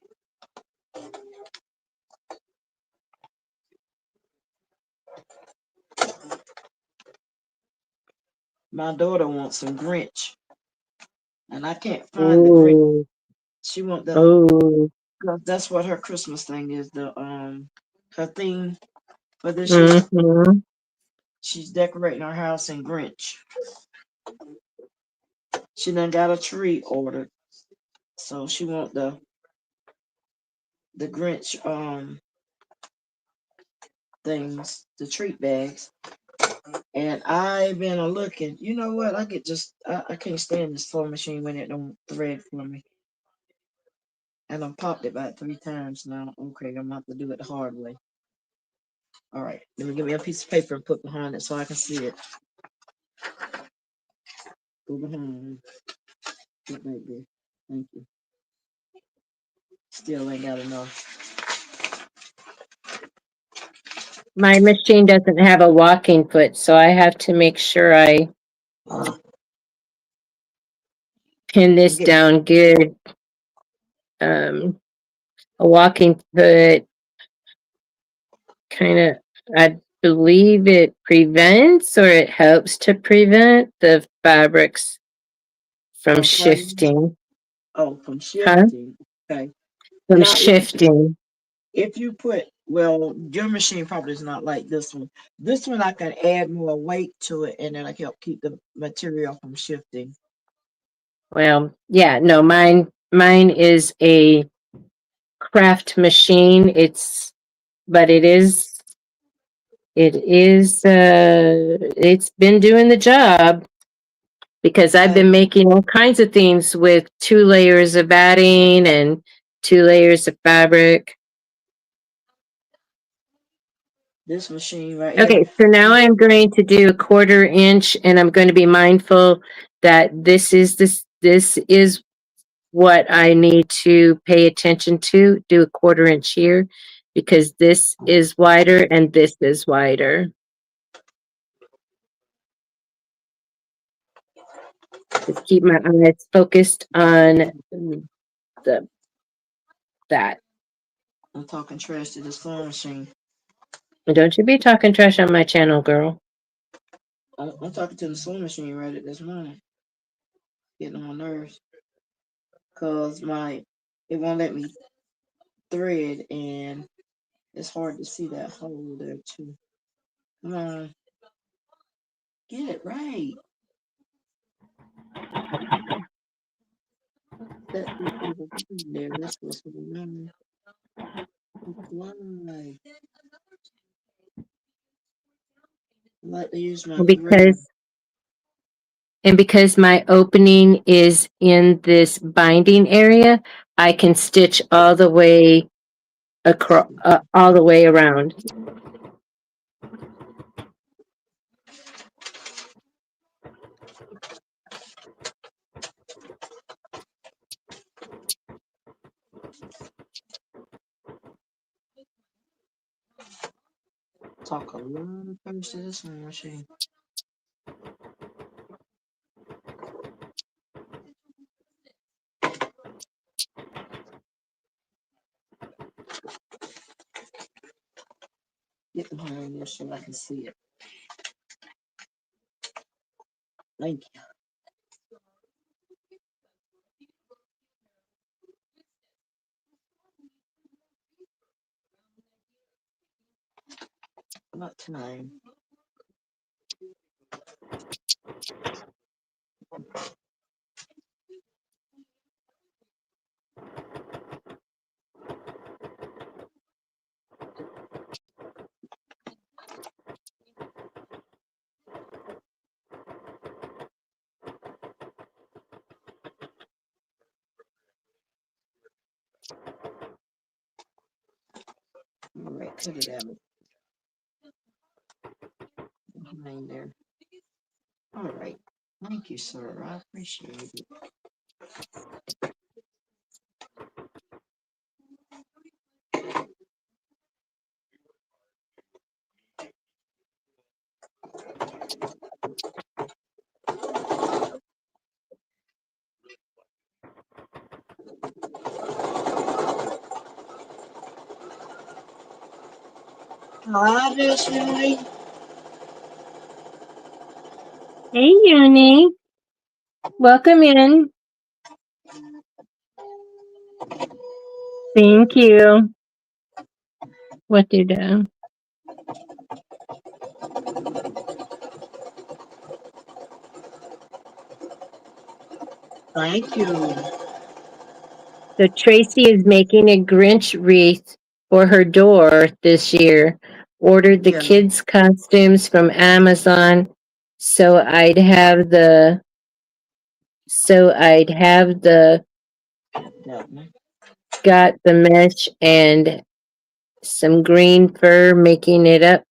My daughter wants some Grinch, and I can't find the Grinch. Oh, She want the oh. 'cause that's what her Christmas thing is. The her theme for this year. Mm-hmm. She's decorating her house in Grinch. She done got a tree ordered, so she want the Grinch things, the treat bags. And I've been a looking. You know what? I can't stand this sewing machine when it don't thread for me. And I popped it about 3 times now. Okay, I'm gonna have to do it the hard way. All right, let me give me a piece of paper and put behind it so I can see it. Go behind. Get right there. Thank you. Still ain't got enough. My machine doesn't have a walking foot, so I have to make sure I pin I'm this getting down good. Um, a walking foot kind of, I believe it prevents or it helps to prevent the fabrics from from fraying. shifting. Oh, from Huh? shifting. Okay. From Now, shifting. if you put well, your machine probably is not like this one. This one I can add more weight to it, and then I can help keep the material from shifting. Well, yeah, no, mine is a craft machine. But it's been doing the job because I've Okay. been making all kinds of things with 2 layers of batting and 2 layers of fabric. This machine right here. Okay, so now I'm going to do a 1/4 inch, and I'm going to be mindful that this is what I need to pay attention to. Do a 1/4 inch here because this is wider and this is wider. Just keep my eyes focused on the that. I'm talking trash to this sewing machine. And don't you be talking trash on my channel, girl. I'm talking to the sewing machine right at this moment, getting on my nerves, cause my it won't let me thread, and it's hard to see that hole there too. Come on, get it right. That this little thing there. That's what's going on. Why? I like to use my thread. Because because my opening is in this binding area, I can stitch all the way across, all the way around. Talk a lot of things to this sewing machine. Get behind there so I can see it. Thank you. About time. All right, cut it out behind there. All right. Thank you, sir. I appreciate it. Obviously. Hey, Uni. Welcome in. Thank you. What do you do? Thank you. So Tracy is making a Grinch wreath for her door this year. Ordered the Yeah, kids' costumes from Amazon, so I'd have the that one. got the mesh and some green fur, making it up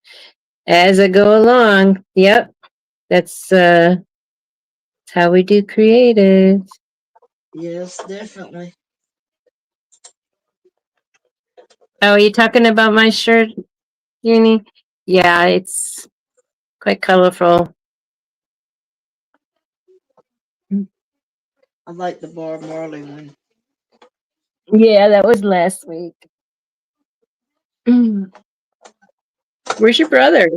as I go along. Yep, that's how we do creative. Yes, definitely. Oh, are you talking about my shirt, Uni? Yeah, it's quite colorful. I like the Bob Marley one. Yeah, that was last week. Where's your brother?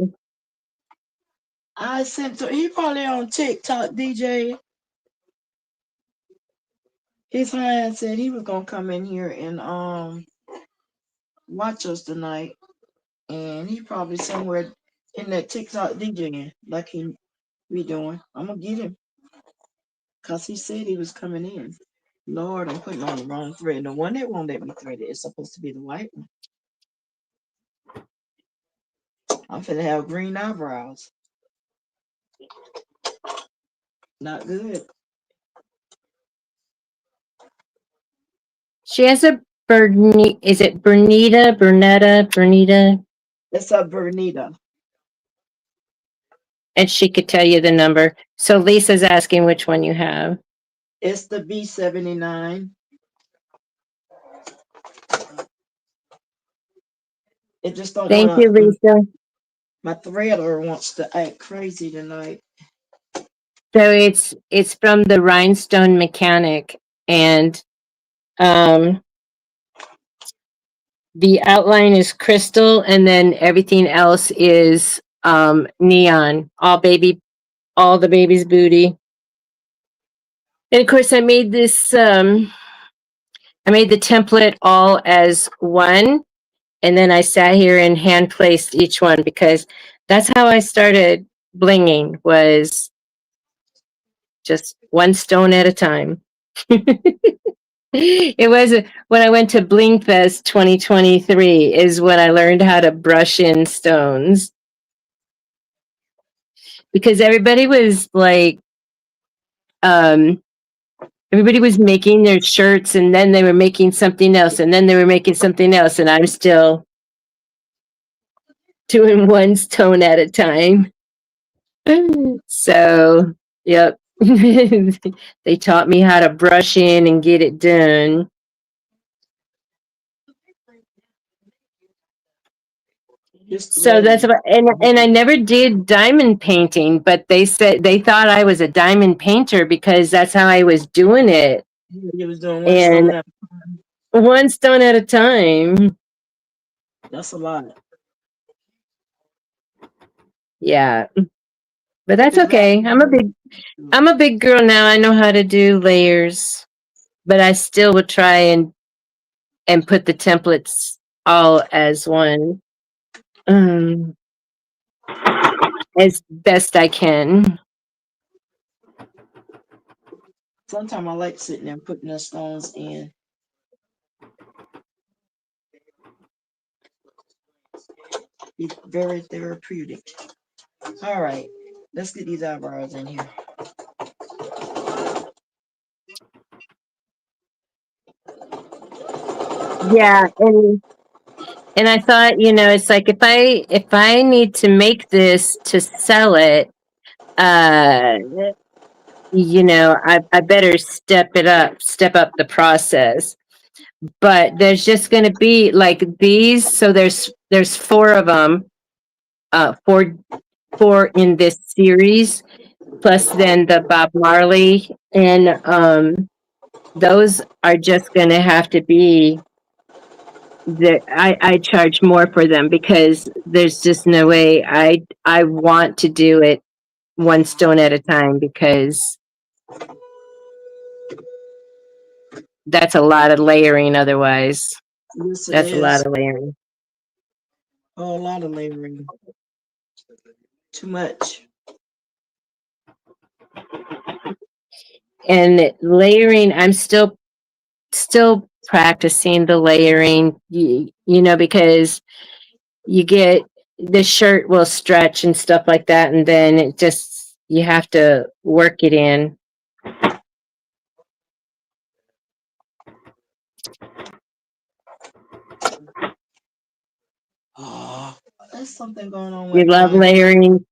I sent to he probably on TikTok, DJ. His hand said he was gonna come in here and watch us tonight, and he probably somewhere in that TikTok DJing like he be doing. I'm gonna get him because he said he was coming in. Lord, I'm putting on the wrong thread. The one that won't let me thread it is supposed to be the white one. I'm finna have green eyebrows. Not good. She has a Bernie. Is it Bernita? Bernetta? Bernita? It's a Bernita. And she could tell you the number. So Lisa's asking which one you have. It's the B79. It just don't Thank you, want to. Lisa. My threader wants to act crazy tonight. So it's from the Rhinestone Mechanic, and um, the outline is crystal, and then everything else is neon. All the baby's booty. And of course, I made this. I made the template all as one, and then I sat here and hand placed each one because that's how I started blinging, was just one stone at a time. It was when I went to Bling Fest 2023 is when I learned how to brush in stones, because um everybody was making their shirts, and then they were making something else, and then they were making something else, and I'm still doing one stone at a time. So, yep. They taught me how to brush in and get it done. Just So that's threading. about, and I never did diamond painting, but they said they thought I was a diamond painter because that's how I was doing it. He was doing one And stone at one stone at a time. That's a lot. Yeah. But If that's it's okay. I'm a big girl now. I know how to do layers, but I still would try and put the templates all as one. Um, as best I can. sometimes I like sitting there and putting the stones in. It's very therapeutic. All right, let's get these eyebrows in here. Yeah, and I thought, it's like if I need to make this to sell it, uh, I better step up the process. But there's just going to be like these. So there's four of them, four in this series, plus then the Bob Marley, and those are just going to have to be I charge more for them because there's just no way I want to do it one stone at a time because that's a lot of layering otherwise. Yes, it That's a lot is. of layering. Oh, a lot of layering. Too much. And layering, I'm still practicing the layering, because you get the shirt will stretch and stuff like that, and then it just you have to work it in. Oh, there's something going on You with love my. layering.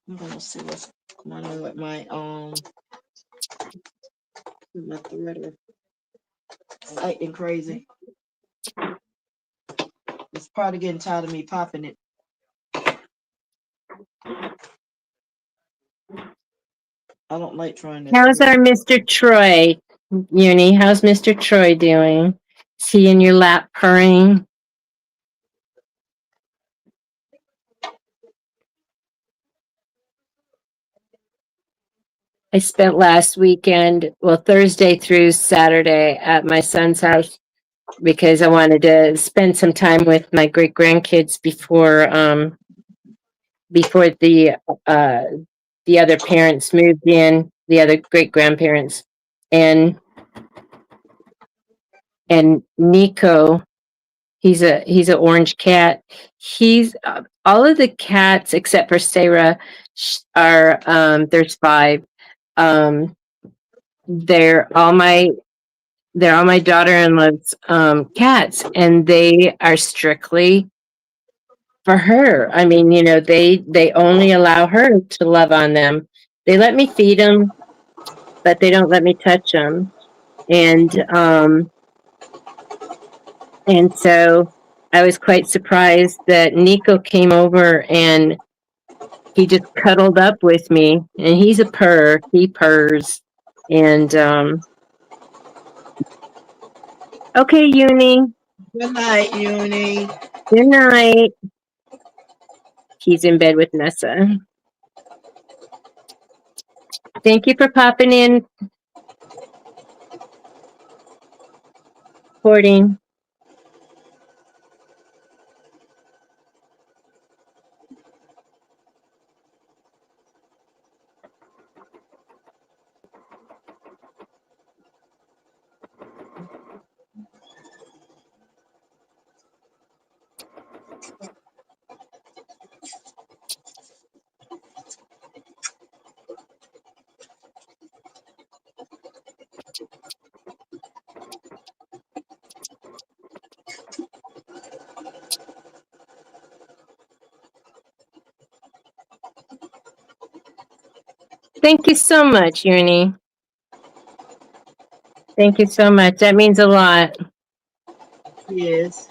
I'm gonna see what's going on with my threader. It's acting crazy. It's probably getting tired of me popping it. I don't like trying to How's thread. our Mr. Troy, Uni? How's Mr. Troy doing? Is he in your lap purring? I spent last weekend, well, Thursday through Saturday at my son's house because I wanted to spend some time with my great grandkids before uh, the other parents moved in, the other great grandparents, and Nico, he's an orange cat. He's all of the cats except for Sarah are there's five. Um, they're all my daughter-in-law's cats, and they are strictly for her. I mean, they only allow her to love on them. They let me feed them, but they don't let me touch them. And and so I was quite surprised that Nico came over and he just cuddled up with me. And he's a purr. He purrs. And okay, Uni. Good night, Uni. Good night. He's in bed with Nessa. Thank you for popping in, Courting. Thank you so much, Uni. Thank you so much. That means a lot. Yes.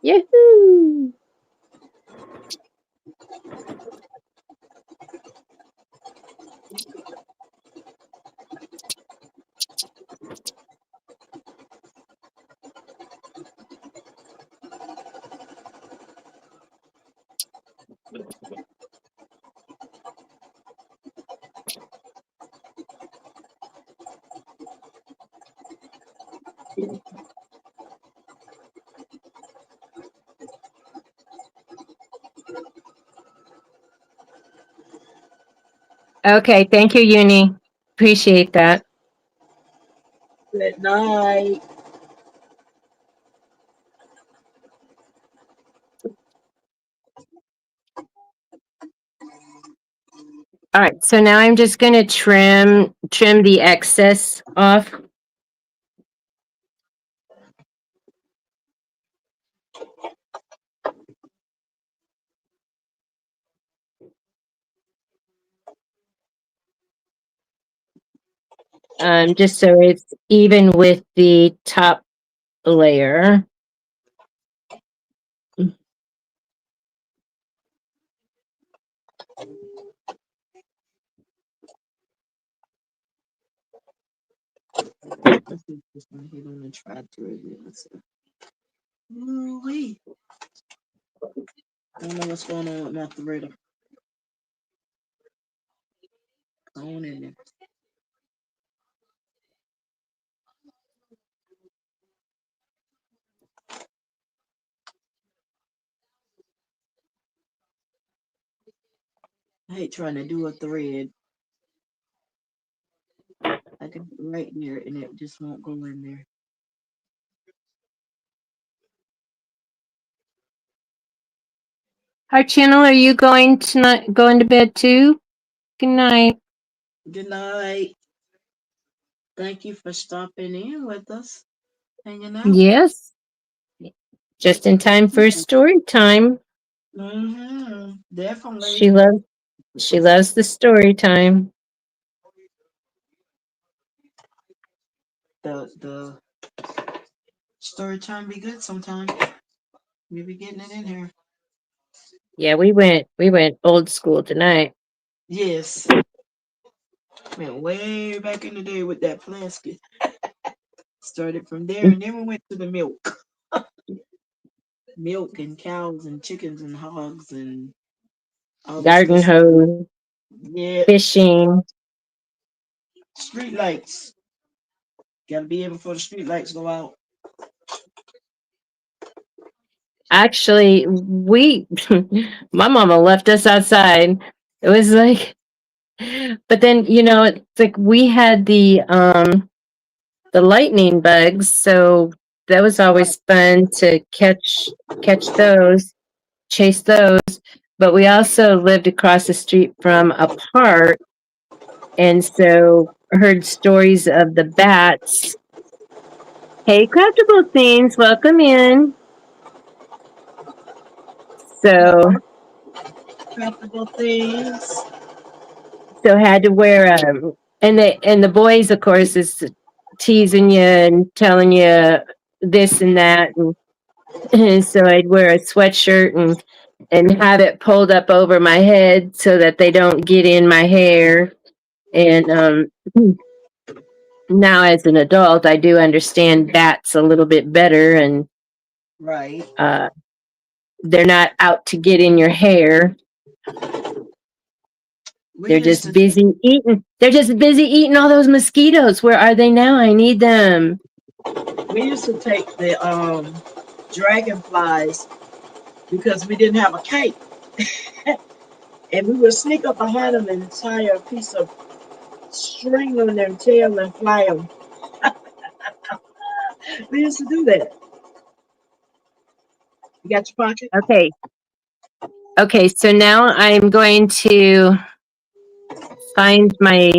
Yahoo! Okay, thank you, Uni. Appreciate that. Good night. All right, so now I'm just going to trim the excess off. just so it's even with the top layer. Let's see if this one hit on the try through it. Let's see. Ooh-wee. I don't know what's going on with my threader. On in there. I hate trying to do a thread. I can right there and it just won't go in there. Our channel, are you going to bed too? Good night. Good night. Thank you for stopping in with us, hanging out. Yes, just in time for story time. Definitely. She loves she loves the story time. The story time be good sometimes. We be getting it in here. Yeah, we went old school tonight. Yes. Went way back in the day with that plastic. Started from there and then we went to the milk. Milk and cows and chickens and hogs and all this good Garden stuff. hose, Yeah. fishing. Street lights. Gotta be able for the street lights go out. Actually, my mama left us outside. It was like, but then it's like we had the lightning bugs, so that was Right. always fun to catch those, chase those. But we also lived across the street from a park, and so heard stories of the bats. Hey, craftable things, welcome in. So Practical things. had to wear and the boys, of course, is teasing you and telling you this and that, and so I'd wear a sweatshirt and have it pulled up over my head so that they don't get in my hair. And now, as an adult, I do understand bats a little bit better, and Right. uh, they're not out to get in your hair. We They're used just to busy eating. They're just busy eating all those mosquitoes. Where are they now? I need them. we used to take the dragonflies because we didn't have a cape. And we would sneak up behind them and tie a piece of string on their tail and fly them. We used to do that. You got your pocket? Okay. Okay. So now I'm going to find my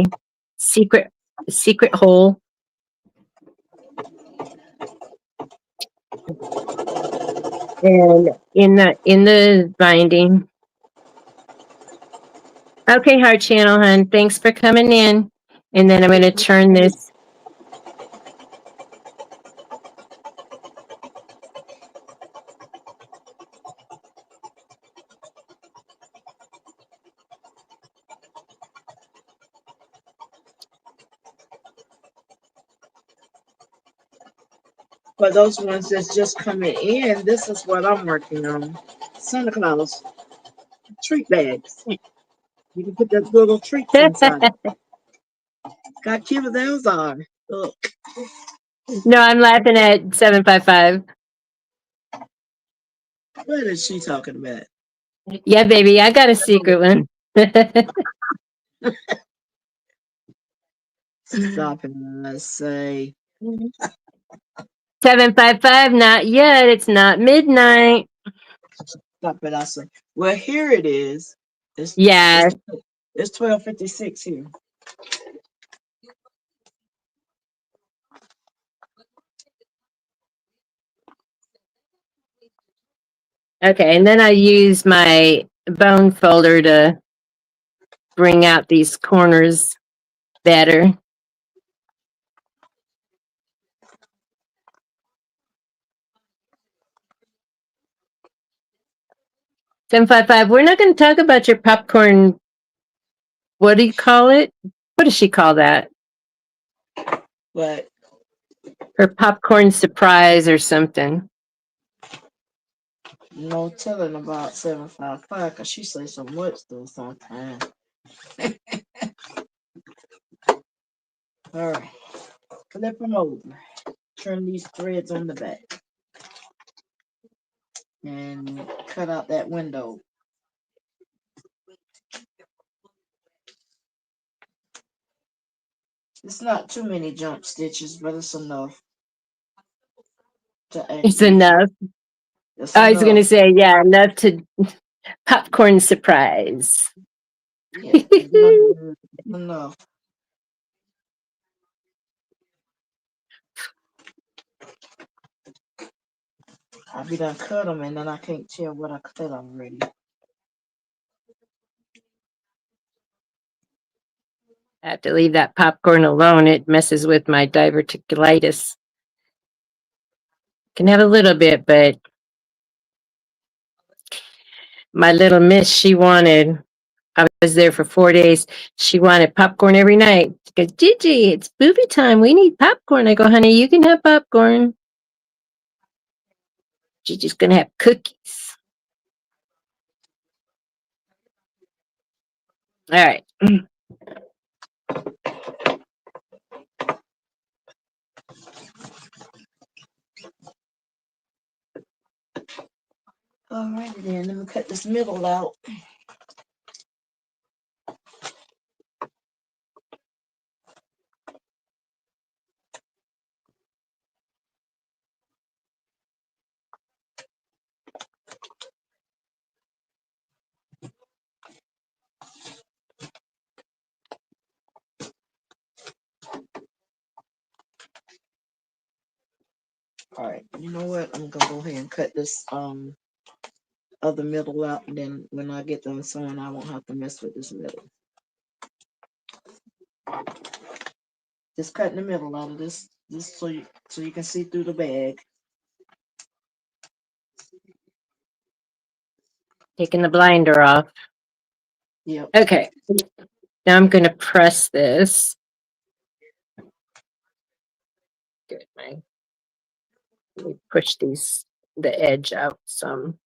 secret secret hole, and in the binding. Okay, Heart Channel, hun. Thanks for coming in. And then I'm going to turn this. For those ones that's just coming in, this is what I'm working on. Santa Claus treat bags. You can put that little treats inside. Got cute those are. Look, No, I'm laughing at 755. what is she talking about? Yeah, baby, I got a secret one. Stop it, I say. 755, not yet. It's not midnight. Stop it, I say. Well, here it is. It's it's Yeah. it's 12:56 here. Okay, and then I use my bone folder to bring out these corners better. 755. We're not going to talk about your popcorn. What do you call it? What does she call that? But Her popcorn surprise or something. no telling about 755 because she say so much though sometimes. All right, flip them over. Trim these threads on the back and cut out that window. It's not too many jump stitches, but it's enough to It's actually. enough. It's I was going enough. to say, yeah, enough to popcorn surprise. Yeah, enough. I be done cut them and then I can't tell what I cut already. I have to leave that popcorn alone. It messes with my diverticulitis. Can have a little bit, but my little miss, she wanted, I was there for 4 days. She wanted popcorn every night. She goes, Gigi, it's booby time. We need popcorn. I go, honey, you can have popcorn. Gigi's going to have cookies. All right. Alrighty then, let me cut this middle out. Alright, you know what? I'm gonna go ahead and cut this other middle out, and then when I get done sewing, I won't have to mess with this middle. Just cutting the middle out of this so you can see through the bag. Taking the blinder off. Yep. Okay. Now I'm going to press this. Good. Let me push the edge out some.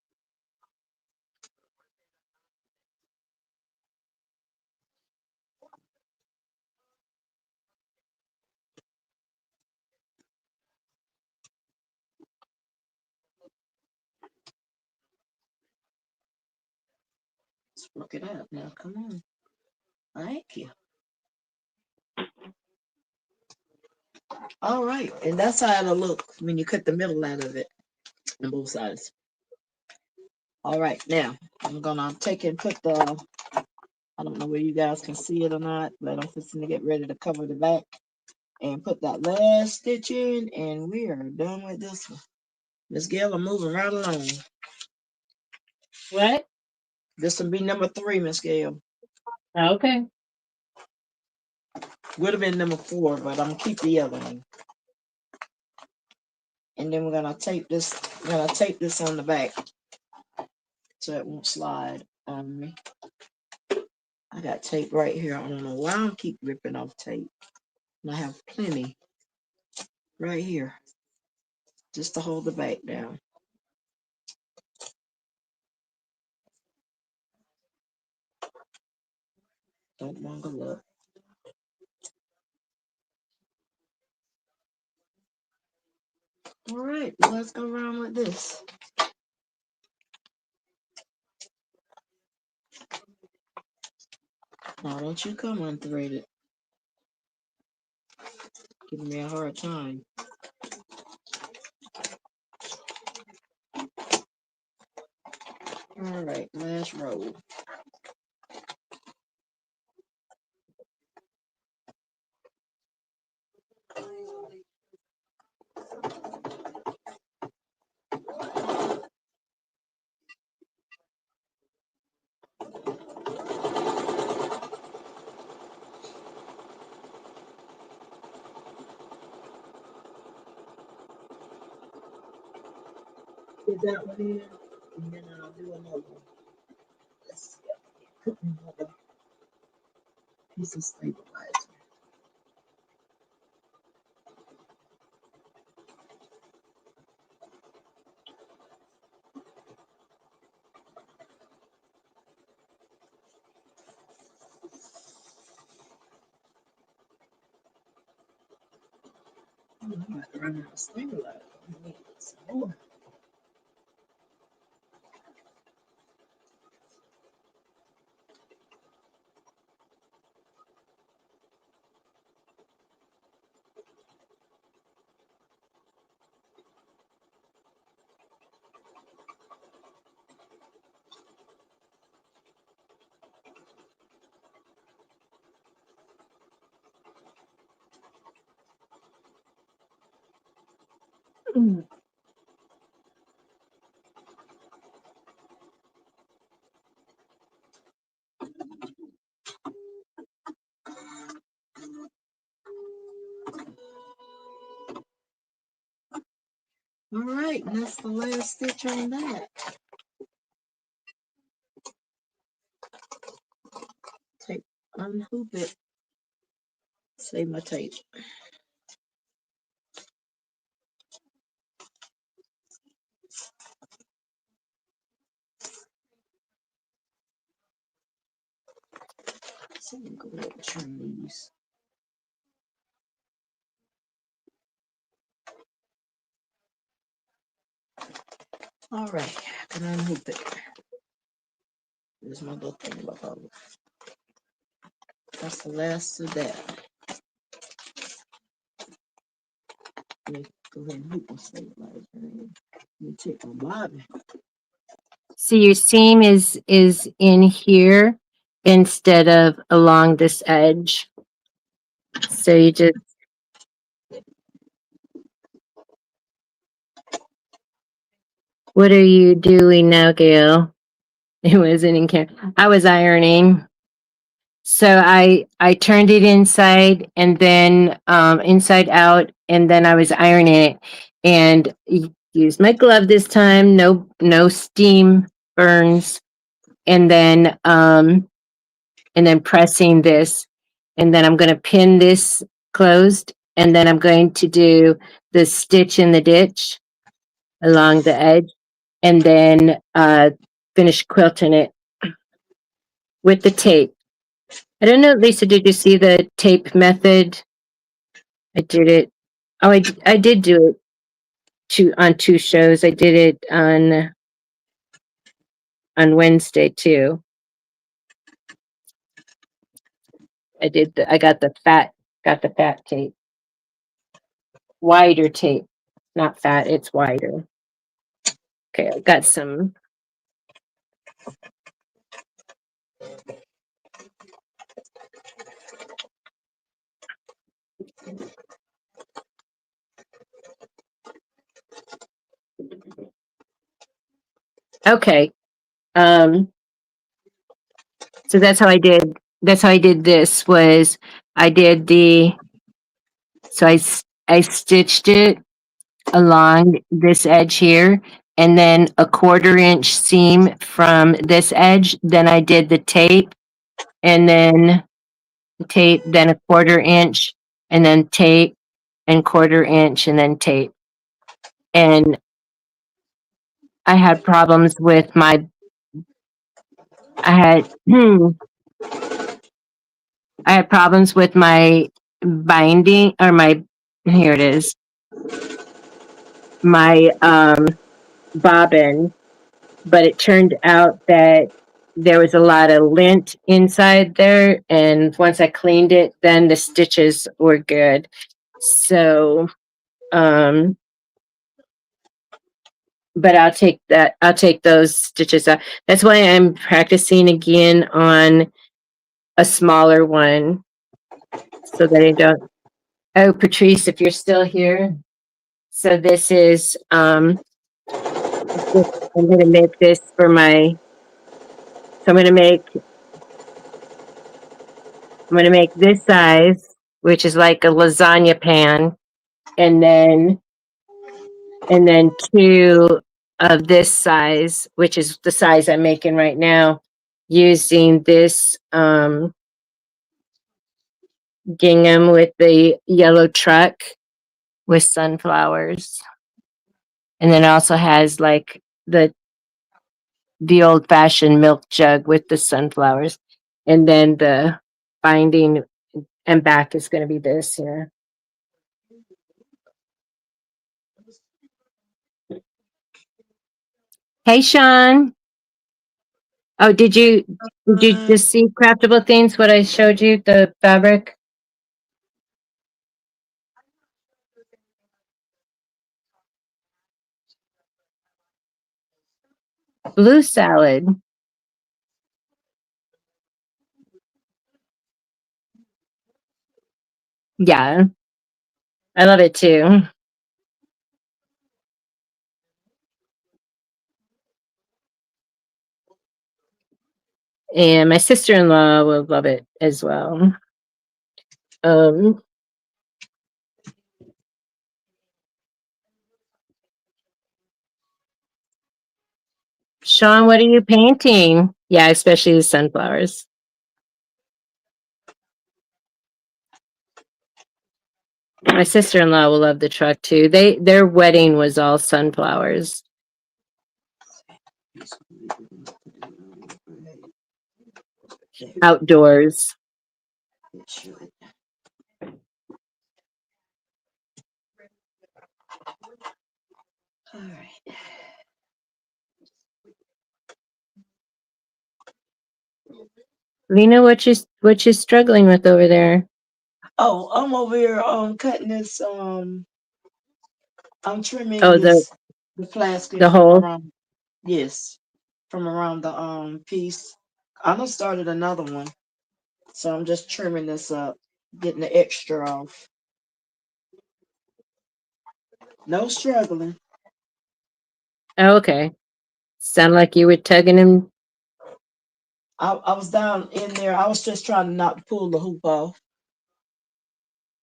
Let's work it out now. Come on. Thank you. All right, and that's how it'll look when you cut the middle out of it on both sides. All right, now I'm gonna take and put the, I don't know where you guys can see it or not, but I'm fixing to get ready to cover the back and put that last stitch in, and we are done with this one. Miss Gail, I'm moving right along. What? This will be number 3, Miss Gail. Okay. Would have been number 4, but I'm gonna keep the other one. And then we're gonna tape this. We're gonna tape this on the back so it won't slide on me. I got tape right here. I don't know why I keep ripping off tape. And I have plenty right here just to hold the back down. Don't bungle up. All right, let's go around with this. Now don't you come unthreaded. Giving me a hard time. All right, last row. Get that one in, and then I'll do another one. put another piece of stabilizer. I'm about to run out of stabilizer. I need some more. Mm. All right, and that's the last stitch on that. Take, unhoop it, save my tape. So I'm gonna go ahead and trim these. All right, I can unhoop it. There's my little thing about bubble. That's the last of that. Let me go ahead and hoop my stabilizer. Let me take my bobbin. So your seam is in here instead of along this edge. So you just, what are you doing now, Gail? It wasn't in camera. I was ironing. So I turned it inside and then inside out, and then I was ironing it, and used my glove this time. No steam burns, and then pressing this, and then I'm going to pin this closed, and then I'm going to do the stitch in the ditch along the edge, and then finish quilting it with the tape. I don't know, Lisa, did you see the tape method? I did it. Oh, I did do it on two shows. I did it on Wednesday too. I got the fat tape. Wider tape. Not fat, it's wider. Okay, I got some. Okay. Um so that's how I did this was I did the so I stitched it along this edge here, and then a 1/4 inch seam from this edge. Then I did the tape, and then the tape, then a 1/4 inch, and then tape, and 1/4 inch, and then tape. And I had problems with my, I had, I had problems with my binding or my, here it is, my bobbin, but it turned out that there was a lot of lint inside there, and once I cleaned it, then the stitches were good. So but I'll take those stitches out. That's why I'm practicing again on a smaller one so that I don't. Oh, Patrice, if you're still here. So this is I'm gonna make this for my, so I'm gonna make this size, which is like a lasagna pan, and then two of this size, which is the size I'm making right now, using this gingham with the yellow truck with sunflowers. And then it also has like the old fashioned milk jug with the sunflowers. And then the binding and back is going to be this here. Hey, Sean. Oh, did you Uh, just see craftable things? What I showed you, the fabric, blue salad. Yeah, I love it too. And my sister-in-law will love it as well. Um, Sean, what are you painting? Yeah, especially the sunflowers. My sister-in-law will love the truck too. Their wedding was all sunflowers outdoors. all right. Lena, what you struggling with over there? Oh, I'm over here cutting this I'm trimming Oh, this the plastic the from hole. around, yes, from around the piece. I done started another one. So I'm just trimming this up, getting the extra off. No struggling. Oh, okay. Sound like you were tugging him. I was down in there. I was just trying to not pull the hoop off.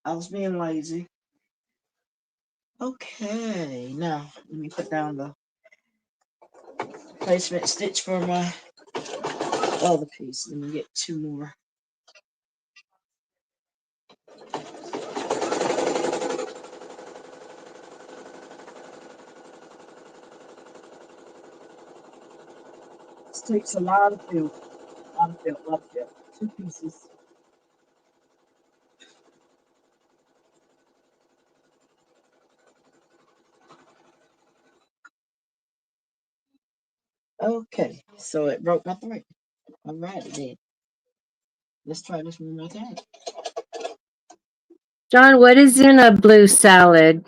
I was being lazy. Okay, now let me put down the placement stitch for my other piece. Let me get two more. This takes a lot of fill. A lot of fill, a lot of fill. Two pieces. Okay, so it broke my thread. All right, it did. Let's try this one more time. John, what is in a blue salad?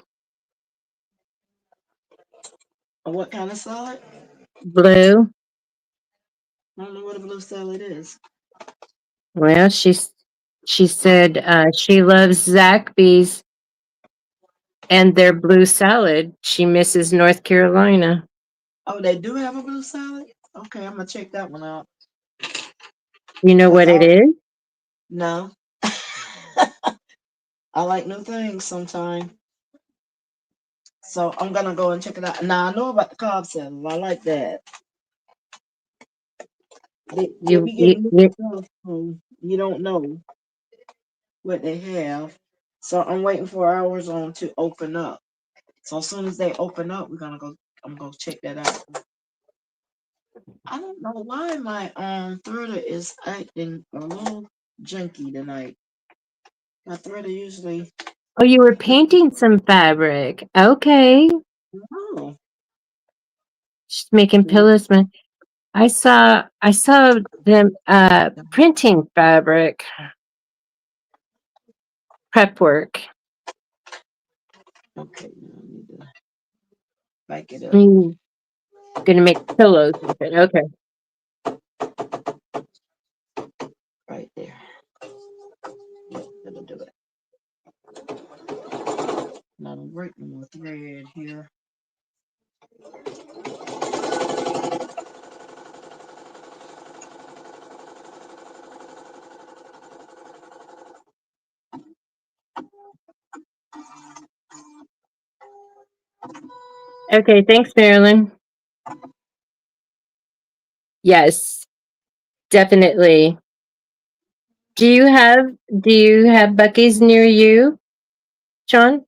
What kind of salad? Blue. I don't know what a blue salad is. Well, she said she loves Zaxby's and their blue salad. She misses North Carolina. Oh, they do have a blue salad? Okay, I'm gonna check that one out. You know Cause what it I is? no. I like new things sometimes. So I'm gonna go and check it out. Now I know about the Cobb salad. I like that. They You, be you, getting new you stuff, you don't know what they have. So I'm waiting for ours on to open up. So as soon as they open up, we're gonna go. I'm gonna check that out. I don't know why my threader is acting a little junky tonight. My threader usually. oh, you were painting some fabric. Okay. Oh, She's making mm, pillows. I saw them printing fabric prep work. okay. Now I need to back it up Mm, gonna make pillows with it. Okay. right there. Yep, that'll do it. Now I'm breaking my thread here. Okay. Thanks, Marilyn. Yes. definitely. Do you have do you have Bucky's near you, Sean?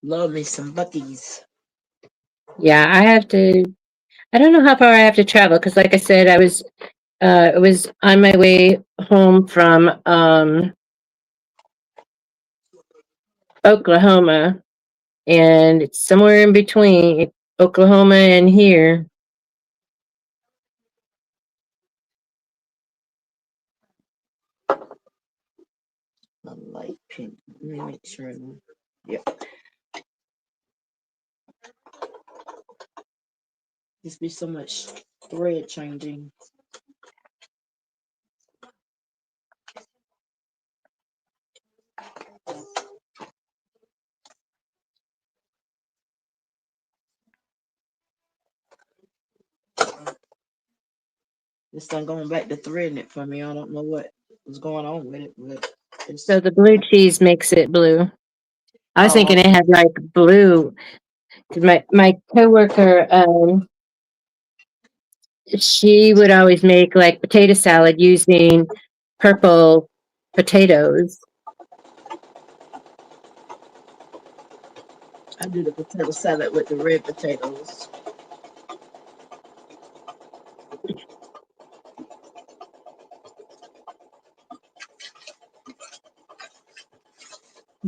Love me some Buckies. Yeah, I have to. I don't know how far I have to travel because, like I said, I was on my way home from Oklahoma, and it's somewhere in between Oklahoma and here. A light pink. Let me make sure. Yep. Just be so much thread changing. This thing going back to threading it for me. I don't know what was going on with it, but So it's. the blue cheese makes it blue. I was Oh, thinking it had like blue. 'Cause my coworker, she would always make like potato salad using purple potatoes. I do the potato salad with the red potatoes.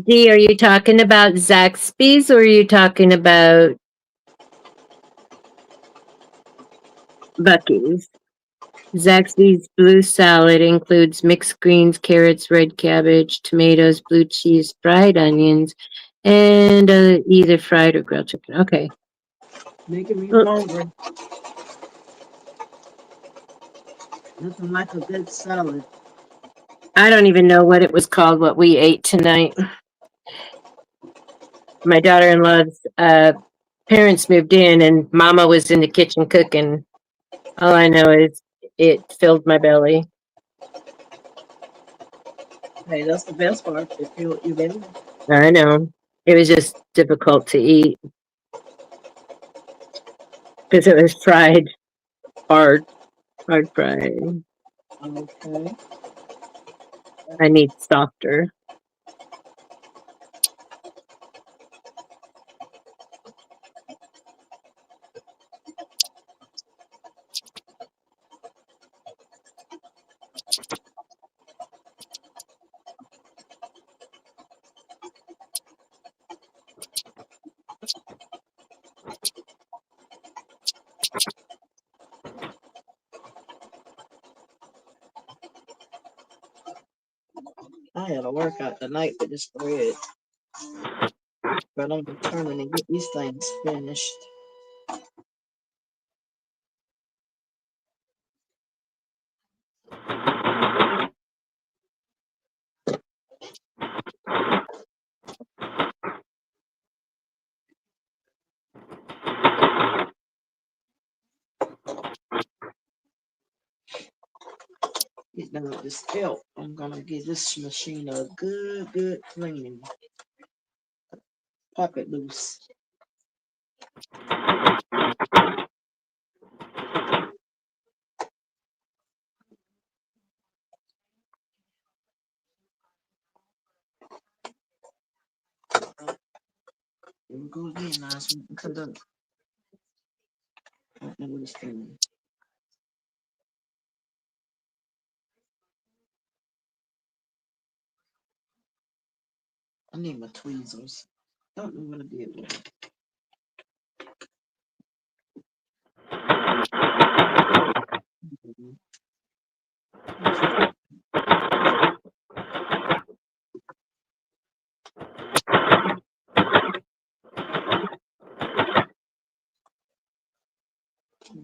Dee, are you talking about Zaxby's or are you talking about Bucky's? Zaxby's blue salad includes mixed greens, carrots, red cabbage, tomatoes, blue cheese, fried onions, and either fried or grilled chicken. Okay. Making me Well, hungry. Nothing like a good salad. I don't even know what it was called, what we ate tonight. My daughter in law's parents moved in, and Mama was in the kitchen cooking. All I know is it filled my belly. Hey, that's the best part. If you baby. I know. It was just difficult to eat because it was fried, hard, hard fried. Okay. I need softer. I had a workout tonight with this thread, but I'm determined to get these things finished. Get done with this belt. I'm gonna give this machine a good cleaning. Pop it loose. Here we go again. Now so we can cut up. I don't know what it's doing. I need my tweezers. Don't know what I did with it.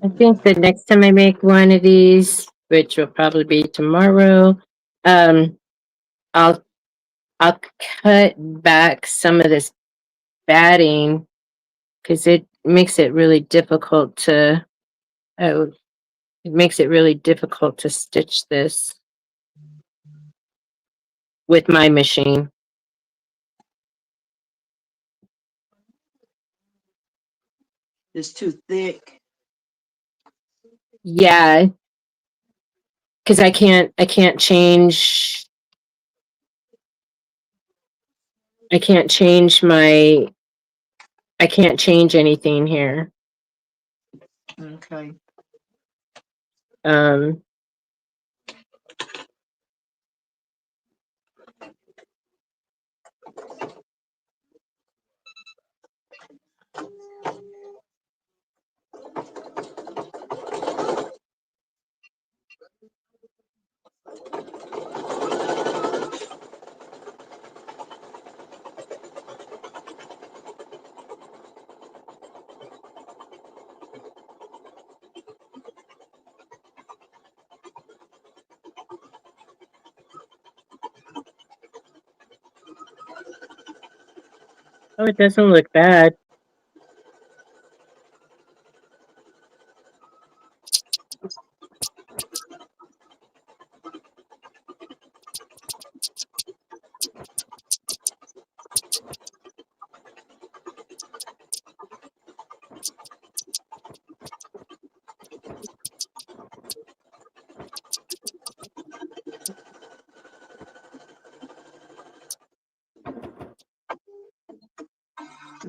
I think the next time I make one of these, which will probably be tomorrow, um, I'll I'll cut back some of this batting because it makes it really difficult to. Oh, it makes it really difficult to stitch this with my machine. It's too thick. Yeah, because I can't change I can't change anything here. Okay. Um, oh, it doesn't look bad.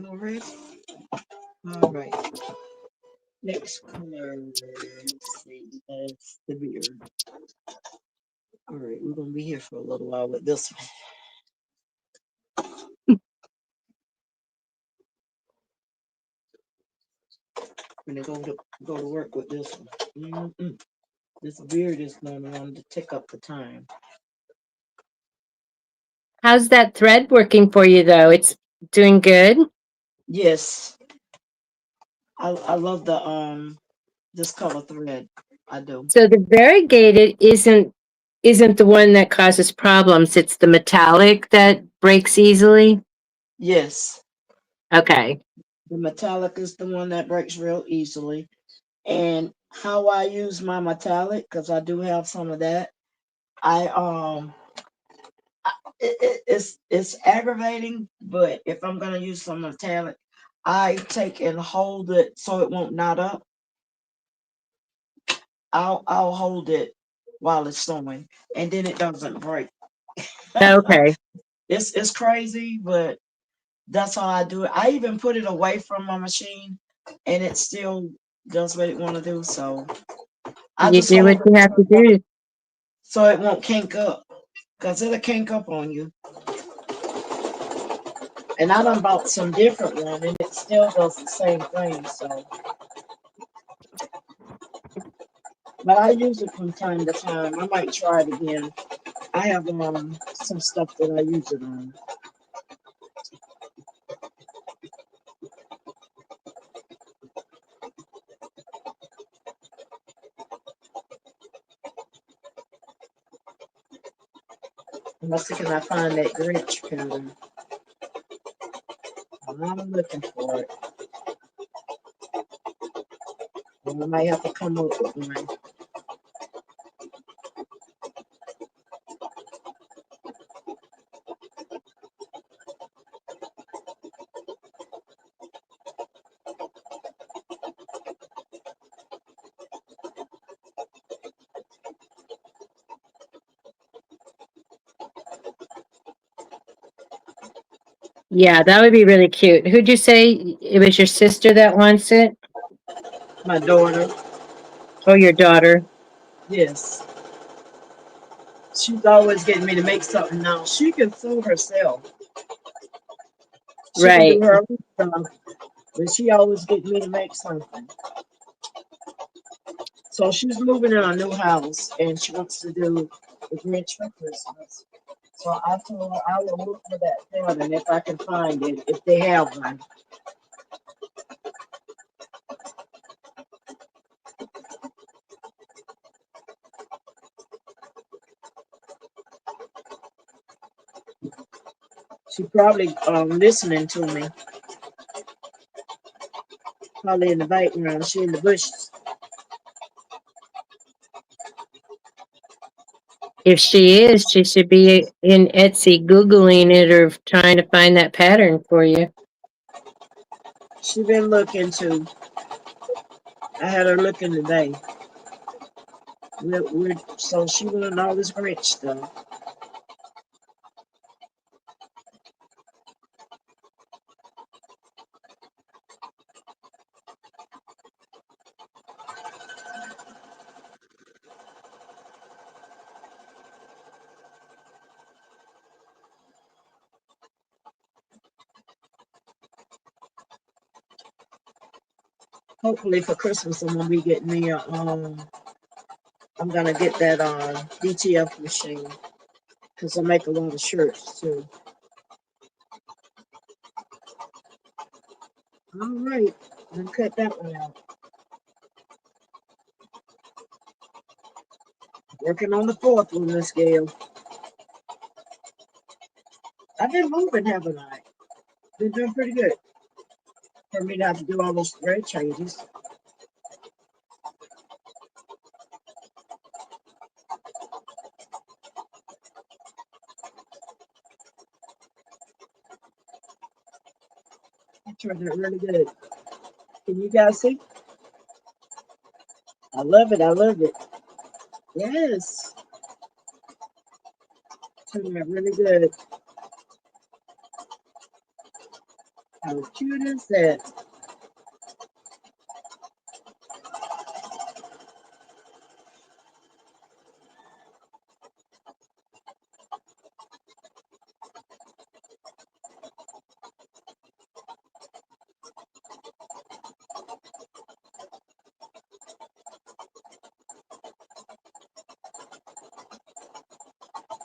All right. All right. Next color. Let's see. That's the beard. All right. We're gonna be here for a little while with this one. I'm gonna go to work with this one. This beard is gonna want to take up the time. How's that thread working for you, though? It's doing good. Yes, I love the this color thread. I do. So the variegated isn't the one that causes problems. It's the metallic that breaks easily. Yes, Okay. the metallic is the one that breaks real easily. And how I use my metallic, because I do have some of that. I it's aggravating, but if I'm gonna use some metallic, I take and hold it so it won't knot up. I'll hold it while it's sewing, and then it doesn't break. Okay. It's crazy, but that's how I do it. I even put it away from my machine, and it still does what it want to do. So I You just do hold what you have to it do. so it won't kink up, cause it'll kink up on you. And I done bought some different one, and it still does the same thing. So, but I use it from time to time. I might try it again. I have some stuff that I use it on. Let's see, can I find that Grinch pattern? I'm looking for it. And I might have to come up with one. Yeah, that would be really cute. Who'd you say it was your sister that wants it? My daughter, Oh, your daughter. yes, she's always getting me to make something now. She can sew herself. She can do Right. her own stuff, but she always gets me to make something. So she's moving in a new house, and she wants to do the Grinch for Christmas. So I told her I will look for that pattern if I can find it, if they have one. She probably listening to me, probably in the background. She in the bushes. If she is, she should be in Etsy Googling it or trying to find that pattern for you. She been looking too. I had her looking today. So she wanted all this Grinch stuff. Hopefully for Christmas I'm gonna be getting me a I'm gonna get that DTF machine because I make a lot of shirts too. All right, then cut that one out. Working on the fourth one, Miss Gail. I've been moving, haven't I? Been doing pretty good for me not to do all those thread changes. I turned out really good. Can you guys see? I love it. I love it. Yes, turned out really good. How cute is that?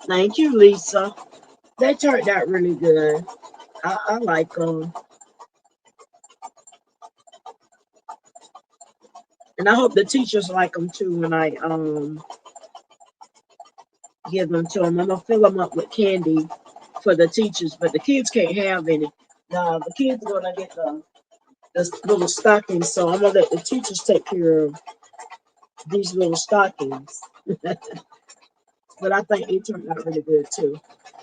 Thank you, Lisa. They turned out really good. I like them, and I hope the teachers like them too when I give them to them. I'm gonna fill them up with candy for the teachers, but the kids can't have any. Now the kids are gonna get the little stockings, so I'm gonna let the teachers take care of these little stockings. But I think they turned out really good too.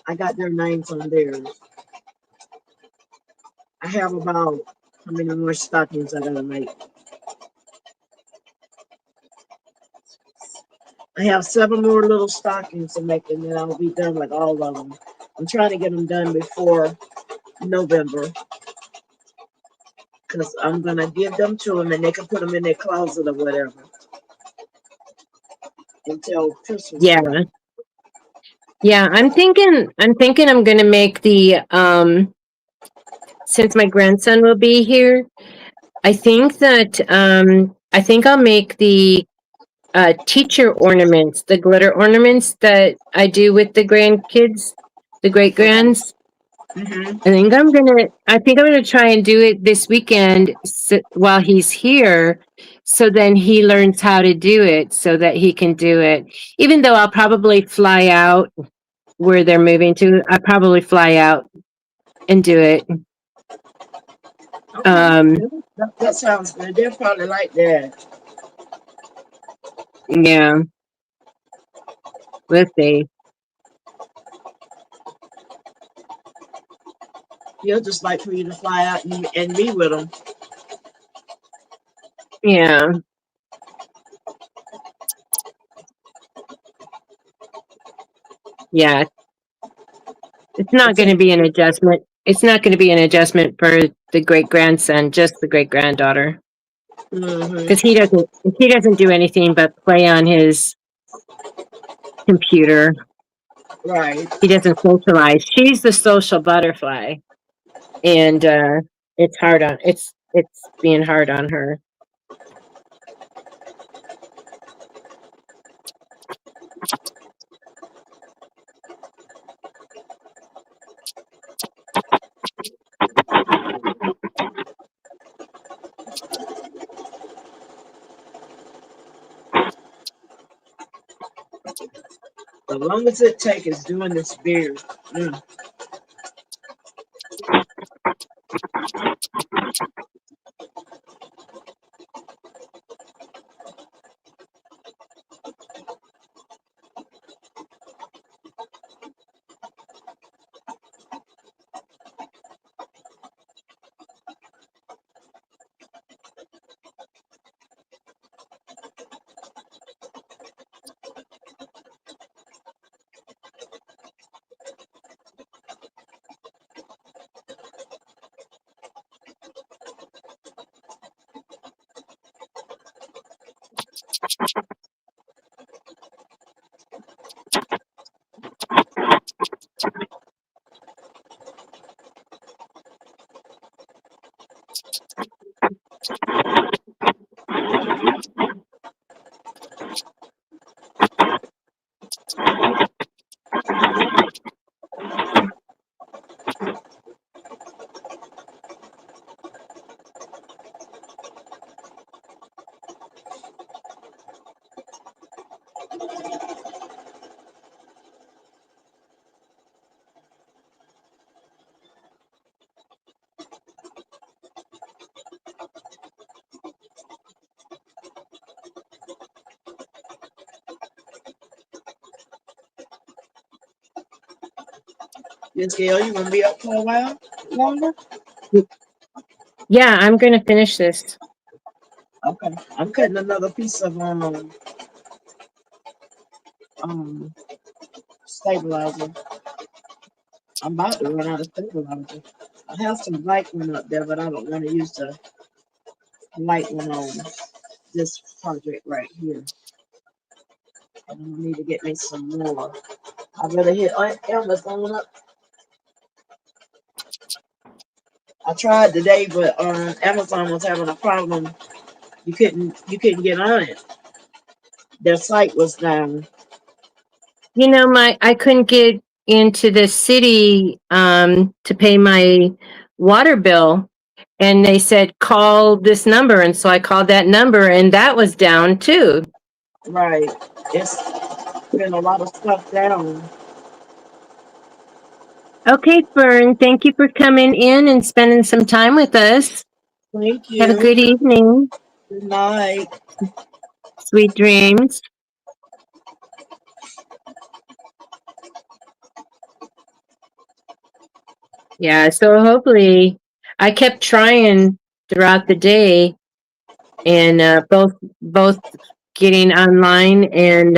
I got their names on theirs. I have about how many more stockings I gotta make? I have 7 more little stockings to make, and then I'll be done with all of them. I'm trying to get them done before November because I'm gonna give them to them, and they can put them in their closet or whatever until Christmas Yeah. time. Yeah, I'm thinking I'm gonna make the since my grandson will be here, I think I'll make the teacher ornaments, the glitter ornaments that I do with the grandkids, the great Okay. grands. Mhm. I think I'm gonna try and do it this weekend while he's here, so then he learns how to do it, so that he can do it. Even though I'll probably fly out where they're moving to, I'll probably fly out and do it. Okay. Um, Yeah, that sounds good. They'll probably like that. yeah, let's see. He'll just like for you to fly out and be with them. Yeah, yeah. It's It not going to takes. be an adjustment. It's not going to be an adjustment for the great grandson, just the great granddaughter, Mhm. because he doesn't do anything but play on his computer. Right. He doesn't socialize. She's the social butterfly, and it's being hard on her. The longest it takes is doing this beer. Mm. Miss Gail, you gonna be up for a while longer? Yeah, I'm going to finish this. Okay. I'm cutting another piece of um stabilizer. I'm about to run out of stabilizer. I have some light one up there, but I don't want to use the light one on this project right here. I need to get me some more. I better hit Amazon up. I tried today, but Amazon was having a problem. You couldn't get on it. Their site was down. You know, my I couldn't get into the city to pay my water bill, and they said call this number, and so I called that number, and that was down too. Right. It's been a lot of stuff down. Okay, Fern, thank you for coming in and spending some time with us. Thank Have a you. good evening. Good night. Sweet dreams. Yeah, so hopefully I kept trying throughout the day, and both getting online and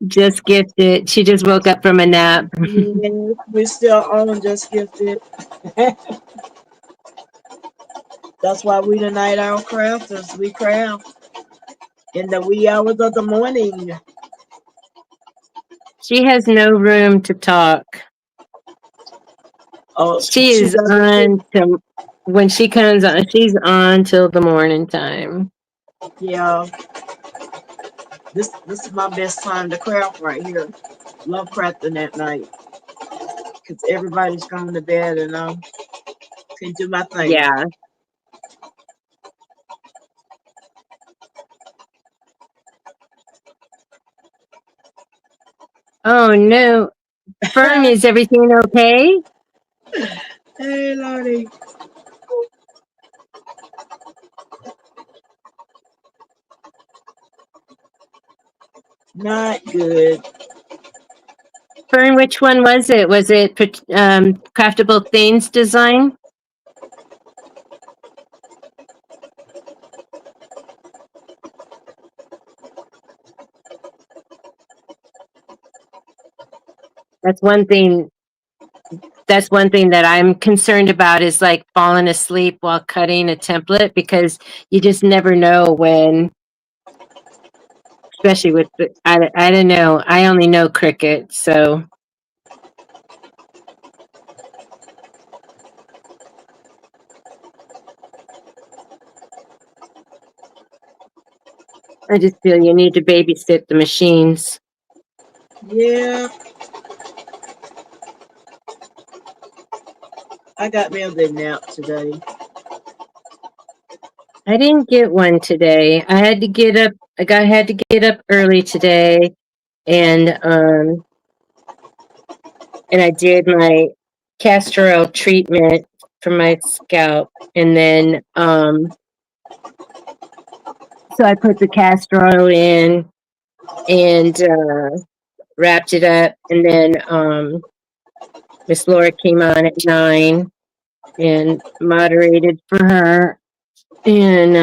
just gifted. She just woke up from a nap. Yeah, we're still on Just Gifted. That's why we the night owl crafters. We craft in the wee hours of the morning. She has no room to talk. Oh, She she is doesn't on think. to when she comes on. She's on till the morning time. Yeah, this is my best time to craft right here. Love crafting at night because everybody's going to bed and I can do my thing. Yeah. Oh no, Fern, is everything okay? Hey, Lordy. Not good. Fern, which one was it? Was it Craftable Things design? That's one thing. That's one thing that I'm concerned about is like falling asleep while cutting a template because you just never know when, especially with I don't know. I only know Cricut, so I just feel you need to babysit the machines. Yeah, I got me a good nap today. I didn't get one today. I had to get up. Had to get up early today, and um, and I did my castor oil treatment for my scalp, and then so I put the castor oil in and wrapped it up, and then Miss Laura came on at 9 and moderated for her, and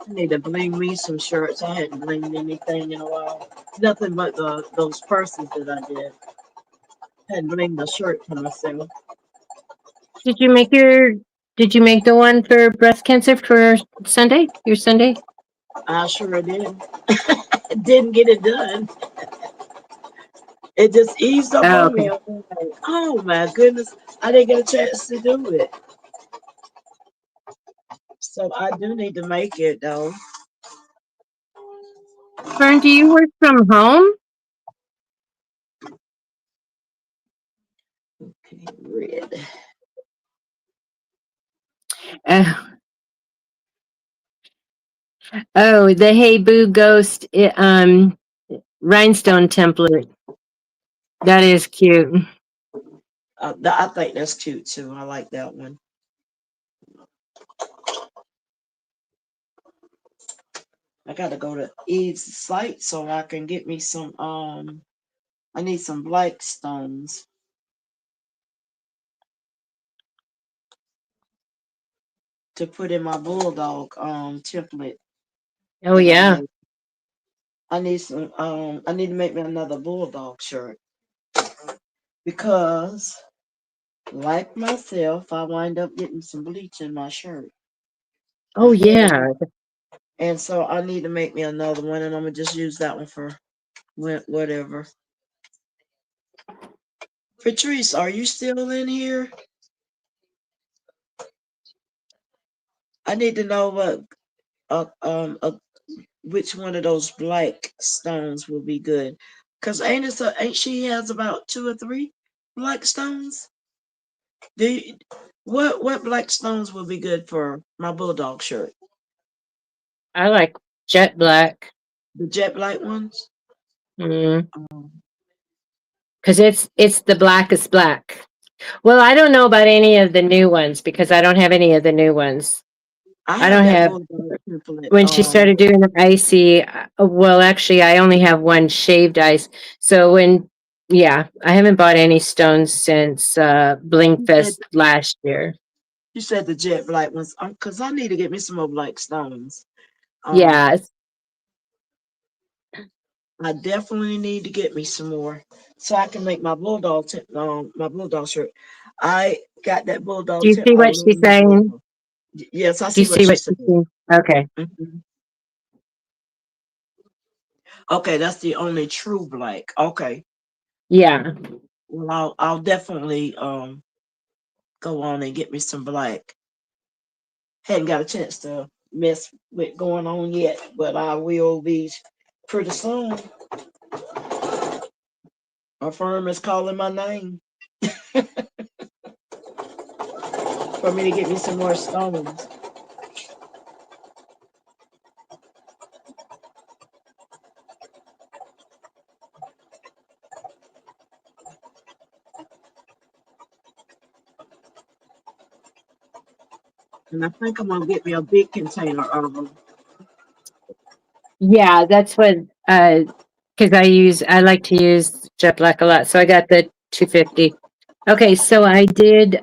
I need to bling me some shirts. I hadn't blinged anything in a while. Nothing but those purses that I did. Had to make the shirt for myself. Did you make your? Did you make the one for breast cancer for Sunday? Your Sunday? I sure did. Didn't get it done. It just eased up Oh, on me. okay. I was like, oh my goodness, I didn't get a chance to do it. So I do need to make it though. Fern, do you work from home? Okay, red. Uh, oh, the Hey Boo Ghost rhinestone template. That is cute. I think that's cute too. I like that one. I gotta go to Eve's site so I can get me some. I need some black stones to put in my bulldog template Oh that I yeah. made. I need some. I need to make me another bulldog shirt because, like myself, I wind up getting some bleach in my shirt. I Oh had it, yeah. and so I need to make me another one, and I'm gonna just use that one for whatever. Patrice, are you still in here? I need to know uh, um uh, which one of those black stones will be good. Cause ain't she has about two or three black stones? Do you, what black stones will be good for my bulldog shirt? I like jet black. The jet black ones? Mm. Um, Because it's the blackest black. Well, I don't know about any of the new ones because I don't have any of the new ones. I I have don't that have bulldog template. when she started doing the icy. Well, actually, I only have one shaved ice. So yeah, I haven't bought any stones since You said Blinkfest last year. you said the jet black ones. Cause I need to get me some more black stones. Um, Yeah, I definitely need to get me some more so I can make my my bulldog shirt. I got that do bulldog you tip see what all she's over my saying? bulldog. Yes, I Do you see what see she what said. she's saying? Okay. Mhm. Okay, that's the only true black. Okay, Yeah. well I'll definitely go on and get me some black. Hadn't got a chance to mess with going on yet, but I will be pretty soon. My firm is calling my name for me to get me some more stones. And I think I'm gonna get me a big container of them. Yeah, that's what because I like to use jet black a lot. So I got the 250. Okay, so I did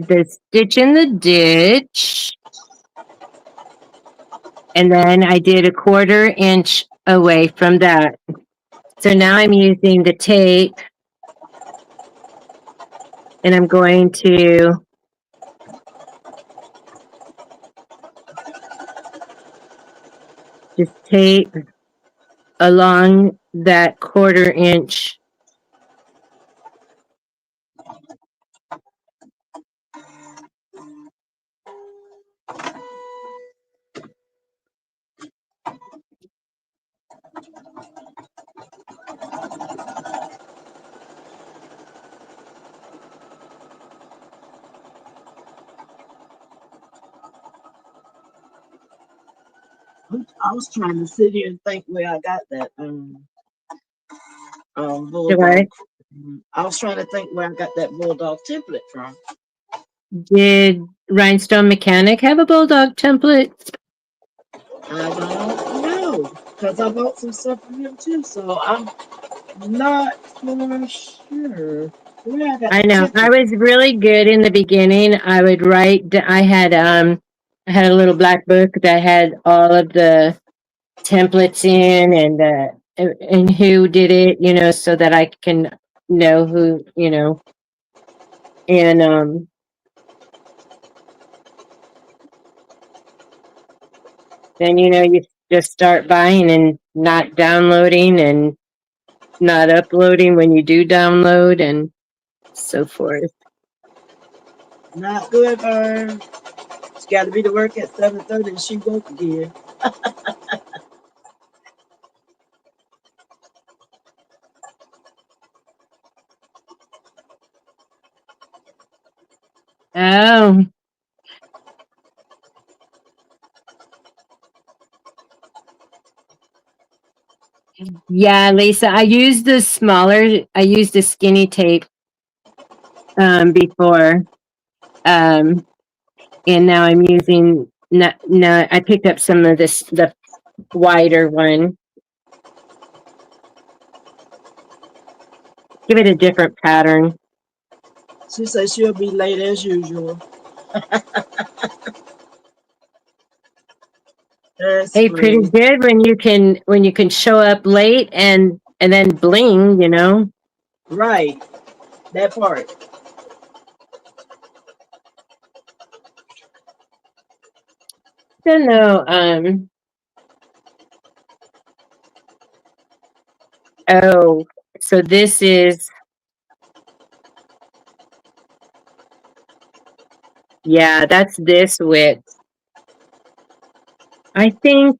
the stitch in the ditch, and then I did a 1/4 inch away from that. So now I'm using the tape, and I'm going to just tape along that 1/4 inch. I was trying to sit here and think where I got that bulldog. Right? I was trying to think where I got that bulldog template from. Did Rhinestone Mechanic have a bulldog template? I don't know because I bought some stuff from him too, so I'm not for sure where I got I the know. I template. was really good in the beginning. I would write. I had a little black book that had all of the templates in and who did it, so that I can know who, and then you just start buying and not downloading and not uploading when you do download and so forth. Not good, Vern. She got to be to work at 7:30 and she woke again. Oh, yeah, Lisa, I used the skinny tape before. Um, and now I'm using, no, I picked up some of the wider one. Give it a different pattern. She says she'll be late as usual. That's Hey, pretty funny. good when you can show up late and then bling. Right. That part. Don't know. Oh, so this is, yeah, that's this width. I think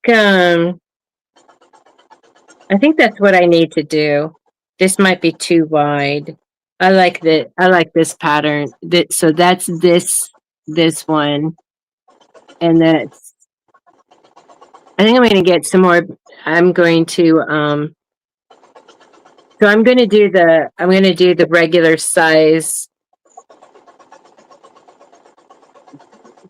I think that's what I need to do. This might be too wide. I like this pattern. So that's this one, and that's, I think I'm going to get some more. I'm going to so I'm going to do the regular size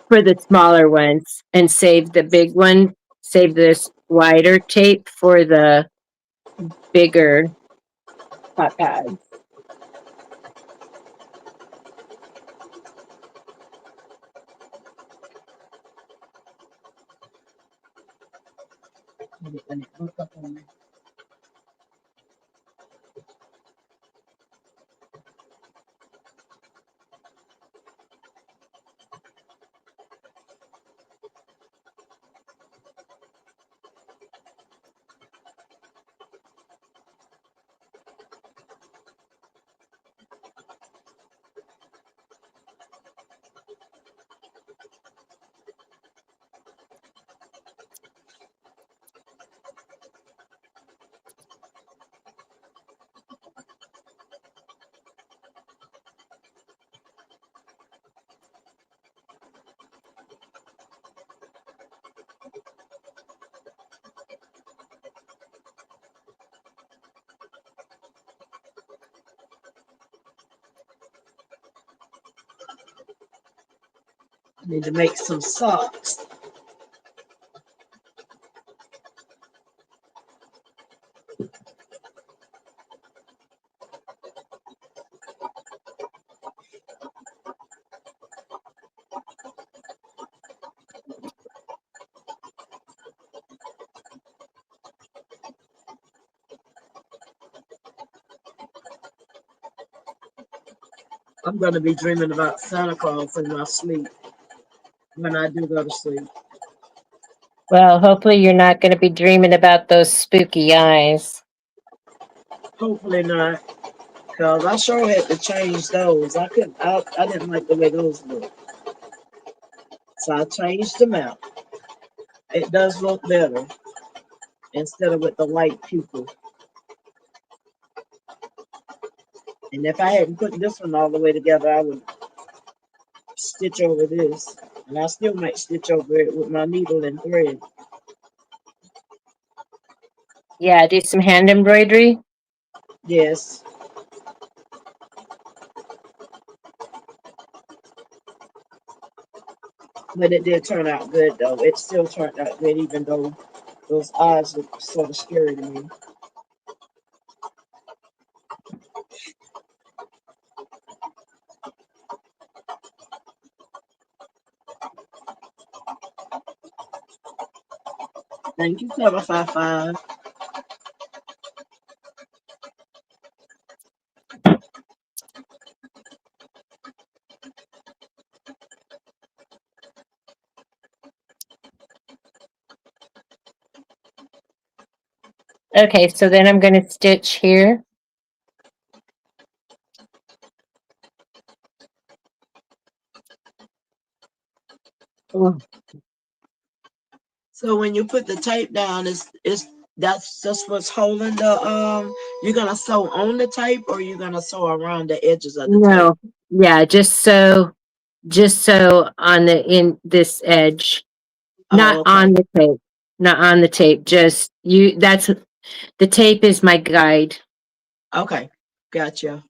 for the smaller ones and save the big one, save this wider tape for the bigger hot pads. I need to make some socks. I'm going to be dreaming about Santa Claus in my sleep when I do go to sleep. Well, hopefully you're not going to be dreaming about those spooky eyes. Hopefully not, because I sure had to change those. I didn't like the way those look. So I changed them out. It does look better instead of with the white pupil. And if I hadn't put this one all the way together, I would stitch over this. And I still might stitch over it with my needle and thread. Yeah, do some hand embroidery. Yes, but it did turn out good though. It still turned out good even though those eyes look sort of scary to me. Thank you, 755. Okay, so then I'm going to stitch here. Oh, So when you put the tape down, is that's just what's holding the you're gonna sew on the tape or you're gonna sew around the edges of the tape? no. Yeah, just so on the in this edge, Oh, not okay. on the tape. Not on the tape. Just you that's the tape is my guide. Okay. Gotcha.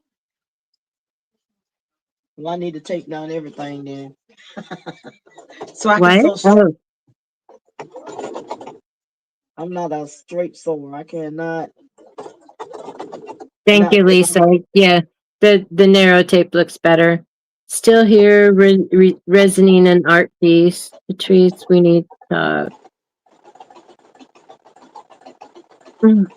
Well, I need to take down everything then. So I can What? sew Oh, straight. I'm not a straight sewer. I cannot thank not you, put Lisa. Yeah, the narrow tape looks better. Still here, resining an art piece. The trees we need. Mm,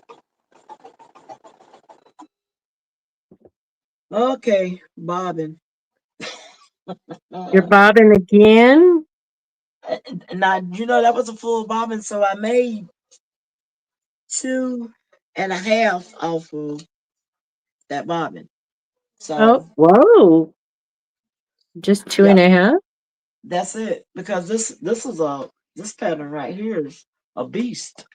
okay, bobbin. you're Uh, bobbing again. now you know that was a full bobbin, so I made two and a half off of that bobbin. Oh, So whoa! Just two yeah, and a half. that's it. Because this is a this pattern right here is a beast.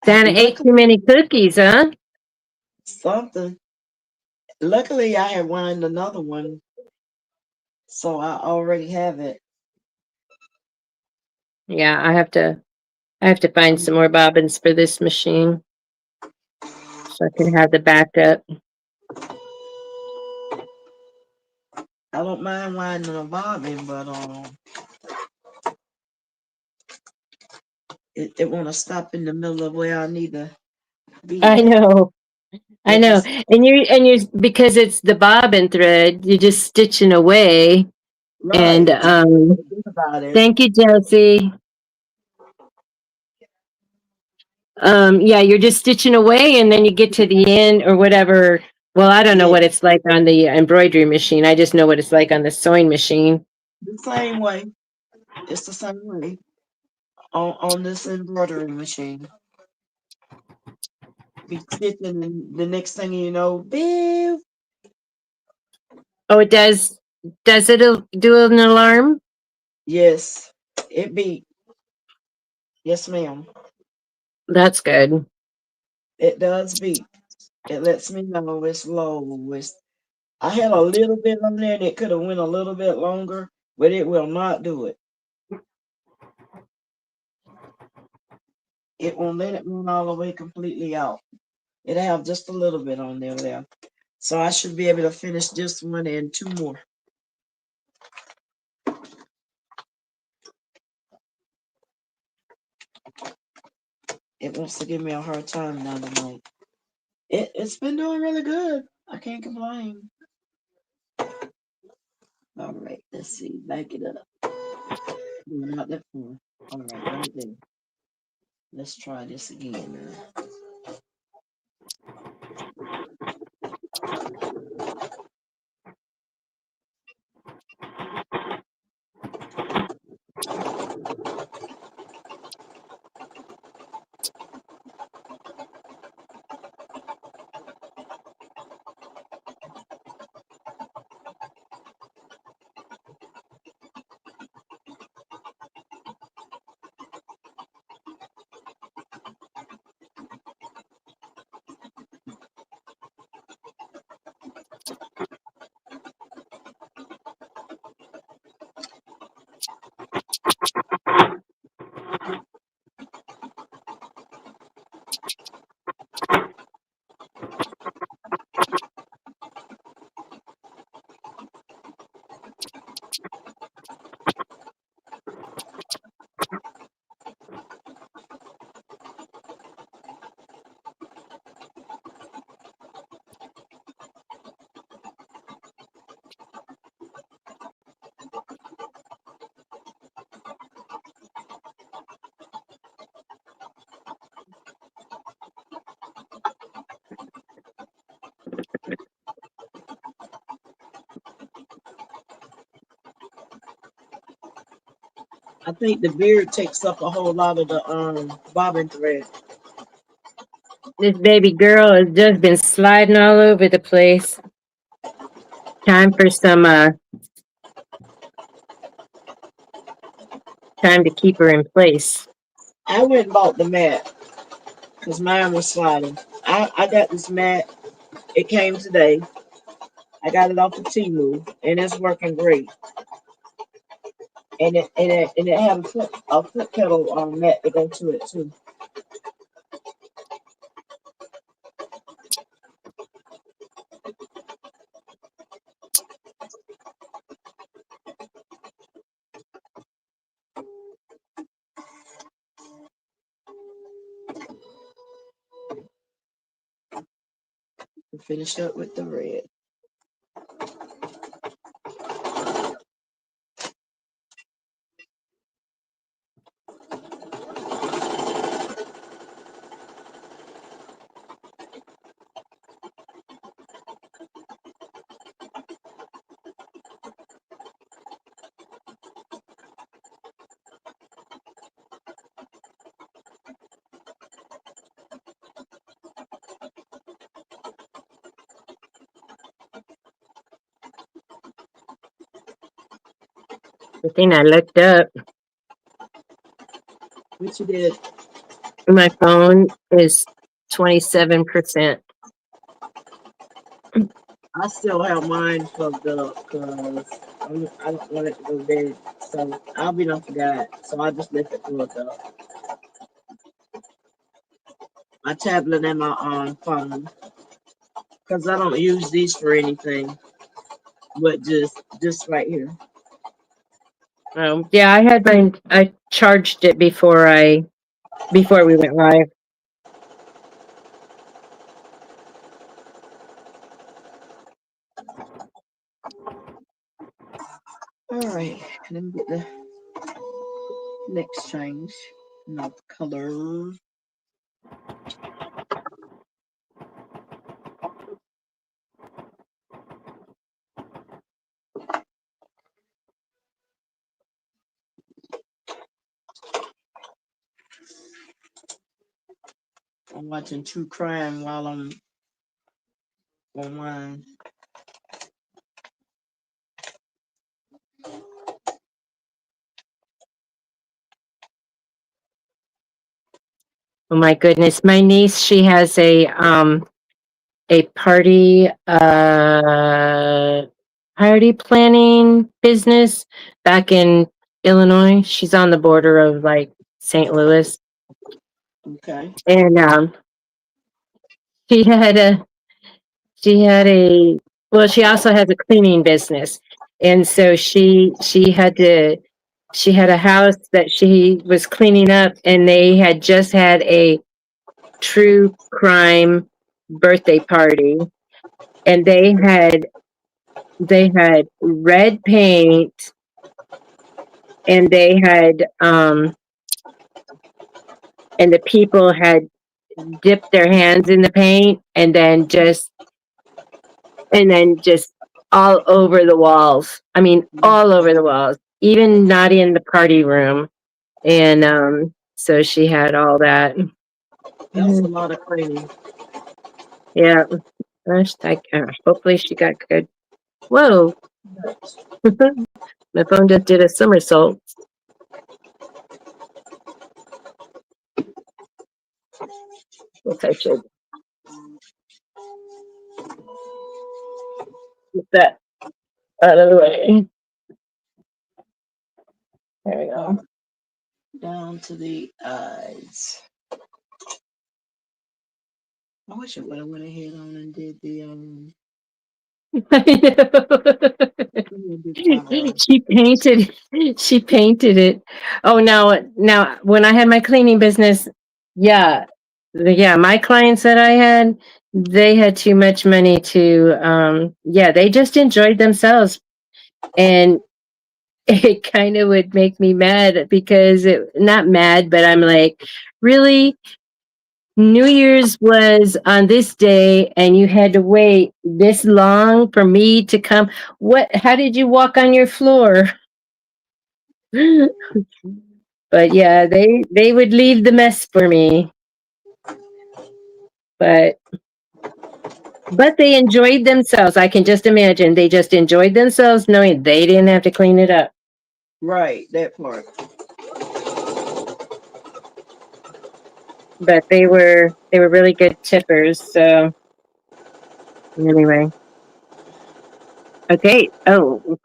Santa ate too Luckily, many cookies, huh? something. Luckily, I had wound another one, so I already have it. Yeah, I have to find some more bobbins for this machine so I can have the backup. I don't mind winding a bobbin, but it want to stop in the middle of where I need to be I at. know, I It know, just and you because it's the bobbin thread, you're just stitching away. And right. Think about it. thank you, Josie. Yeah, you're just stitching away, and then you get to the end or whatever. Well, I don't know Yeah, what it's like on the embroidery machine. I just know what it's like on the sewing machine. the same way. It's the same way on this embroidery machine. Be stitching, and the next thing you know, beep. Oh, it does. Does it do an alarm? Yes, it beat. Yes, ma'am. That's good. It does beat. It lets me know it's low. I had a little bit on there that could have went a little bit longer, but it will not do it. It won't let it run all the way completely out. It'll have just a little bit on there left. So I should be able to finish this one and two more. It wants to give me a hard time now tonight. It's been doing really good. I can't complain. All right, let's see. Back it up. Not that far. All right there. Let's try this again now. I think the beard takes up a whole lot of the bobbin thread. This baby girl has just been sliding all over the place. Time for some time to keep her in place. I went and bought the mat because mine was sliding. I got this mat. It came today. I got it off of Temu, and it's working great. And it had a foot pedal mat to go to it too. We finished up with the red. The thing I looked up, What you did? my phone is 27%. I still have mine plugged up because I don't want it to go dead. So I'll be done forgot. So I just left it plugged up. My tablet and my phone because I don't use these for anything but just right here. Yeah, I had mine. I charged it before we went live. All right, let me get the next change. Not the color. I'm watching true crime while I'm online. Oh my goodness, my niece, she has a party planning business back in Illinois. She's on the border of like St. Louis, Okay. and she had a she had a well, she also has a cleaning business, and so she had a house that she was cleaning up, and they had just had a true crime birthday party, and they had red paint, and they had and the people had dipped their hands in the paint, and then just all over the walls. I mean, all over the walls, even not in the party room. And so she had all that. That's a Mhm. lot of cleaning. Yeah. Hopefully she got good. Whoa. My phone just did a somersault. Guess I should get that out of the way. There we All go. right, down to the eyes. I wish I would have went ahead on and did the eyebrow. She painted it. Oh, now when I had my cleaning business, yeah, my clients that I had, they had too much money to yeah, they just enjoyed themselves, and it kind of would make me mad because not mad, but I'm like, really? New Year's was on this day and you had to wait this long for me to come. How did you walk on your floor? But yeah, they would leave the mess for me. But they enjoyed themselves. I can just imagine they just enjoyed themselves knowing they didn't have to clean it up. Right, that part. But they were really good tippers. So anyway, okay. Oh,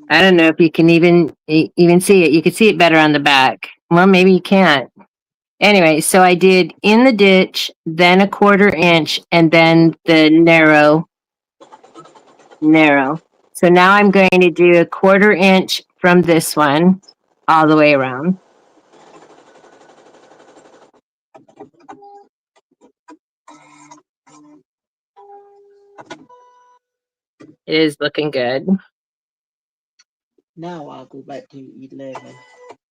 I don't know if you can even see it. You can see it better on the back. Well, maybe you can't. Anyway, so I did in the ditch, then a 1/4 inch, and then the narrow. So now I'm going to do a 1/4 inch from this one all the way around. It is looking good. Now I'll go back to 11.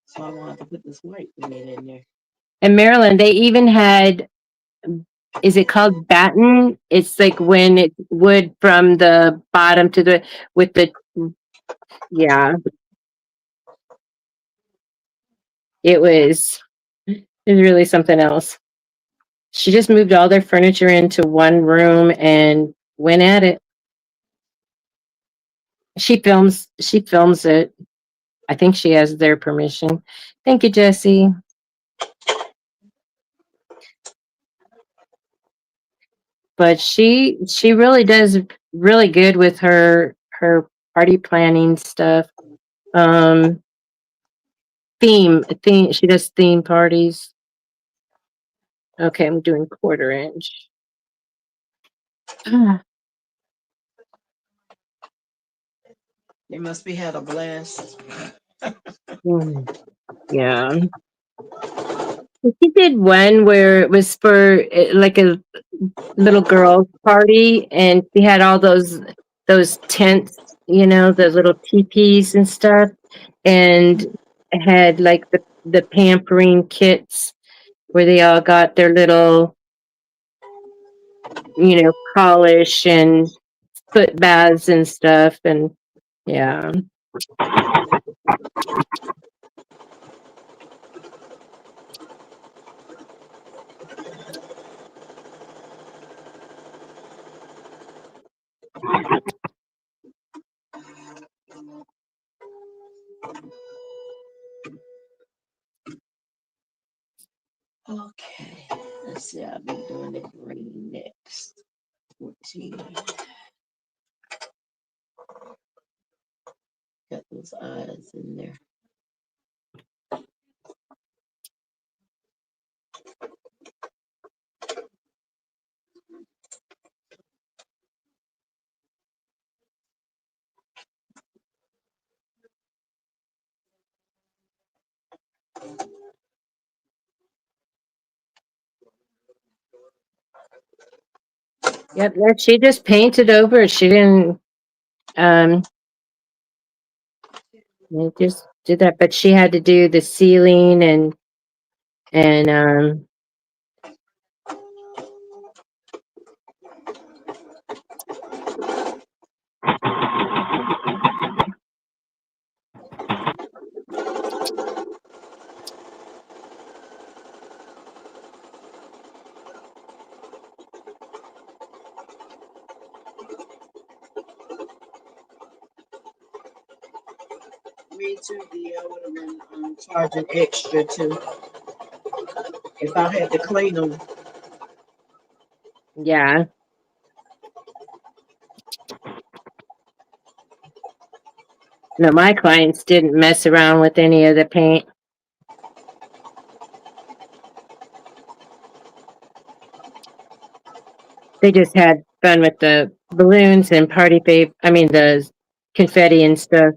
So I want to put this white cement in there. In Maryland, they even had, is it called batten? It's like when it's wood from the bottom to the, with the, yeah, it was, it was really something else. She just moved all their furniture into one room and went at it. She films it. I think she has their permission. Thank you, Jessie. But she really does really good with her party planning stuff. Um theme she does theme parties. Okay, I'm doing 1/4 inch. They must be had a blast. Mm, yeah. She did one where it was for like a little girls party, and she had all those tents, the little teepees and stuff, and had like the pampering kits where they all got their little, polish and foot baths and stuff, and yeah. Okay, let's see. I'll be doing the green next. 14. Got those eyes in there. Yep, she just painted over it. She didn't um just did that, but she had to do the ceiling and Me too, D. I would have been charging extra too if I had to clean them. yeah. No, my clients didn't mess around with any of the paint. They just had fun with the balloons and party paper. I mean, the confetti and stuff.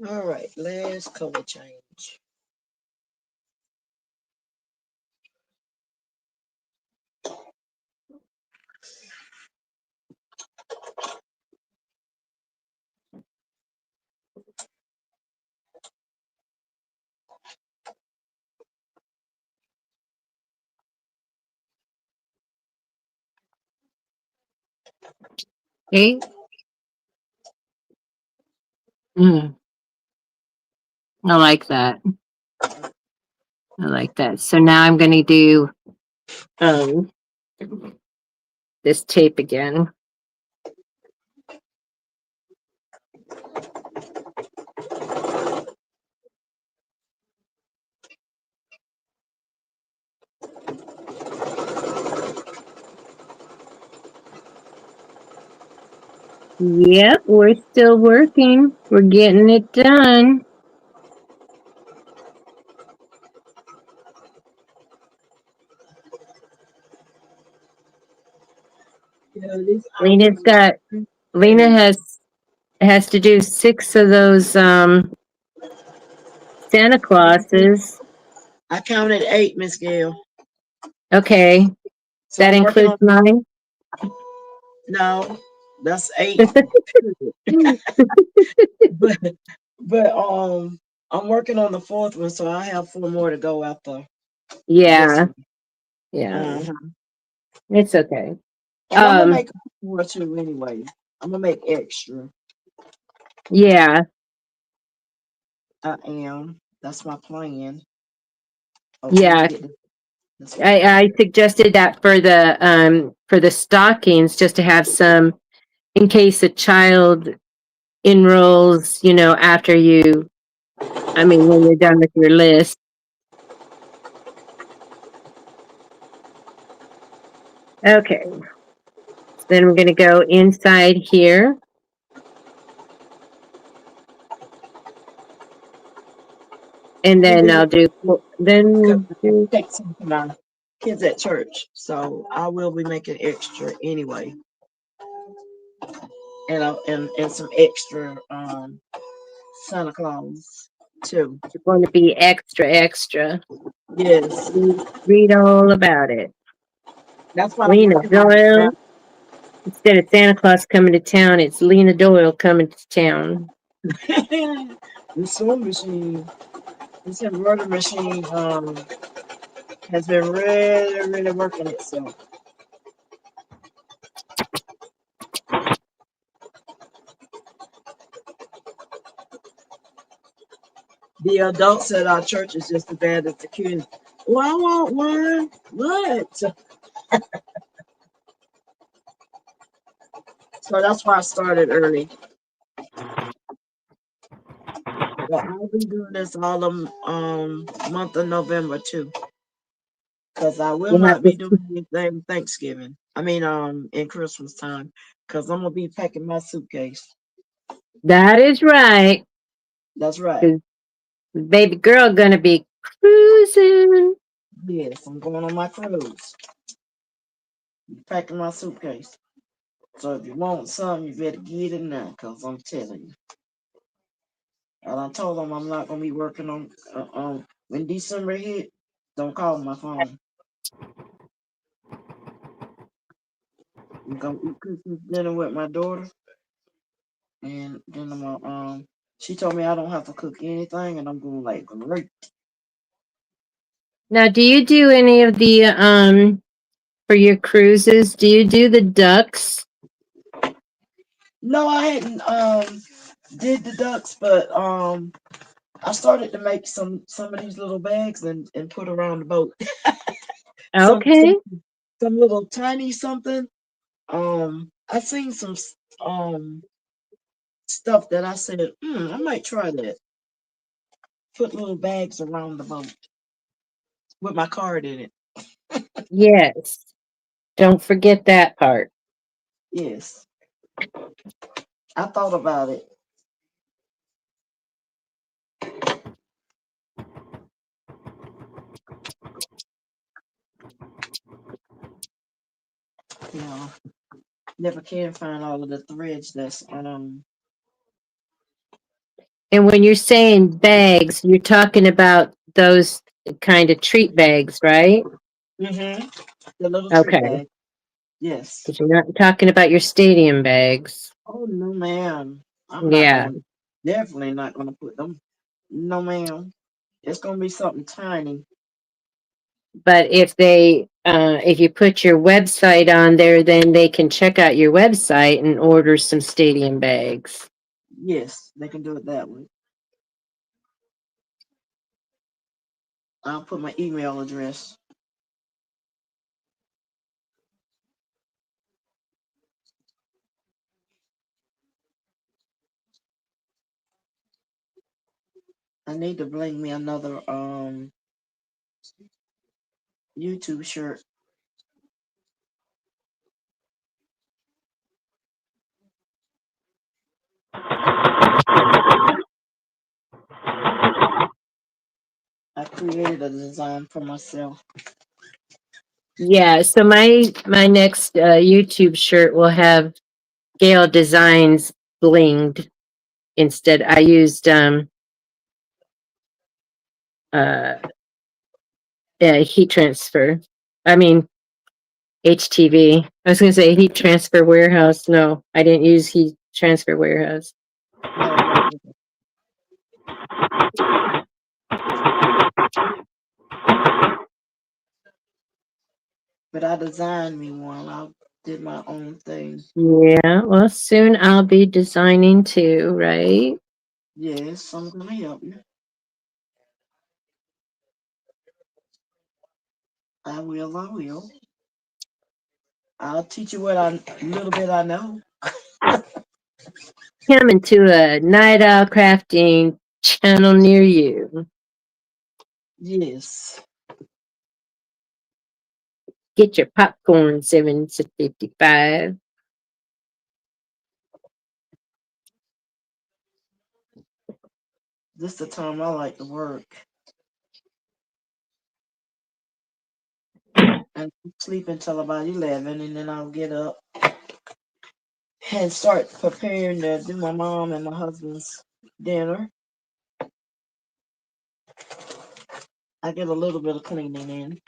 All right, last color change. Okay. Mm, I like that. I like that. So now I'm going to do um, this tape again. Yep, we're still working. We're getting it done. Yeah, these Lena's hours got Lena crazy. has to do 6 of those Santa Clauses. I counted 8, Miss Gail. Okay, So that I'm working includes on mine. no, that's 8. But I'm working on the fourth one, so I have 4 more to go after this Yeah, one. yeah, Uh-huh. it's okay. And I'm gonna Um, make more too anyway. I'm gonna make extra. yeah, I am. That's my plan. Oh, let me yeah. get this one out. I suggested that for the stockings, just to have some in case a child enrolls, after you. I mean, when you're done with your list. Okay, so then we're going to go inside here, and I'm gonna then be I'll do because then I do take some to my kids at church, so I will be making extra anyway, and some extra Santa Claus too. going to be extra extra. Yes, Read all about it. that's what I'm Lena working on now. Doyle. Instead of Santa Claus coming to town, it's Lena Doyle coming to town. The sewing machine, this embroidery machine, has been really, really working itself. The adults at our church is just as bad as the kids. Well, I want one. What? So that's why I started early. But I'll be doing this all the month of November too, because I will You have not be to. doing anything Thanksgiving. I mean, in Christmas time, because I'm gonna be packing my suitcase. That is right. That's right. 'Cause baby girl gonna be cruising. Yes, I'm going on my cruise. Packing my suitcase. So if you want some, you better get it now, cause I'm telling you. And I told them I'm not gonna be working on when December hit. Don't call my phone. I'm gonna eat Christmas dinner with my daughter, and then I'm gonna She told me I don't have to cook anything, and I'm going like great. Now, do you do any of the for your cruises? Do you do the ducks? No, I hadn't did the ducks, but I started to make some of these little bags and put around the boat. some some Okay. some little tiny something. I seen stuff that I said, I might try that. Put little bags around the boat with my card in it. Yes. Don't forget that part. Yes, I thought about it. You know, never can find all of the threads that's And when you're saying bags, you're talking about those kind of treat bags, right? hmm the little treat Okay. bag. Yes. Because you're not talking about your stadium bags. Oh no, ma'am. I'm not Yeah. going. Definitely not going to put them. No, ma'am. It's going to be something tiny. But if you put your website on there, then they can check out your website and order some stadium bags. Yes, they can do it that way. I'll put my email address. I need to bring me another YouTube shirt. I created a design for myself. Yeah. So my next YouTube shirt will have Gale Designs blinged instead. I used uh heat transfer. I mean HTV. I was going to say heat transfer warehouse. No, I didn't use heat transfer warehouse. No, me neither. But I designed me one. I did my own thing. Yeah, well, soon I'll be designing too, right? Yes, I'm gonna help you. I will. I will. I'll teach you what I little bit I know. Coming to a night owl crafting channel near you. Yes. Get your popcorn, 755. This the time I like to work and sleep until about 11, and then I'll get up and start preparing to do my mom and my husband's dinner. I get a little bit of cleaning in.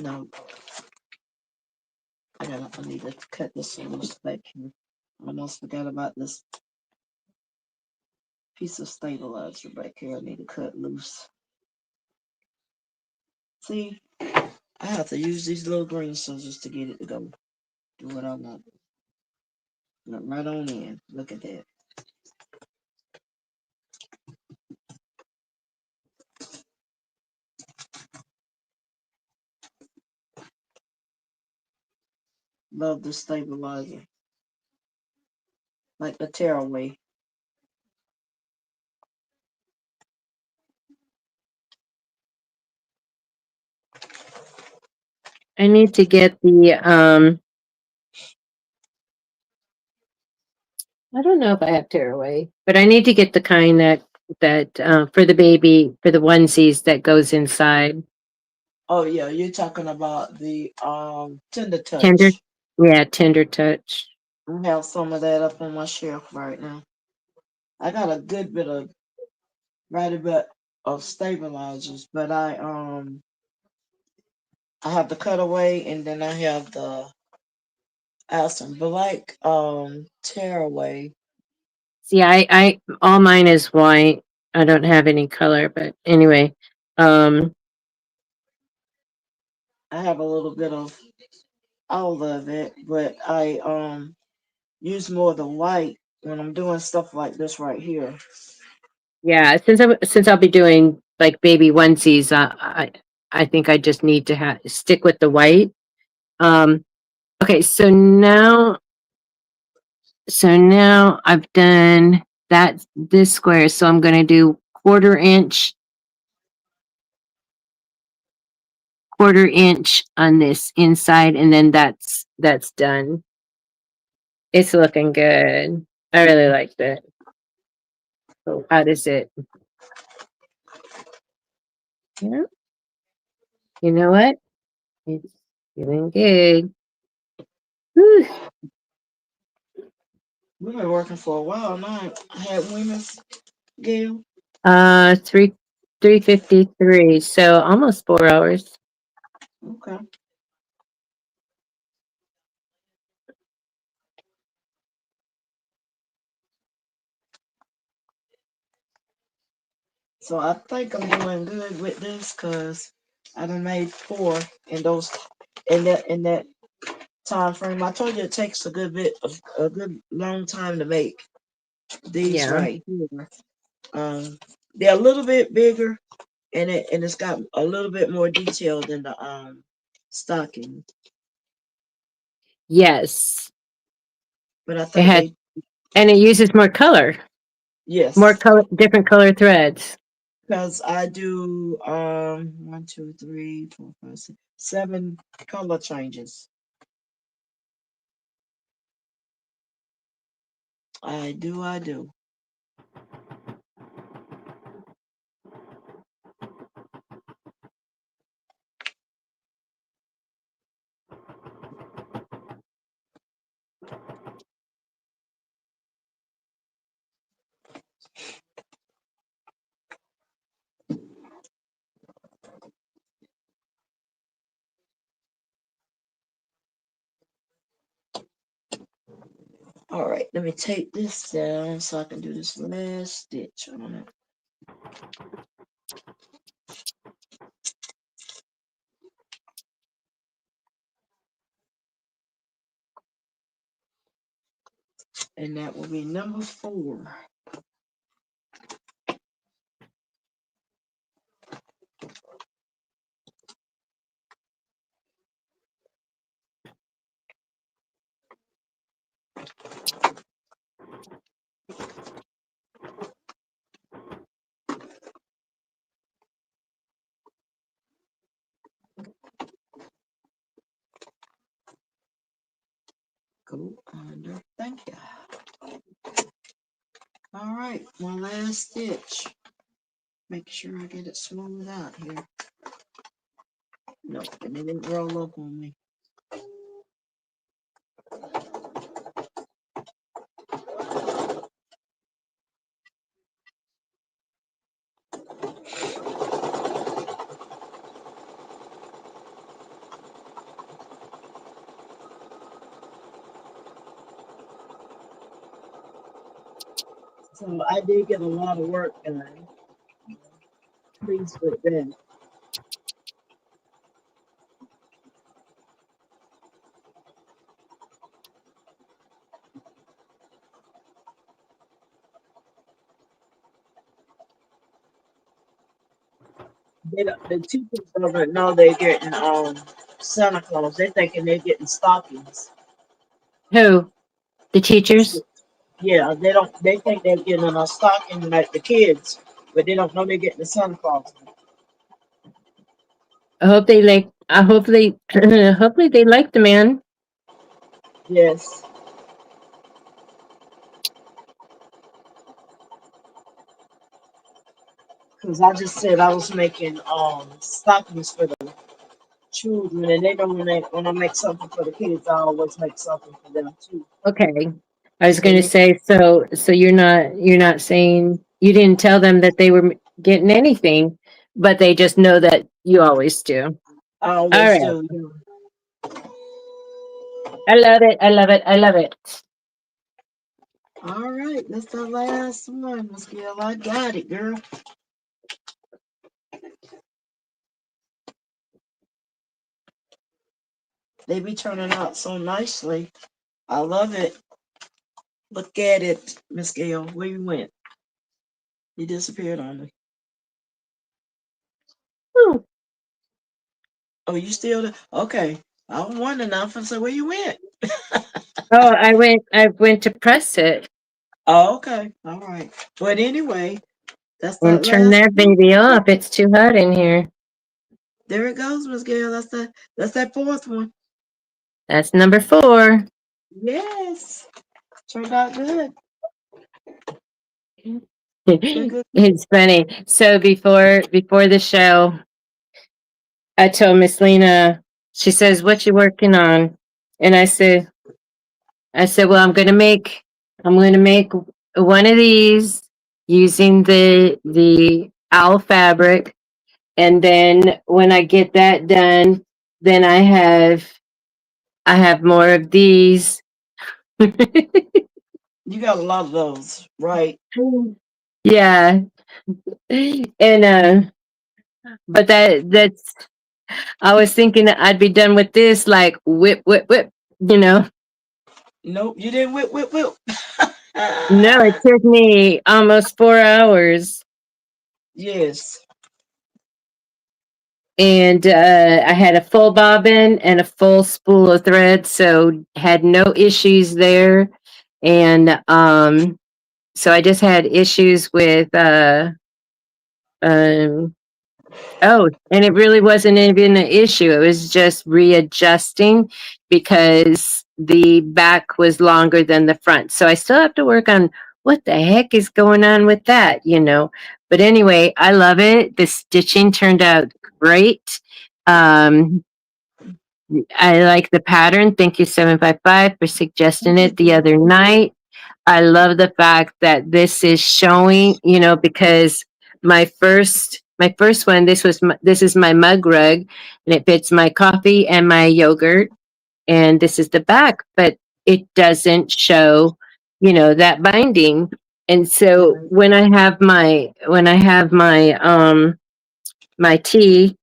No, I need to cut this loose back here. I almost forgot about this piece of stabilizer back here. I need to cut loose. See, I have to use these little green scissors to get it to go do what I want. Look right on in. Look at that. Love the stabilizer. Like the tearaway. I need to get the I don't know if I have tearaway, but I need to get the kind that for the baby for the onesies that goes inside. Oh yeah, you're talking about the tender Tender, touch. yeah, tender touch. I have some of that up on my shelf right now. I got a good bit of right a bit of stabilizers, but I have the cutaway and then I have the I have some black tearaway. See, I all mine is white. I don't have any color, but anyway, um, I have a little bit of all of it, but I use more of the white when I'm doing stuff like this right here. yeah. Since I'll be doing like baby onesies, I think I just need to stick with the white. Um, okay, so now I've done that this square, so I'm going to do quarter inch on this inside, and then that's done. It's looking good. I really liked it. So how does it? Yeah, you know what? It's feeling good. Whew. We've been working for a while now. I had women's Gail. 353. So almost 4 hours. Okay. So I think I'm doing good with this because I done made four in those in that time frame. I told you it takes a good bit of a good long time to make these Yeah. right here. Um, they're a little bit bigger and it's got a little bit more detail than the stocking. Yes. But I It think had, they and it uses more yes color, different color threads. because I do one, two, three, four, five, six, seven color changes. I do. All right, let me take this down so I can do this last stitch on it. And that will be number four. Go under. Thank you. All right, one last stitch. Make sure I get it smooth out here. No, and it didn't roll up on me. So I did get a lot of work done. Pleased with that. The teachers don't know they're getting Santa Claus. They're thinking they're getting stockings. Who? The teachers? Yeah, they don't. They think they're getting a stocking like the kids, but they don't know they're getting the Santa Claus. I hope they like. I hopefully, hopefully they like the man. Yes, because I just said I was making stockings for them. children, and they know when I make something for the kids, I always make something for them too. Okay. I was And going to say, so you're not saying you didn't tell them that they were getting anything, but they just know that you always do. I All always right. do. I love it. I love it. I love it. All right, that's the last one, Miss Gail. I got it, girl. They be turning out so nicely. I love it. Look at it, Miss Gail. Where you went? You disappeared on me. Ooh. Oh, you still there? Okay. I was wondering now. I said, where you went? Oh, I went to press it Oh, okay. All right. But anyway, that's and that turn last that one. baby off. It's too hot in here. There it goes, Miss Gail. That's that fourth one. That's number 4. Yes. Turned out good. Good, good. It's funny. So before the show, I told Miss Lena, she says, "What you working on?" And I said, "Well, I'm gonna make one of these using the owl fabric, and then when I get that done, then I have more of these." You got a lot of those, right? Yeah, and but that's I was thinking that I'd be done with this, like whip, whip, whip. You know, Nope, you didn't whip, whip, whip. no, it took me almost 4 hours. Yes. And I had a full bobbin and a full spool of thread, so had no issues there. And so I just had issues with um, oh, and it really wasn't even an issue. It was just readjusting because the back was longer than the front. So I still have to work on what the heck is going on with that. But anyway, I love it. The stitching turned out great. Um, I like the pattern. Thank you, 755, for suggesting it the other night. I love the fact that this is showing, because my first one, this is my mug rug, and it fits my coffee and my yogurt, and this is the back, but it doesn't show, that binding. And so Right. when I have my tea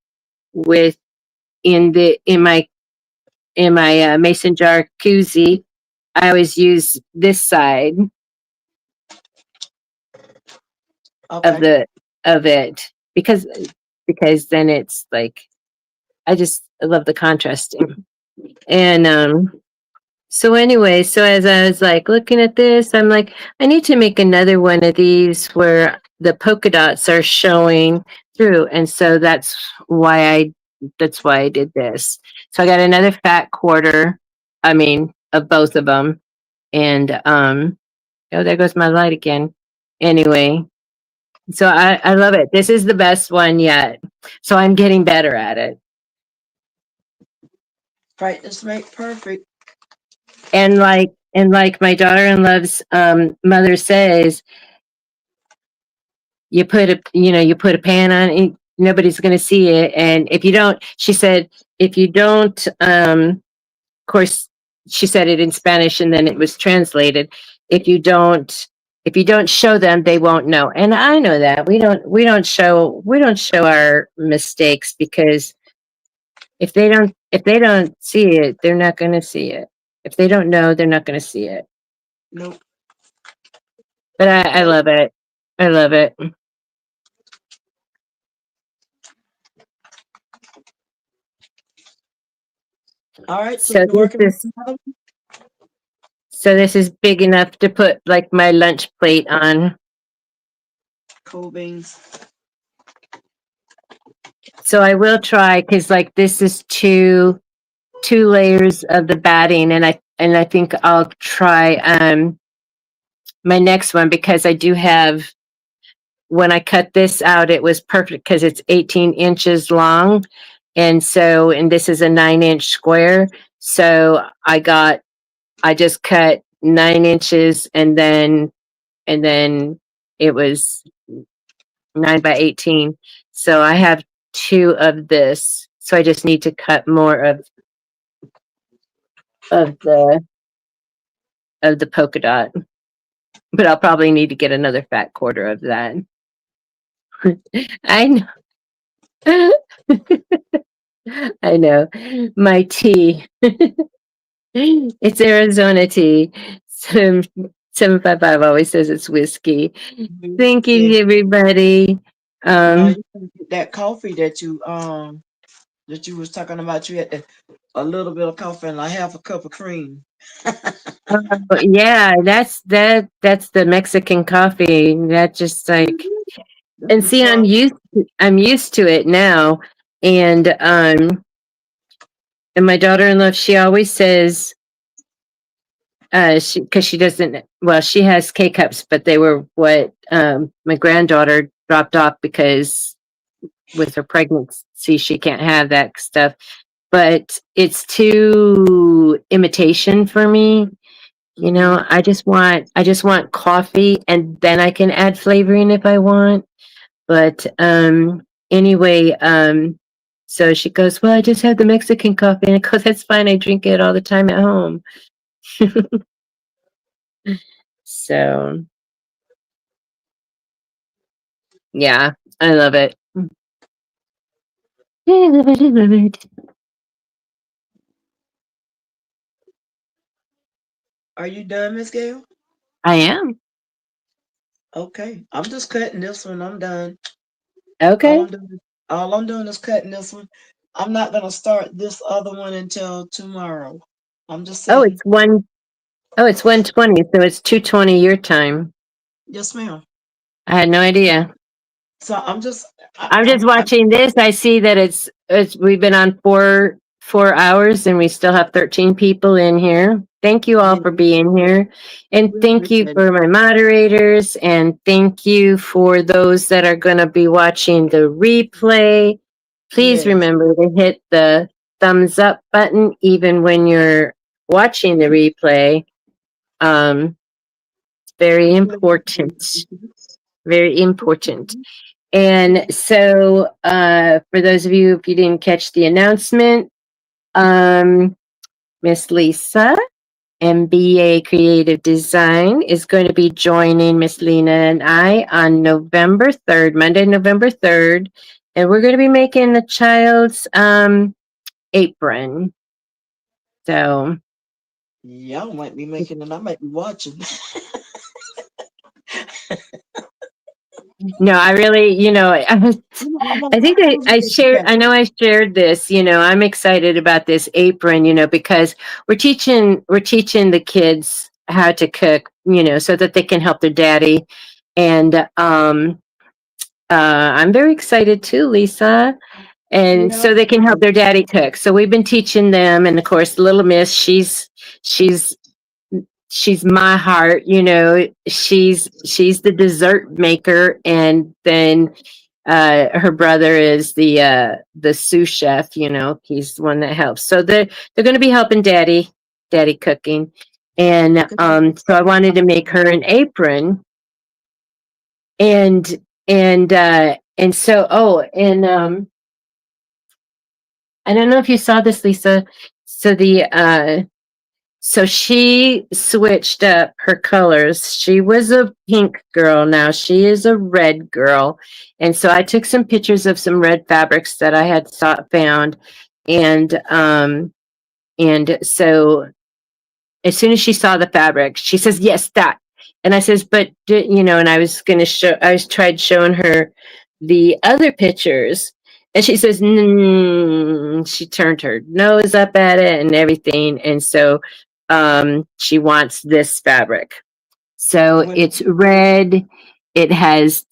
with in my mason jar koozie, I always use this side of Okay. the of it because then it's like I love the contrasting. And so anyway, so as I was like looking at this, I'm like, I need to make another one of these where the polka dots are showing through. And so that's why I did this. So I got another fat quarter, I mean, of both of them. And oh, there goes my light again. Anyway, so I love it. This is the best one yet. So I'm getting better at it. Practice make perfect. And like my daughter-in-law's mother says, you put a pan on it, nobody's going to see it. And if you don't, she said, if you don't, of course, she said it in Spanish and then it was translated. If you don't, if you don't show them, they won't know. And I know that we don't show our mistakes, because if they don't see it, they're not going to see it. If they don't know, they're not going to see it. Nope. But I Nope. love it. I love it. All right, so So you're this working on is another so this is big enough to put like my lunch plate on. cool beans. So I will try, because like this is two layers of the batting, and I think I'll try my next one, because I do have, when I cut this out, it was perfect because it's 18 inches long, and this is a 9-inch square. So I just cut 9 inches, and then it was 9 by 18. So I have two of this. So I just need to cut more of the of the polka dot, but I'll probably need to get another fat quarter of that. I know. I know. My tea. It's Arizona tea. 755 always says it's whiskey. Thank Yeah. you, everybody. No, Um, you can get that coffee that you was talking about. You had a little bit of coffee and like half a cup of cream. yeah, that's the Mexican coffee. That just like, That's and the see, strong. I'm used to it now. And my daughter-in-law, she always says, because she doesn't, well, she has K cups, but they were what my granddaughter dropped off because with her pregnancy, she can't have that stuff. But it's too imitation for me. You Hmm. know, I just want coffee, and then I can add flavoring if I want. But anyway, so she goes, "Well, I just have the Mexican coffee." And I go, "That's fine. I drink it all the time at home." So, yeah, I love it. I love it, I love it. Are you done, Miss Gail? I am. Okay, I'm just cutting this one. I'm done. All Okay. I'm doing, all I'm doing is cutting this one. I'm not gonna start this other one until tomorrow. I'm just Oh, saying, it's 1:20, so it's 2:20 your time. yes, ma'am. I had no idea. So I'm just, I'm just I'm watching this. I see that it's we've been on four hours and we still have 13 people in here. Thank you all yeah, for being here. And we thank you appreciate it. for my moderators, and thank you for those that are going to be watching the replay. Please Yes. remember to hit the thumbs up button even when you're watching the replay. It's very important. Very important. And so, for those of you, if you didn't catch the announcement, um, Miss Lisa, MBA Creative Design, is going to be joining Miss Lena and I on November 3rd, Monday, November 3rd. And we're going to be making the child's apron. So, Y'all might be making it. I might be watching. no, I really, I think I'm gonna I look at the shared, I know calendar. I shared this, I'm excited about this apron, because we're teaching the kids how to cook, so that they can help their daddy. And I'm very excited too, Lisa. And Yeah. so they can help their daddy cook. So we've been teaching them, and of course, little Miss, she's she's my heart, she's the dessert maker, and then her brother is the sous chef, he's the one that helps. So they're going to be helping daddy cooking. And so I wanted to make her an apron. And so, I don't know if you saw this, Lisa. So so she switched up her colors. She was a pink girl. Now she is a red girl. And so I took some pictures of some red fabrics that I had found. And so as soon as she saw the fabric, she says, "Yes, that." And I says, "But and I was tried showing her the other pictures, and she says, she turned her nose up at it and everything, and so she wants this fabric. So When it's red. It has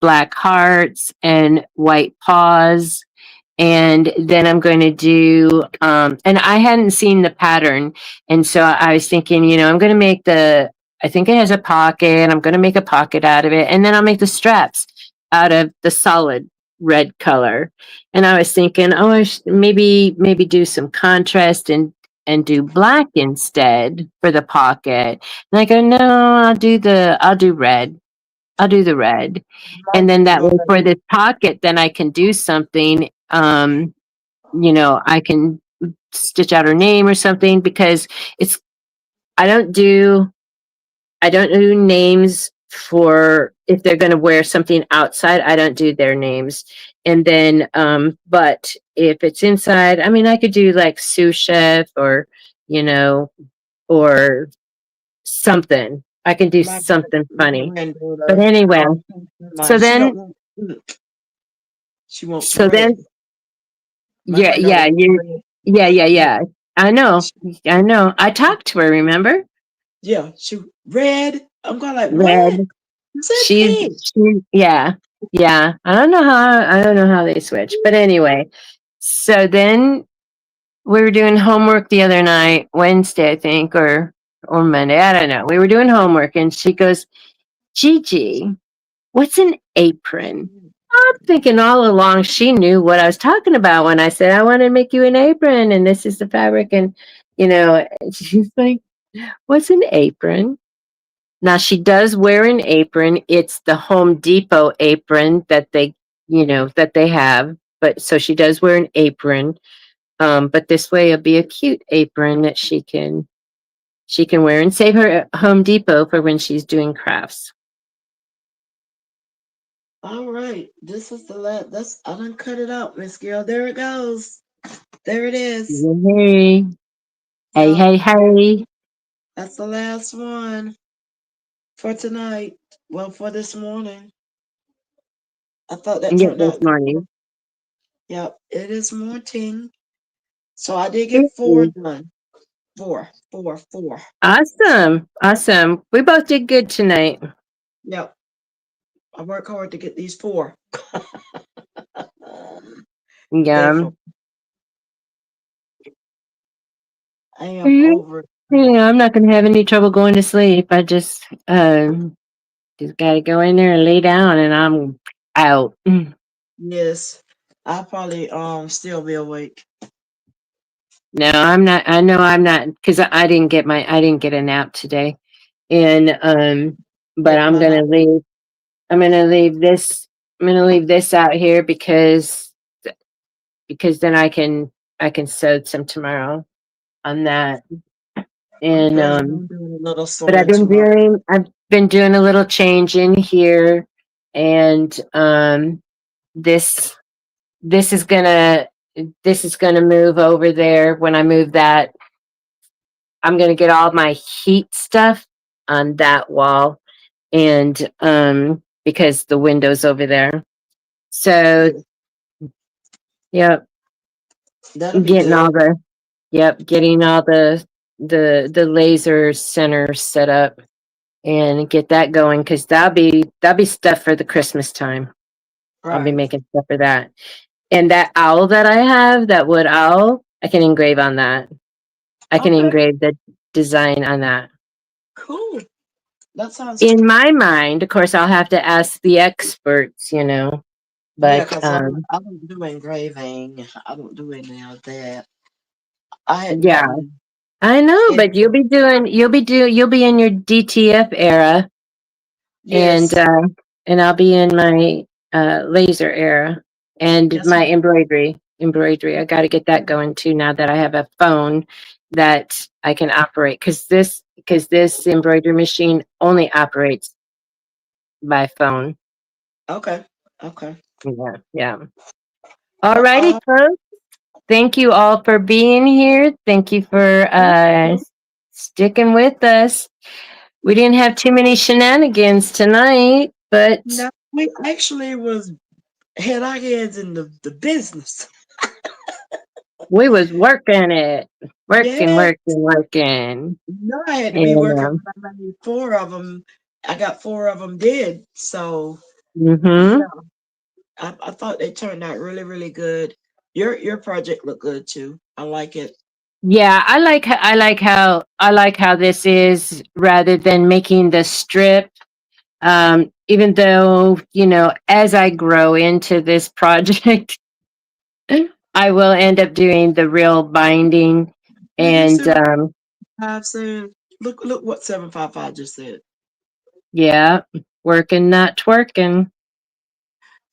black hearts and white paws, and then I'm going to do and I hadn't seen the pattern, and so I was thinking, I'm going to make I think it has a pocket. I'm going to make a pocket out of it, and then I'll make the straps out of the solid. red color. And I was thinking, oh, I should maybe do some contrast and do black instead for the pocket. And I go, no, I'll do red. I'll do the red. Black And then is that gonna way for this pocket, then I can do something, I can stitch out her name or something because it's I don't do I don't do names for if they're going to wear something outside. I don't do their names. And then, but if it's inside, I mean, I could do like sous chef you know, or something. I can do my something my funny. But granddaughter, anyway, so she don't then, want pink. She wants so red. then, My yeah, granddaughter yeah, wants you, red. yeah, yeah, Yeah, yeah. I know, she, I know. I talked to her. Remember, yeah, she red. I'm going like, what? red. You said pink. Yeah, yeah. I don't know how they switch, but anyway. So then we were doing homework the other night, Wednesday, I think, or Monday. I don't know. We were doing homework, and she goes, "Gigi, what's an apron?" I'm thinking all along she knew what I was talking about when I said I want to make you an apron, and this is the fabric, and and she's like, "What's an apron?" Now she does wear an apron. It's the Home Depot apron that they have. But so she does wear an apron. But this way it'll be a cute apron that she can wear and save her Home Depot for when she's doing crafts. All right, this is the last. That's I done cut it out, Miss Girl. There it goes. There it is. Yay. Hey, Yeah, hey, hey. that's the last one for tonight. Well, for this morning. I thought that Get turned this out good. morning. Yep, it is morning. So I did get four done. Four. Awesome. Awesome. We both did good tonight. Yep, I work hard to get these four. Yeah. Definitely. I am Yeah, over. I'm not gonna have any trouble going to sleep. I just gotta go in there and lay down and I'm out. Yes, I'll probably still be awake. No, I'm not. I know I'm not because I didn't get a nap today, and but Get my night. I'm gonna leave this. I'm gonna leave this out here because then I can sew some tomorrow on that, I'm and planning on doing a little but sewing tomorrow. I've been doing a little change in here, and this this is gonna this is gonna move over there when I move that. I'm gonna get all my heat stuff on that wall, and because the window's over there. So Yes, yep, that'll be getting good. all the getting all the laser center set up and get that going because that'll be stuff for the Christmas time. I'll be Right. making stuff for that. And that owl that I have, that wood owl, I can engrave on that. I can Okay. engrave the design on that. Cool. That sounds In my mind, of course, I'll have to ask the experts, yeah, but because I don't do engraving. I don't do any of that. I hadn't yeah, gotten I know, it. but you'll be in your DTF era, and Yes. I'll be in my laser era and Yes, my ma'am. embroidery. I got to get that going too now that I have a phone that I can operate because this embroidery machine only operates by phone. Okay. Okay. Yeah, yeah. Well, Alrighty, folks. Thank you all for being here. Thank you for sticking with us. We didn't have too many shenanigans tonight, but no, we actually was had our heads in the business. we was working it, Yeah. working. No, I had to be And working when I made four of them. I got four of them did. So yeah, hmm I thought they turned out really, really good. Your project looked good too. I like it. yeah, I like how this is rather than making the strip. Even though, as I grow into this project, I will end up doing the real binding. Did you see And what 5 said? Look what 755 just said. yeah, working, not twerking.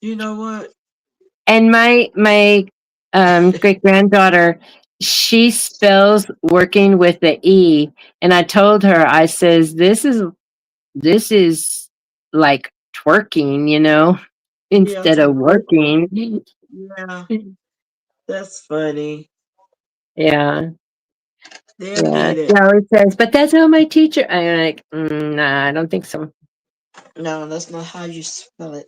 You know what? And my great granddaughter, she spells working with the E. And I told her, I says, this is like twerking, Yeah, instead of twerk. working. Yeah, that's funny. Yeah. They'll Yeah. get She it. always says, but that's how my teacher. I'm like, nah, I don't think so. No, that's not how you spell it.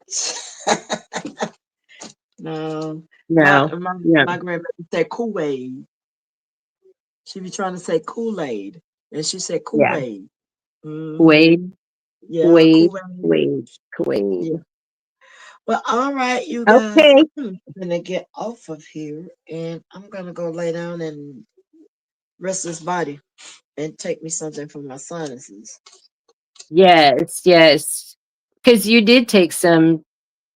No, my No. my Yeah. my grandmother said Kool-Aid. She be trying to say Kool-Aid, and she said Yeah. Kool-Aid. Mm-hmm. Wade, Yeah, Wade, Kool-Aid. Wade, Yeah. Wade. Well, all right, you guys. Okay. I'm gonna get off of here, and I'm gonna go lay down and rest this body, and take me something for my sinuses. Yes, yes. Because you did take some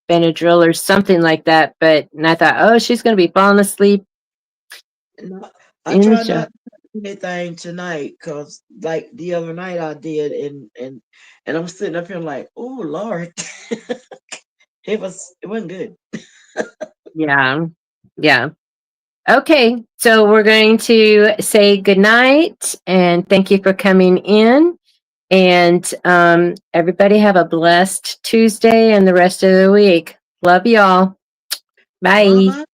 Benadryl or something like that, but and I thought, oh, she's going to be falling asleep No, I in the try show. not to do anything tonight, cause like the other night I did, and I'm sitting up here like, oh Lord, it wasn't good. Yeah. Yeah. Okay. So we're going to say goodnight and thank you for coming in. And everybody have a blessed Tuesday and the rest of the week. Love y'all. Bye Bye. bye.